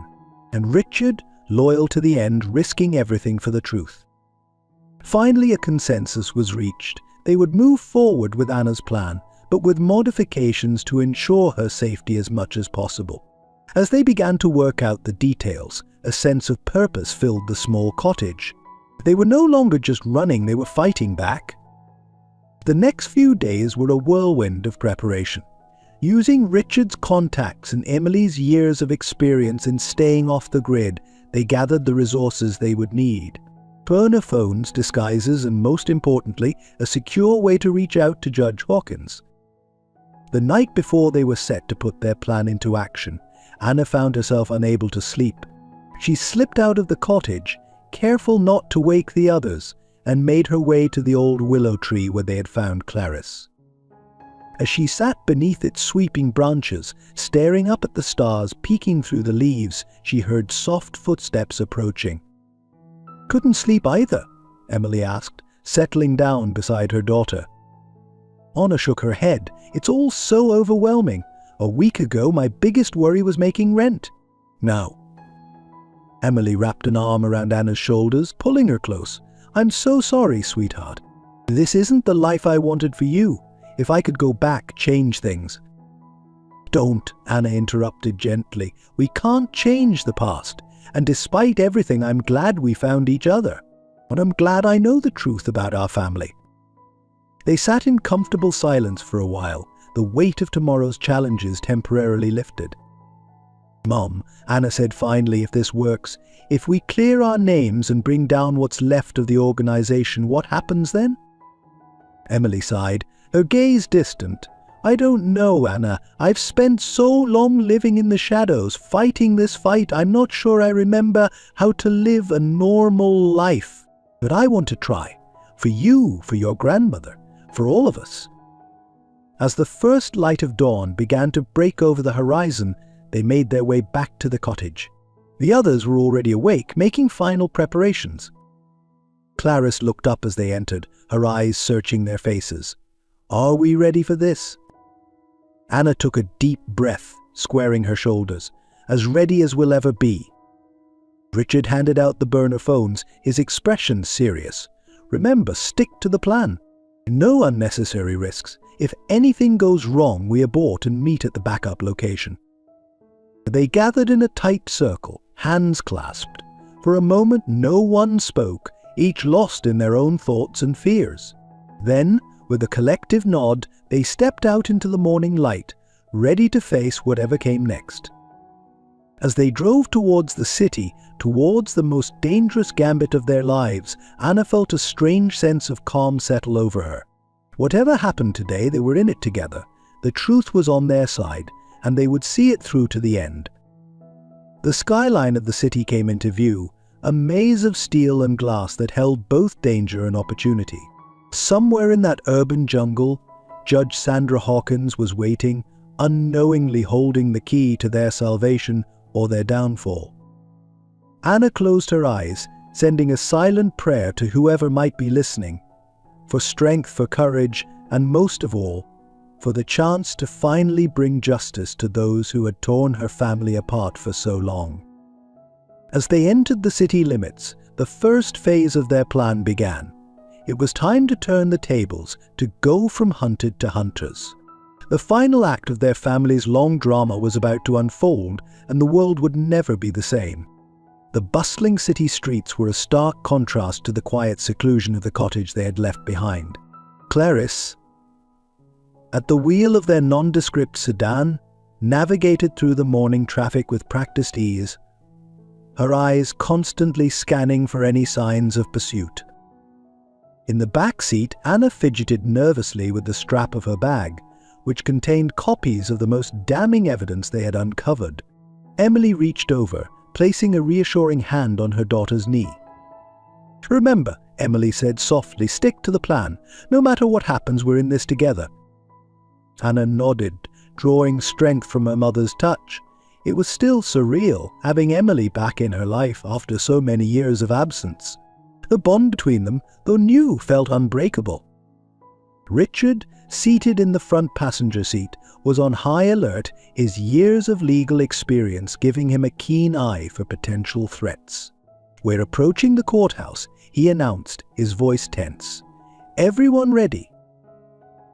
And Richard, loyal to the end, risking everything for the truth. Finally, a consensus was reached. They would move forward with Anna's plan, but with modifications to ensure her safety as much as possible. As they began to work out the details, a sense of purpose filled the small cottage. They were no longer just running, they were fighting back. The next few days were a whirlwind of preparation. Using Richard's contacts and Emily's years of experience in staying off the grid, they gathered the resources they would need. Burner phones, disguises, and most importantly, a secure way to reach out to Judge Hawkins. The night before they were set to put their plan into action, Anna found herself unable to sleep. She slipped out of the cottage, careful not to wake the others, and made her way to the old willow tree where they had found Clarice. As she sat beneath its sweeping branches, staring up at the stars peeking through the leaves, she heard soft footsteps approaching. "Couldn't sleep either," Emily asked, settling down beside her daughter. Anna shook her head. It's all so overwhelming. A week ago, my biggest worry was making rent. Now. Emily wrapped an arm around Anna's shoulders, pulling her close. I'm so sorry, sweetheart. This isn't the life I wanted for you. If I could go back, change things. Don't, Anna interrupted gently. We can't change the past. And despite everything, I'm glad we found each other. And I'm glad I know the truth about our family. They sat in comfortable silence for a while, the weight of tomorrow's challenges temporarily lifted. Mom, Anna said finally, if this works, if we clear our names and bring down what's left of the organization, what happens then? Emily sighed, her gaze distant. I don't know, Anna. I've spent so long living in the shadows, fighting this fight, I'm not sure I remember how to live a normal life. But I want to try. For you, for your grandmother, for all of us. As the first light of dawn began to break over the horizon, they made their way back to the cottage. The others were already awake, making final preparations. Clarice looked up as they entered, her eyes searching their faces. Are we ready for this? Anna took a deep breath, squaring her shoulders, as ready as we'll ever be. Richard handed out the burner phones, his expression serious. Remember, stick to the plan. No unnecessary risks. If anything goes wrong, we abort and meet at the backup location. They gathered in a tight circle, hands clasped. For a moment, no one spoke, each lost in their own thoughts and fears. Then, with a collective nod, they stepped out into the morning light, ready to face whatever came next. As they drove towards the city, towards the most dangerous gambit of their lives, Anna felt a strange sense of calm settle over her. Whatever happened today, they were in it together. The truth was on their side, and they would see it through to the end. The skyline of the city came into view, a maze of steel and glass that held both danger and opportunity. Somewhere in that urban jungle, Judge Sandra Hawkins was waiting, unknowingly holding the key to their salvation or their downfall. Anna closed her eyes, sending a silent prayer to whoever might be listening, for strength, for courage, and most of all, for the chance to finally bring justice to those who had torn her family apart for so long. As they entered the city limits, the first phase of their plan began. It was time to turn the tables, to go from hunted to hunters. The final act of their family's long drama was about to unfold, and the world would never be the same. The bustling city streets were a stark contrast to the quiet seclusion of the cottage they had left behind. Clarice, at the wheel of their nondescript sedan, navigated through the morning traffic with practiced ease, her eyes constantly scanning for any signs of pursuit. In the back seat, Anna fidgeted nervously with the strap of her bag, which contained copies of the most damning evidence they had uncovered. Emily reached over, placing a reassuring hand on her daughter's knee. Remember, Emily said softly, stick to the plan. No matter what happens, we're in this together. Anna nodded, drawing strength from her mother's touch. It was still surreal, having Emily back in her life after so many years of absence. The bond between them, though new, felt unbreakable. Richard, seated in the front passenger seat, was on high alert, his years of legal experience giving him a keen eye for potential threats. We're approaching the courthouse, he announced, his voice tense. Everyone ready?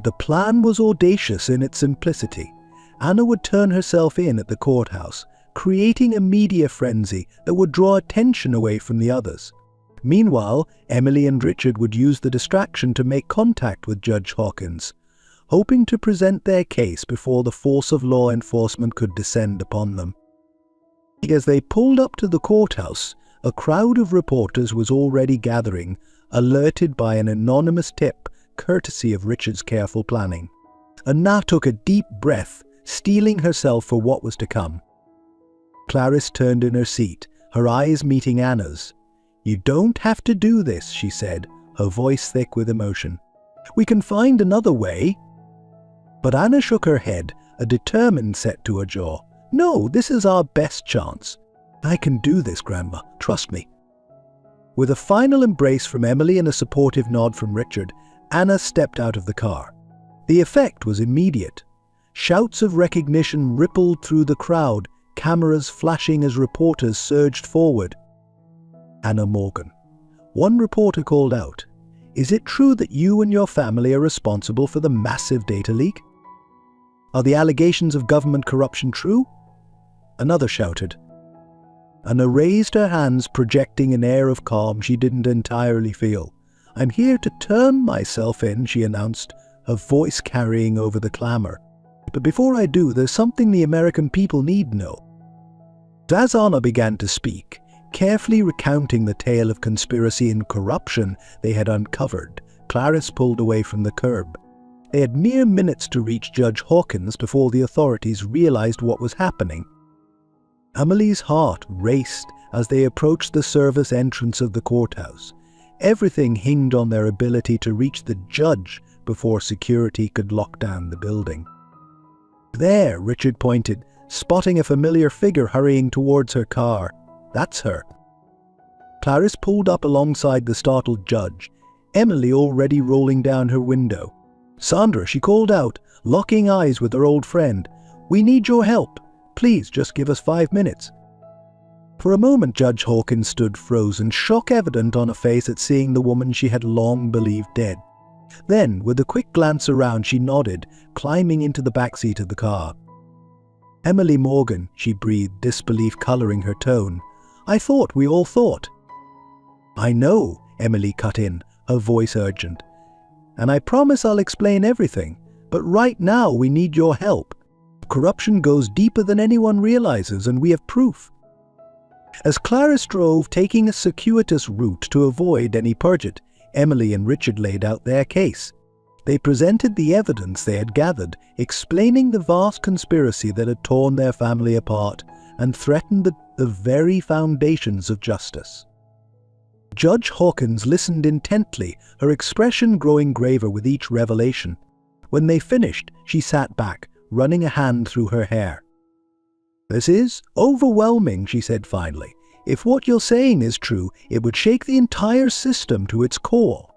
The plan was audacious in its simplicity. Anna would turn herself in at the courthouse, creating a media frenzy that would draw attention away from the others. Meanwhile, Emily and Richard would use the distraction to make contact with Judge Hawkins, hoping to present their case before the force of law enforcement could descend upon them. As they pulled up to the courthouse, a crowd of reporters was already gathering, alerted by an anonymous tip, courtesy of Richard's careful planning. Anna took a deep breath, steeling herself for what was to come. Clarice turned in her seat, her eyes meeting Anna's. You don't have to do this, she said, her voice thick with emotion. We can find another way. But Anna shook her head, a determined set to her jaw. No, this is our best chance. I can do this, Grandma. Trust me. With a final embrace from Emily and a supportive nod from Richard, Anna stepped out of the car. The effect was immediate. Shouts of recognition rippled through the crowd, cameras flashing as reporters surged forward. Anna Morgan. One reporter called out, "Is it true that you and your family are responsible for the massive data leak? Are the allegations of government corruption true?" Another shouted. Anna raised her hands, projecting an air of calm she didn't entirely feel. "I'm here to turn myself in," she announced, her voice carrying over the clamor. "But before I do, there's something the American people need to know." As Anna began to speak, carefully recounting the tale of conspiracy and corruption they had uncovered, Clarice pulled away from the curb. They had mere minutes to reach Judge Hawkins before the authorities realized what was happening. Emily's heart raced as they approached the service entrance of the courthouse. Everything hinged on their ability to reach the judge before security could lock down the building. "There," Richard pointed, spotting a familiar figure hurrying towards her car. "That's her." Clarice pulled up alongside the startled judge, Emily already rolling down her window. "Sandra," she called out, locking eyes with her old friend. "We need your help. Please, just give us 5 minutes." For a moment Judge Hawkins stood frozen, shock evident on her face at seeing the woman she had long believed dead. Then, with a quick glance around, she nodded, climbing into the backseat of the car. "Emily Morgan," she breathed, disbelief coloring her tone. We all thought." "I know," Emily cut in, her voice urgent. "And I promise I'll explain everything. But right now we need your help. Corruption goes deeper than anyone realizes, and we have proof." As Clarice drove, taking a circuitous route to avoid any purgit, Emily and Richard laid out their case. They presented the evidence they had gathered, explaining the vast conspiracy that had torn their family apart and threatened the very foundations of justice. Judge Hawkins listened intently, her expression growing graver with each revelation. When they finished, she sat back, running a hand through her hair. "This is overwhelming," she said finally. "If what you're saying is true, it would shake the entire system to its core."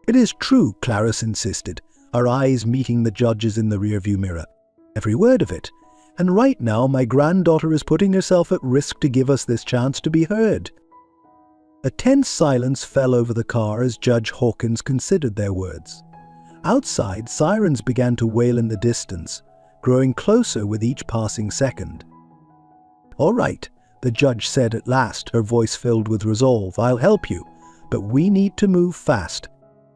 "It is true," Clarice insisted, her eyes meeting the judge's in the rearview mirror. "Every word of it. And right now my granddaughter is putting herself at risk to give us this chance to be heard." A tense silence fell over the car as Judge Hawkins considered their words. Outside, sirens began to wail in the distance, growing closer with each passing second. "All right," the judge said at last, her voice filled with resolve. "I'll help you, but we need to move fast.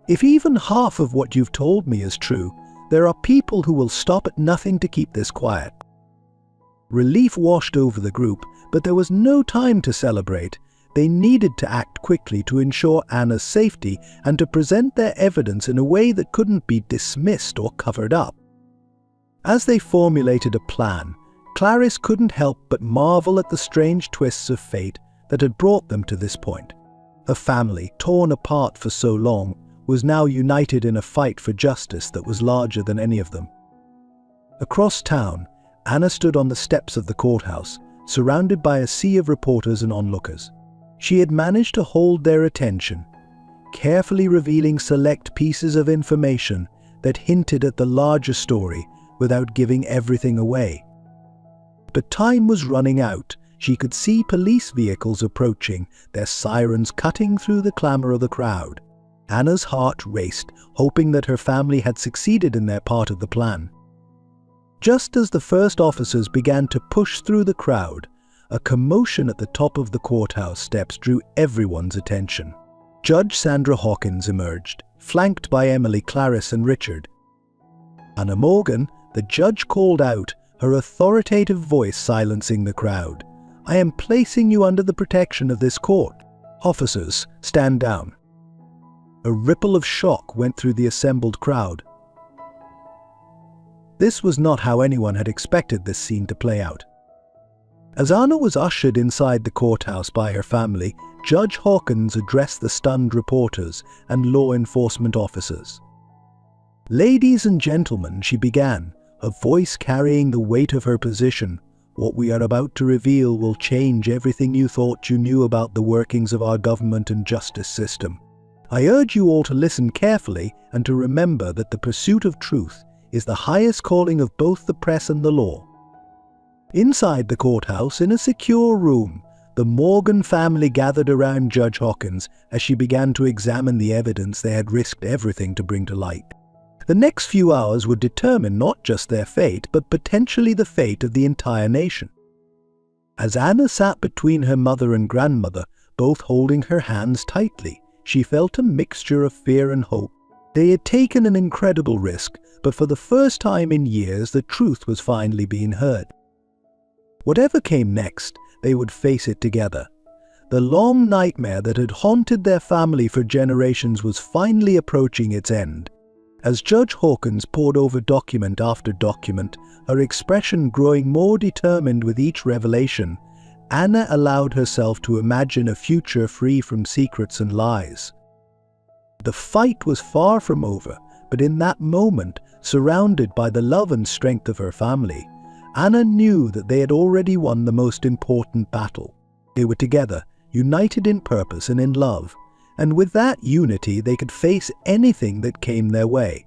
If even half of what you've told me is true, there are people who will stop at nothing to keep this quiet." Relief washed over the group, but there was no time to celebrate. They needed to act quickly to ensure Anna's safety and to present their evidence in a way that couldn't be dismissed or covered up. As they formulated a plan, Clarice couldn't help but marvel at the strange twists of fate that had brought them to this point. Her family, torn apart for so long, was now united in a fight for justice that was larger than any of them. Across town, Anna stood on the steps of the courthouse, surrounded by a sea of reporters and onlookers. She had managed to hold their attention, carefully revealing select pieces of information that hinted at the larger story without giving everything away. But time was running out. She could see police vehicles approaching, their sirens cutting through the clamor of the crowd. Anna's heart raced, hoping that her family had succeeded in their part of the plan. Just as the first officers began to push through the crowd, a commotion at the top of the courthouse steps drew everyone's attention. Judge Sandra Hawkins emerged, flanked by Emily, Clarice, and Richard. "Anna Morgan," the judge called out, her authoritative voice silencing the crowd. "I am placing you under the protection of this court. Officers, stand down." A ripple of shock went through the assembled crowd. This was not how anyone had expected this scene to play out. As Anna was ushered inside the courthouse by her family, Judge Hawkins addressed the stunned reporters and law enforcement officers. "Ladies and gentlemen," she began, her voice carrying the weight of her position, What we are about to reveal will change everything you thought you knew about the workings of our government and justice system. I urge you all to listen carefully and to remember that the pursuit of truth is the highest calling of both the press and the law. Inside the courthouse, in a secure room, the Morgan family gathered around Judge Hawkins as she began to examine the evidence they had risked everything to bring to light. The next few hours would determine not just their fate, but potentially the fate of the entire nation. As Anna sat between her mother and grandmother, both holding her hands tightly, she felt a mixture of fear and hope. They had taken an incredible risk, but for the first time in years, the truth was finally being heard. Whatever came next, they would face it together. The long nightmare that had haunted their family for generations was finally approaching its end. As Judge Hawkins pored over document after document, her expression growing more determined with each revelation, Anna allowed herself to imagine a future free from secrets and lies. The fight was far from over, but in that moment, surrounded by the love and strength of her family, Anna knew that they had already won the most important battle. They were together, united in purpose and in love, and with that unity they could face anything that came their way.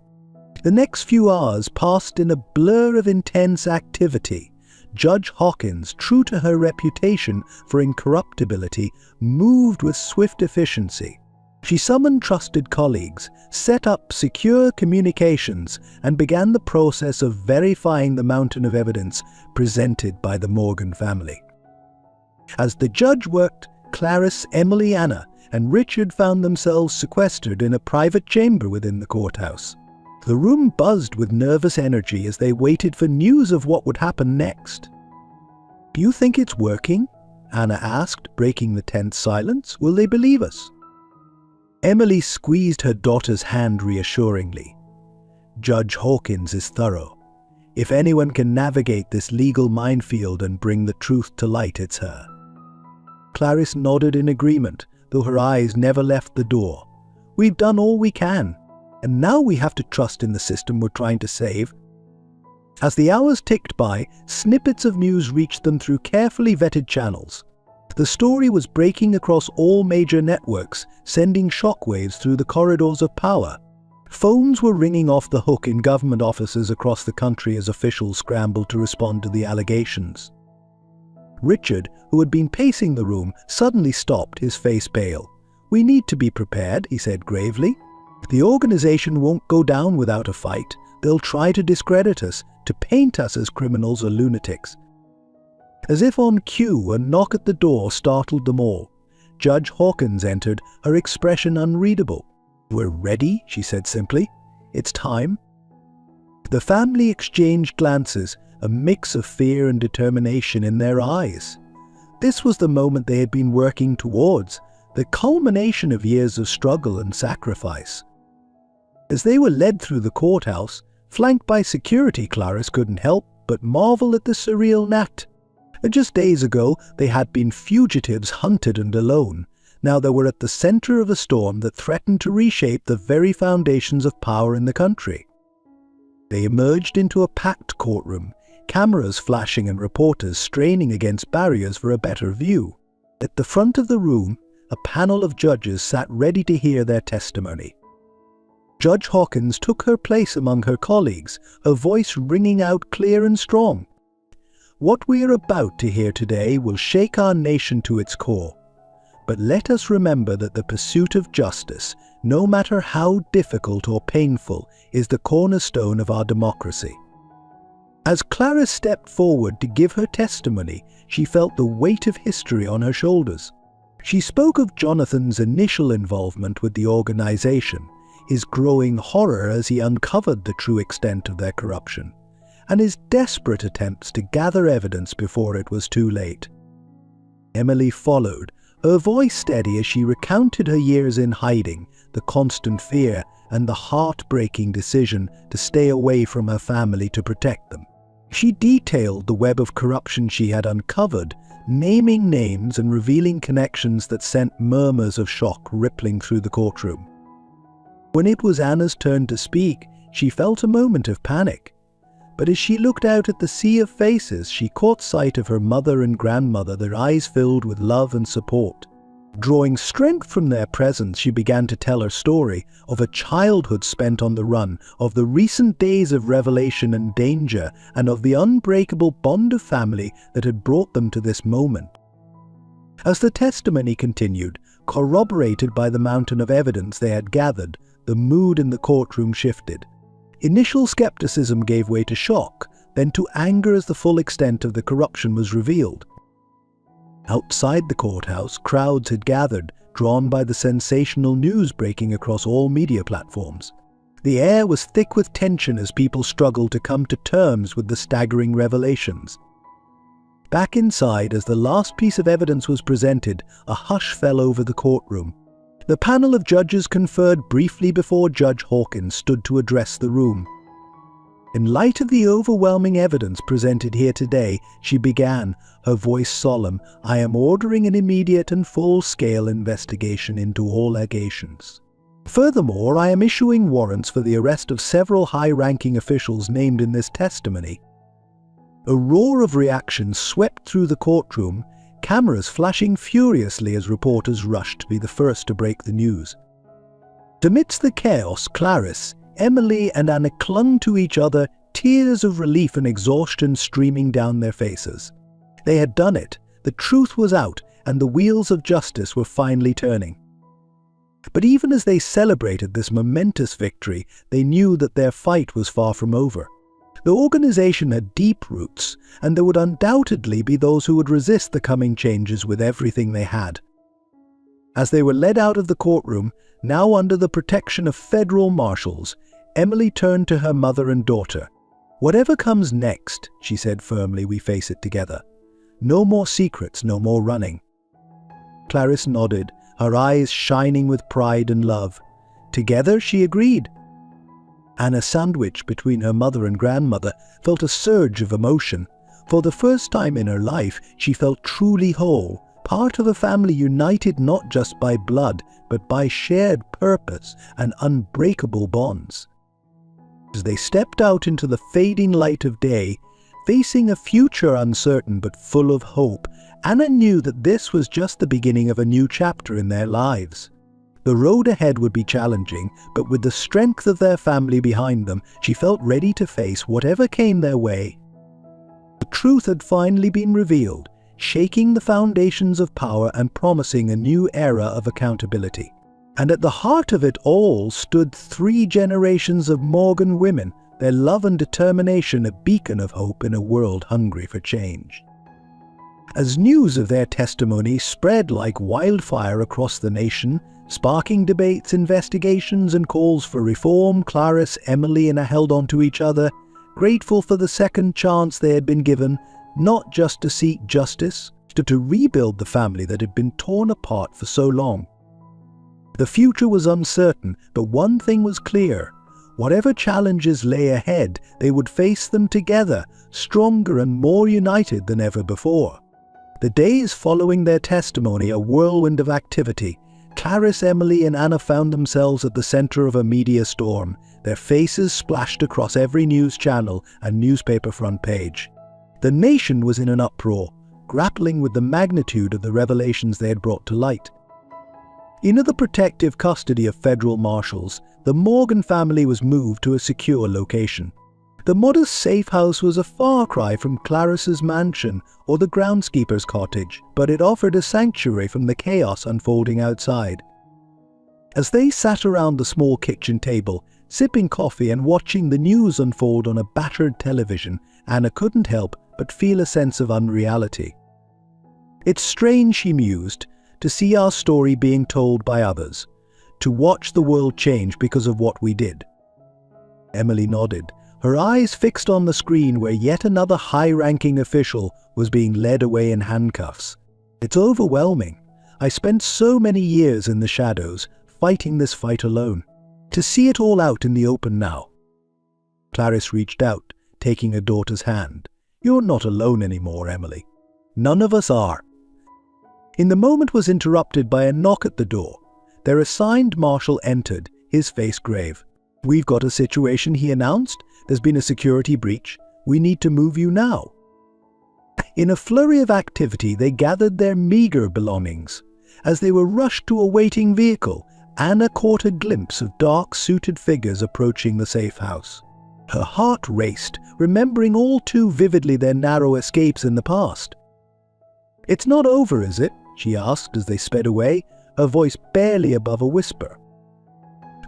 The next few hours passed in a blur of intense activity. Judge Hawkins, true to her reputation for incorruptibility, moved with swift efficiency. She summoned trusted colleagues, set up secure communications, and began the process of verifying the mountain of evidence presented by the Morgan family. As the judge worked, Clarice, Emily, Anna, and Richard found themselves sequestered in a private chamber within the courthouse. The room buzzed with nervous energy as they waited for news of what would happen next. "Do you think it's working?" Anna asked, breaking the tense silence. "Will they believe us?" Emily squeezed her daughter's hand reassuringly. "Judge Hawkins is thorough. If anyone can navigate this legal minefield and bring the truth to light, it's her." Clarice nodded in agreement, though her eyes never left the door. "We've done all we can, and now we have to trust in the system we're trying to save." As the hours ticked by, snippets of news reached them through carefully vetted channels. The story was breaking across all major networks, sending shockwaves through the corridors of power. Phones were ringing off the hook in government offices across the country as officials scrambled to respond to the allegations. Richard, who had been pacing the room, suddenly stopped, his face pale. "We need to be prepared," he said gravely. "The organization won't go down without a fight. They'll try to discredit us, to paint us as criminals or lunatics." As if on cue, a knock at the door startled them all. Judge Hawkins entered, her expression unreadable. "We're ready," she said simply. "It's time." The family exchanged glances, a mix of fear and determination in their eyes. This was the moment they had been working towards, the culmination of years of struggle and sacrifice. As they were led through the courthouse, flanked by security, Clarice couldn't help but marvel at the surreal act. Just days ago, they had been fugitives hunted and alone. Now they were at the center of a storm that threatened to reshape the very foundations of power in the country. They emerged into a packed courtroom, cameras flashing and reporters straining against barriers for a better view. At the front of the room, a panel of judges sat ready to hear their testimony. Judge Hawkins took her place among her colleagues, her voice ringing out clear and strong. "What we are about to hear today will shake our nation to its core. But let us remember that the pursuit of justice, no matter how difficult or painful, is the cornerstone of our democracy." As Clarice stepped forward to give her testimony, she felt the weight of history on her shoulders. She spoke of Jonathan's initial involvement with the organization, his growing horror as he uncovered the true extent of their corruption, and his desperate attempts to gather evidence before it was too late. Emily followed, her voice steady as she recounted her years in hiding, the constant fear, and the heartbreaking decision to stay away from her family to protect them. She detailed the web of corruption she had uncovered, naming names and revealing connections that sent murmurs of shock rippling through the courtroom. When it was Anna's turn to speak, she felt a moment of panic. But as she looked out at the sea of faces, she caught sight of her mother and grandmother, their eyes filled with love and support. Drawing strength from their presence, she began to tell her story of a childhood spent on the run, of the recent days of revelation and danger, and of the unbreakable bond of family that had brought them to this moment. As the testimony continued, corroborated by the mountain of evidence they had gathered, the mood in the courtroom shifted. Initial skepticism gave way to shock, then to anger as the full extent of the corruption was revealed. Outside the courthouse, crowds had gathered, drawn by the sensational news breaking across all media platforms. The air was thick with tension as people struggled to come to terms with the staggering revelations. Back inside, as the last piece of evidence was presented, a hush fell over the courtroom. The panel of judges conferred briefly before Judge Hawkins stood to address the room. In light of the overwhelming evidence presented here today, she began, her voice solemn, "I am ordering an immediate and full-scale investigation into all allegations. Furthermore, I am issuing warrants for the arrest of several high-ranking officials named in this testimony." A roar of reaction swept through the courtroom, cameras flashing furiously as reporters rushed to be the first to break the news. Amidst the chaos, Clarice, Emily and Anna clung to each other, tears of relief and exhaustion streaming down their faces. They had done it, the truth was out, and the wheels of justice were finally turning. But even as they celebrated this momentous victory, they knew that their fight was far from over. The organization had deep roots, and there would undoubtedly be those who would resist the coming changes with everything they had. As they were led out of the courtroom, now under the protection of federal marshals, Emily turned to her mother and daughter. "Whatever comes next," she said firmly, "we face it together. No more secrets, no more running." Clarice nodded, her eyes shining with pride and love. Together, she agreed. Anna, sandwiched between her mother and grandmother, felt a surge of emotion. For the first time in her life, she felt truly whole, part of a family united not just by blood, but by shared purpose and unbreakable bonds. As they stepped out into the fading light of day, facing a future uncertain but full of hope, Anna knew that this was just the beginning of a new chapter in their lives. The road ahead would be challenging, but with the strength of their family behind them, she felt ready to face whatever came their way. The truth had finally been revealed, shaking the foundations of power and promising a new era of accountability. And at the heart of it all stood 3 generations of Morgan women, their love and determination a beacon of hope in a world hungry for change. As news of their testimony spread like wildfire across the nation, sparking debates, investigations and calls for reform, Clarice, Emily and I held on to each other, grateful for the second chance they had been given, not just to seek justice, but to rebuild the family that had been torn apart for so long. The future was uncertain, but one thing was clear. Whatever challenges lay ahead, they would face them together, stronger and more united than ever before. The days following their testimony, a whirlwind of activity. Clarice, Emily and Anna found themselves at the center of a media storm, their faces splashed across every news channel and newspaper front page. The nation was in an uproar, grappling with the magnitude of the revelations they had brought to light. Under the protective custody of federal marshals, the Morgan family was moved to a secure location. The modest safe house was a far cry from Clarice's mansion or the groundskeeper's cottage, but it offered a sanctuary from the chaos unfolding outside. As they sat around the small kitchen table, sipping coffee and watching the news unfold on a battered television, Anna couldn't help but feel a sense of unreality. "It's strange," she mused, "to see our story being told by others, to watch the world change because of what we did." Emily nodded, her eyes fixed on the screen where yet another high-ranking official was being led away in handcuffs. "It's overwhelming. I spent so many years in the shadows, fighting this fight alone. To see it all out in the open now." Clarice reached out, taking her daughter's hand. "You're not alone anymore, Emily. None of us are." The moment was interrupted by a knock at the door. Their assigned marshal entered, his face grave. "We've got a situation," he announced. "There's been a security breach. We need to move you now." In a flurry of activity, they gathered their meager belongings. As they were rushed to a waiting vehicle, Anna caught a glimpse of dark-suited figures approaching the safe house. Her heart raced, remembering all too vividly their narrow escapes in the past. "It's not over, is it?" she asked as they sped away, her voice barely above a whisper.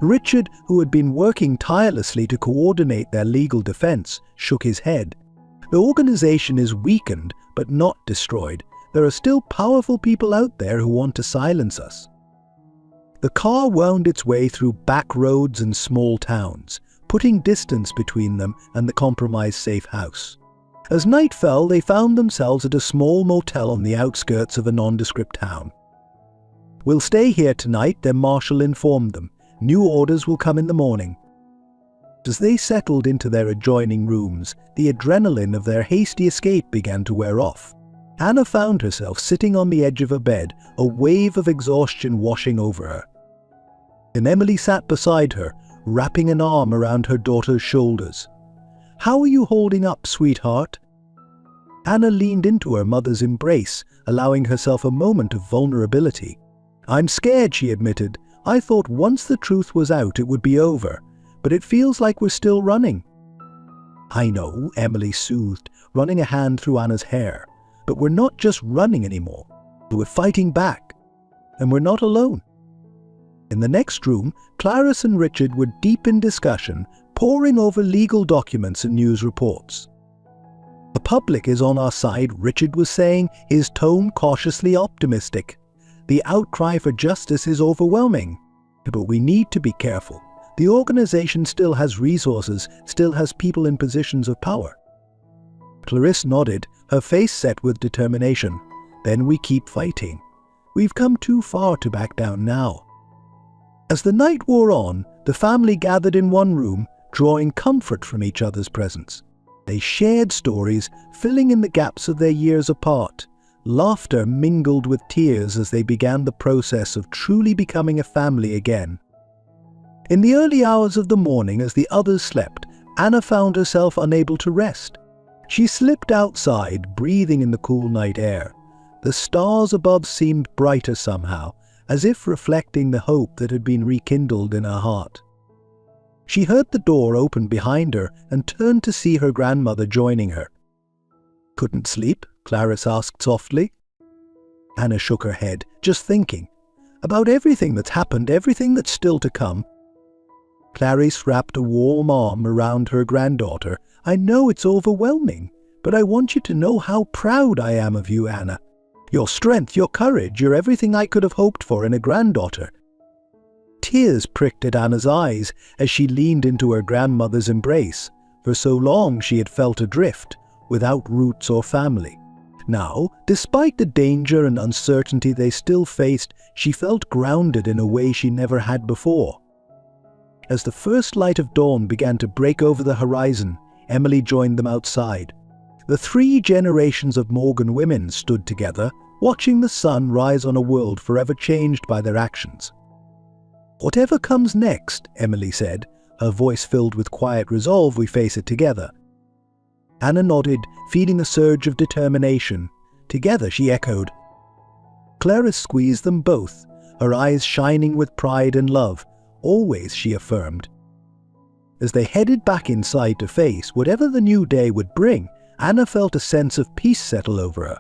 Richard, who had been working tirelessly to coordinate their legal defense, shook his head. "The organization is weakened, but not destroyed. There are still powerful people out there who want to silence us." The car wound its way through back roads and small towns, putting distance between them and the compromised safe house. As night fell, they found themselves at a small motel on the outskirts of a nondescript town. "We'll stay here tonight," their marshal informed them. "New orders will come in the morning." As they settled into their adjoining rooms, the adrenaline of their hasty escape began to wear off. Anna found herself sitting on the edge of a bed, a wave of exhaustion washing over her. And Emily sat beside her, wrapping an arm around her daughter's shoulders. "How are you holding up, sweetheart?" Anna leaned into her mother's embrace, allowing herself a moment of vulnerability. "I'm scared," she admitted. "I thought once the truth was out it would be over, but it feels like we're still running." "I know," Emily soothed, running a hand through Anna's hair. "But we're not just running anymore. We're fighting back. And we're not alone." In the next room, Clarice and Richard were deep in discussion, poring over legal documents and news reports. "The public is on our side," Richard was saying, his tone cautiously optimistic. "The outcry for justice is overwhelming. But we need to be careful. The organization still has resources, still has people in positions of power." Clarisse nodded, her face set with determination. "Then we keep fighting. We've come too far to back down now." As the night wore on, the family gathered in one room, drawing comfort from each other's presence. They shared stories, filling in the gaps of their years apart. Laughter mingled with tears as they began the process of truly becoming a family again. In the early hours of the morning, as the others slept, Anna found herself unable to rest. She slipped outside, breathing in the cool night air. The stars above seemed brighter somehow, as if reflecting the hope that had been rekindled in her heart. She heard the door open behind her and turned to see her grandmother joining her. "Couldn't sleep?" Clarisse asked softly. Anna shook her head, just thinking about everything that's happened, everything that's still to come. Clarisse wrapped a warm arm around her granddaughter. "I know it's overwhelming, but I want you to know how proud I am of you, Anna. Your strength, your courage, you're everything I could have hoped for in a granddaughter." Tears pricked at Anna's eyes as she leaned into her grandmother's embrace. For so long she had felt adrift, without roots or family. Now, despite the danger and uncertainty they still faced, she felt grounded in a way she never had before. As the first light of dawn began to break over the horizon, Emily joined them outside. The 3 generations of Morgan women stood together, watching the sun rise on a world forever changed by their actions. "Whatever comes next," Emily said, her voice filled with quiet resolve, "we face it together." Anna nodded, feeling a surge of determination. "Together," she echoed. Clarisse squeezed them both, her eyes shining with pride and love. "Always," she affirmed. As they headed back inside to face whatever the new day would bring, Anna felt a sense of peace settle over her.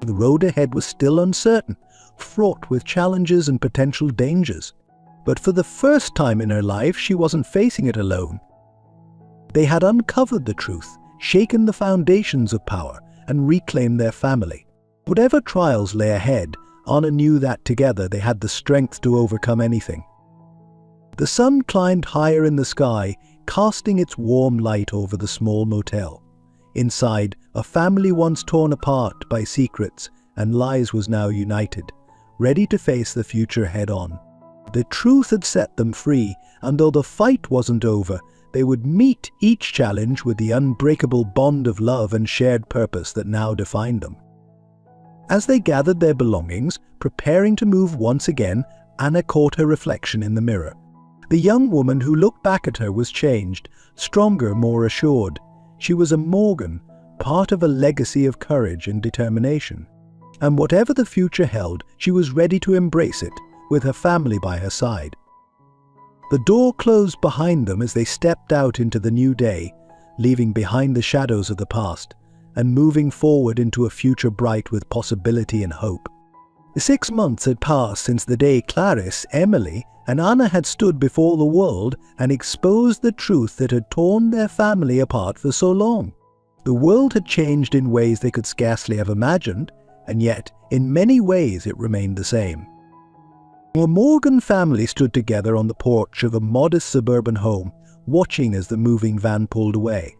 The road ahead was still uncertain, fraught with challenges and potential dangers. But for the first time in her life, she wasn't facing it alone. They had uncovered the truth, shaken the foundations of power, and reclaimed their family. Whatever trials lay ahead, Anna knew that together they had the strength to overcome anything. The sun climbed higher in the sky, casting its warm light over the small motel. Inside, a family once torn apart by secrets and lies was now united, ready to face the future head-on. The truth had set them free, and though the fight wasn't over, they would meet each challenge with the unbreakable bond of love and shared purpose that now defined them. As they gathered their belongings, preparing to move once again, Anna caught her reflection in the mirror. The young woman who looked back at her was changed, stronger, more assured. She was a Morgan, part of a legacy of courage and determination. And whatever the future held, she was ready to embrace it, with her family by her side. The door closed behind them as they stepped out into the new day, leaving behind the shadows of the past, and moving forward into a future bright with possibility and hope. 6 months had passed since the day Clarice, Emily, and Anna had stood before the world and exposed the truth that had torn their family apart for so long. The world had changed in ways they could scarcely have imagined, and yet, in many ways, it remained the same. The Morgan family stood together on the porch of a modest suburban home, watching as the moving van pulled away.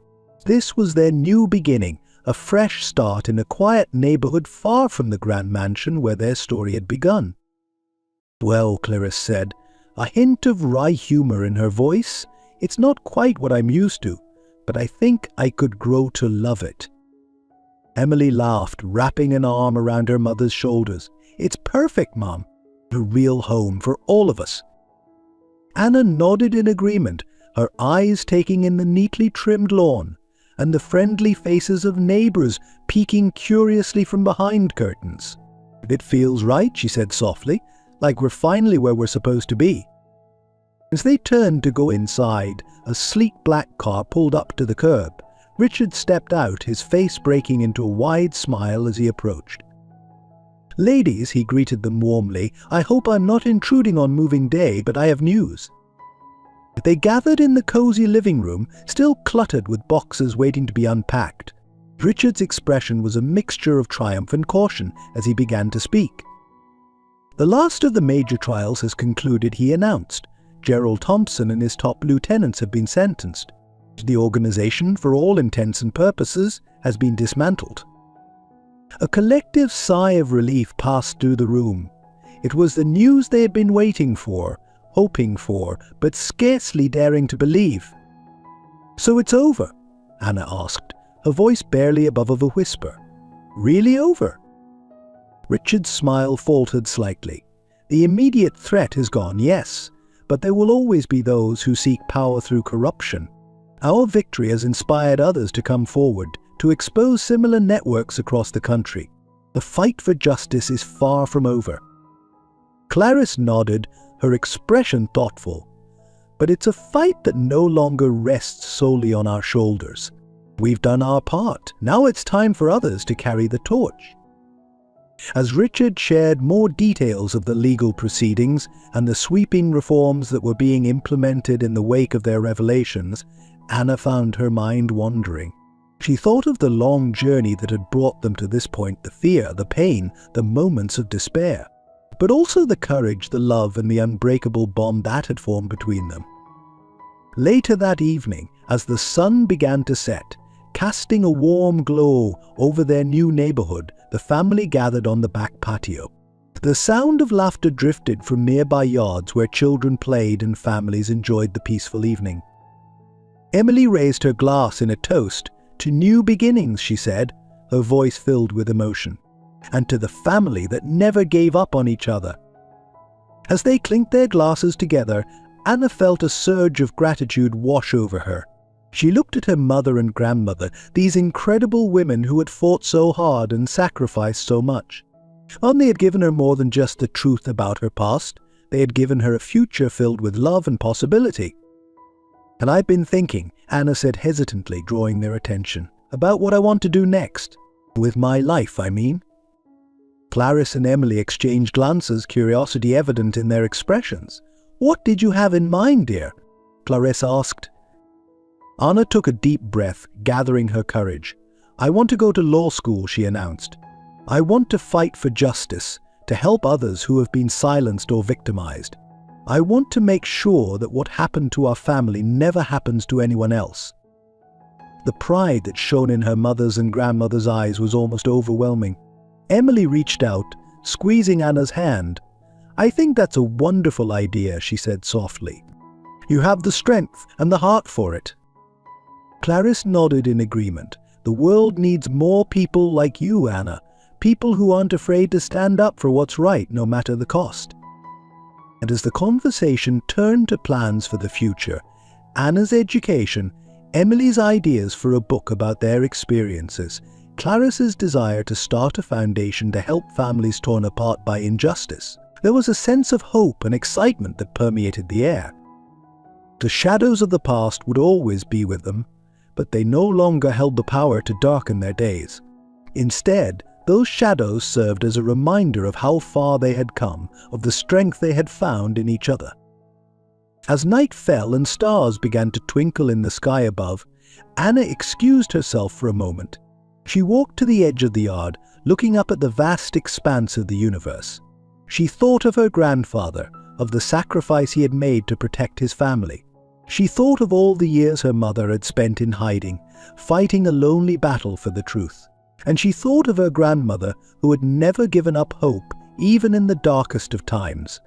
This was their new beginning, a fresh start in a quiet neighborhood far from the grand mansion where their story had begun. "Well," Clarice said, a hint of wry humor in her voice, "it's not quite what I'm used to, but I think I could grow to love it." Emily laughed, wrapping an arm around her mother's shoulders. "It's perfect, Mom. A real home for all of us." Anna nodded in agreement, her eyes taking in the neatly trimmed lawn and the friendly faces of neighbors peeking curiously from behind curtains. "It feels right," she said softly, "like we're finally where we're supposed to be." As they turned to go inside, a sleek black car pulled up to the curb. Richard stepped out, his face breaking into a wide smile as he approached. "Ladies," he greeted them warmly, "I hope I'm not intruding on moving day, but I have news." They gathered in the cozy living room, still cluttered with boxes waiting to be unpacked. Richard's expression was a mixture of triumph and caution as he began to speak. "The last of the major trials has concluded," he announced. "Gerald Thompson and his top lieutenants have been sentenced. The organization, for all intents and purposes, has been dismantled." A collective sigh of relief passed through the room. It was the news they had been waiting for, hoping for, but scarcely daring to believe. "So it's over?" Anna asked, her voice barely above a whisper. "Really over?" Richard's smile faltered slightly. "The immediate threat has gone, yes, but there will always be those who seek power through corruption. Our victory has inspired others to come forward, to expose similar networks across the country. The fight for justice is far from over." Clarice nodded, her expression thoughtful. "But it's a fight that no longer rests solely on our shoulders. We've done our part. Now it's time for others to carry the torch." As Richard shared more details of the legal proceedings and the sweeping reforms that were being implemented in the wake of their revelations, Anna found her mind wandering. She thought of the long journey that had brought them to this point, the fear, the pain, the moments of despair, but also the courage, the love, and the unbreakable bond that had formed between them. Later that evening, as the sun began to set, casting a warm glow over their new neighborhood, the family gathered on the back patio. The sound of laughter drifted from nearby yards where children played and families enjoyed the peaceful evening. Emily raised her glass in a toast. "To new beginnings," she said, her voice filled with emotion, "and to the family that never gave up on each other." As they clinked their glasses together, Anna felt a surge of gratitude wash over her. She looked at her mother and grandmother, these incredible women who had fought so hard and sacrificed so much. They had given her more than just the truth about her past. They had given her a future filled with love and possibility. "And I've been thinking," Anna said hesitantly, drawing their attention, "about what I want to do next. With my life, I mean." Clarice and Emily exchanged glances, curiosity evident in their expressions. "What did you have in mind, dear?" Clarice asked. Anna took a deep breath, gathering her courage. "I want to go to law school," she announced. "I want to fight for justice, to help others who have been silenced or victimized. I want to make sure that what happened to our family never happens to anyone else." The pride that shone in her mother's and grandmother's eyes was almost overwhelming. Emily reached out, squeezing Anna's hand. "I think that's a wonderful idea," she said softly. "You have the strength and the heart for it." Clarice nodded in agreement. "The world needs more people like you, Anna. People who aren't afraid to stand up for what's right, no matter the cost." And as the conversation turned to plans for the future, Anna's education, Emily's ideas for a book about their experiences, Clarice's desire to start a foundation to help families torn apart by injustice. There was a sense of hope and excitement that permeated the air. The shadows of the past would always be with them, but they no longer held the power to darken their days. Instead, those shadows served as a reminder of how far they had come, of the strength they had found in each other. As night fell and stars began to twinkle in the sky above, Anna excused herself for a moment. She walked to the edge of the yard, looking up at the vast expanse of the universe. She thought of her grandfather, of the sacrifice he had made to protect his family. She thought of all the years her mother had spent in hiding, fighting a lonely battle for the truth. And she thought of her grandmother, who had never given up hope, even in the darkest of times.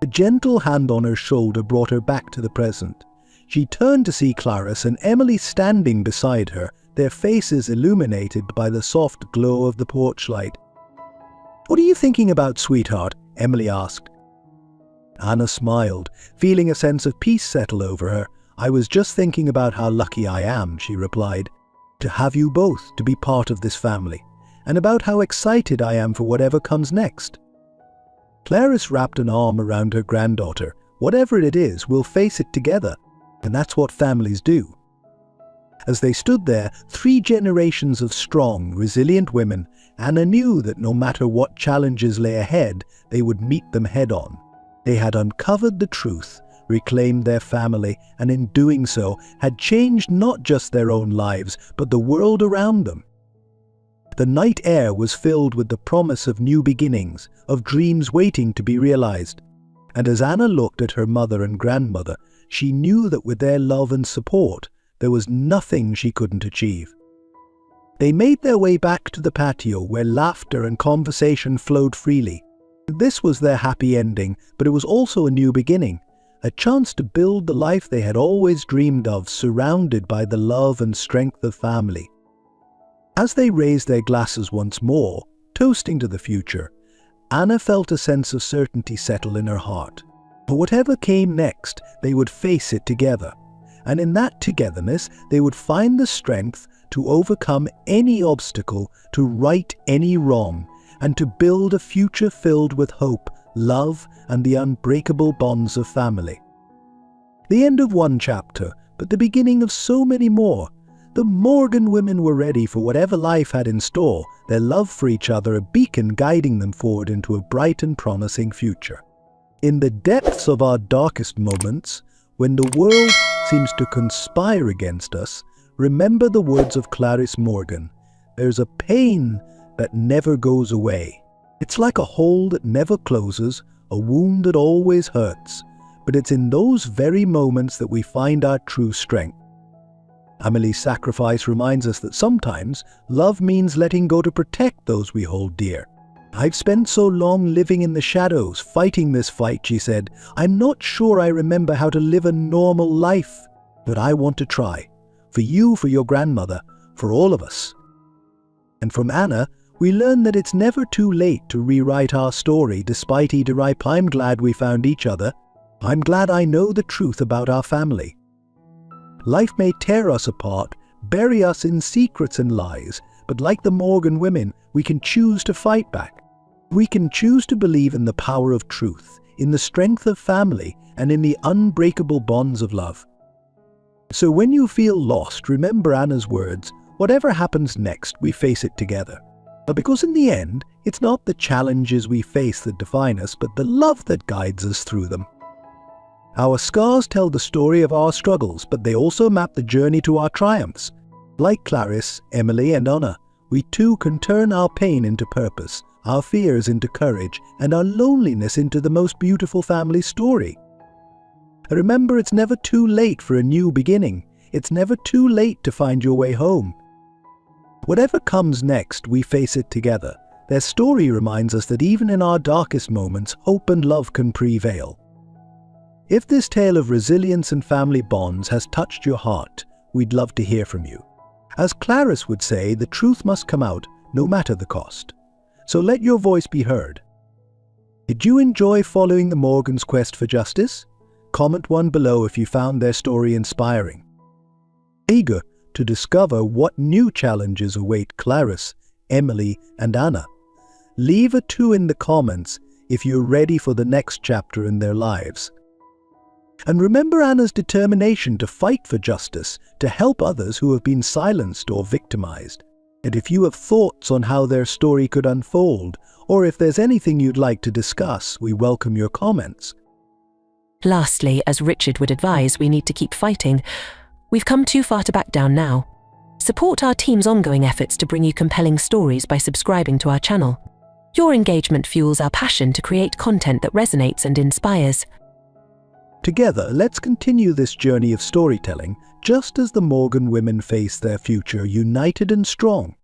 A gentle hand on her shoulder brought her back to the present. She turned to see Clarice and Emily standing beside her, their faces illuminated by the soft glow of the porch light. "What are you thinking about, sweetheart?" Emily asked. Anna smiled, feeling a sense of peace settle over her. "I was just thinking about how lucky I am," she replied, "to have you both to be part of this family, and about how excited I am for whatever comes next." Clarice wrapped an arm around her granddaughter. "Whatever it is, we'll face it together, and that's what families do." As they stood there, 3 generations of strong, resilient women, Anna knew that no matter what challenges lay ahead, they would meet them head-on. They had uncovered the truth, reclaimed their family, and in doing so, had changed not just their own lives, but the world around them. The night air was filled with the promise of new beginnings, of dreams waiting to be realized. And as Anna looked at her mother and grandmother, she knew that with their love and support, there was nothing she couldn't achieve. They made their way back to the patio where laughter and conversation flowed freely. This was their happy ending, but it was also a new beginning, a chance to build the life they had always dreamed of, surrounded by the love and strength of family. As they raised their glasses once more, toasting to the future, Anna felt a sense of certainty settle in her heart. For whatever came next, they would face it together. And in that togetherness, they would find the strength to overcome any obstacle, to right any wrong, and to build a future filled with hope, love, and the unbreakable bonds of family. The end of one chapter, but the beginning of so many more. The Morgan women were ready for whatever life had in store, their love for each other a beacon guiding them forward into a bright and promising future. In the depths of our darkest moments, when the world seems to conspire against us, remember the words of Clarice Morgan. There's a pain that never goes away. It's like a hole that never closes, a wound that always hurts. But it's in those very moments that we find our true strength. Emily's sacrifice reminds us that sometimes love means letting go to protect those we hold dear. "I've spent so long living in the shadows, fighting this fight," she said. "I'm not sure I remember how to live a normal life, but I want to try. For you, for your grandmother, for all of us." And from Anna, we learn that it's never too late to rewrite our story despite either ripe. I'm glad we found each other. I'm glad I know the truth about our family. Life may tear us apart, bury us in secrets and lies, but like the Morgan women, we can choose to fight back. We can choose to believe in the power of truth, in the strength of family, and in the unbreakable bonds of love. So when you feel lost, remember Anna's words, whatever happens next, we face it together. But because in the end, it's not the challenges we face that define us, but the love that guides us through them. Our scars tell the story of our struggles, but they also map the journey to our triumphs. Like Clarice, Emily, and Anna, we too can turn our pain into purpose, our fears into courage, and our loneliness into the most beautiful family story. Remember, it's never too late for a new beginning. It's never too late to find your way home. Whatever comes next, we face it together. Their story reminds us that even in our darkest moments, hope and love can prevail. If this tale of resilience and family bonds has touched your heart, we'd love to hear from you. As Clarice would say, the truth must come out, no matter the cost. So let your voice be heard. Did you enjoy following the Morgans' quest for justice? Comment one below if you found their story inspiring. eager to discover what new challenges await Clarice, Emily, and Anna. Leave a 2 in the comments if you're ready for the next chapter in their lives. And remember Anna's determination to fight for justice, to help others who have been silenced or victimized. And if you have thoughts on how their story could unfold, or if there's anything you'd like to discuss, we welcome your comments. Lastly, as Richard would advise, we need to keep fighting. We've come too far to back down now. Support our team's ongoing efforts to bring you compelling stories by subscribing to our channel. Your engagement fuels our passion to create content that resonates and inspires. Together, let's continue this journey of storytelling, just as the Morgan women face their future united and strong.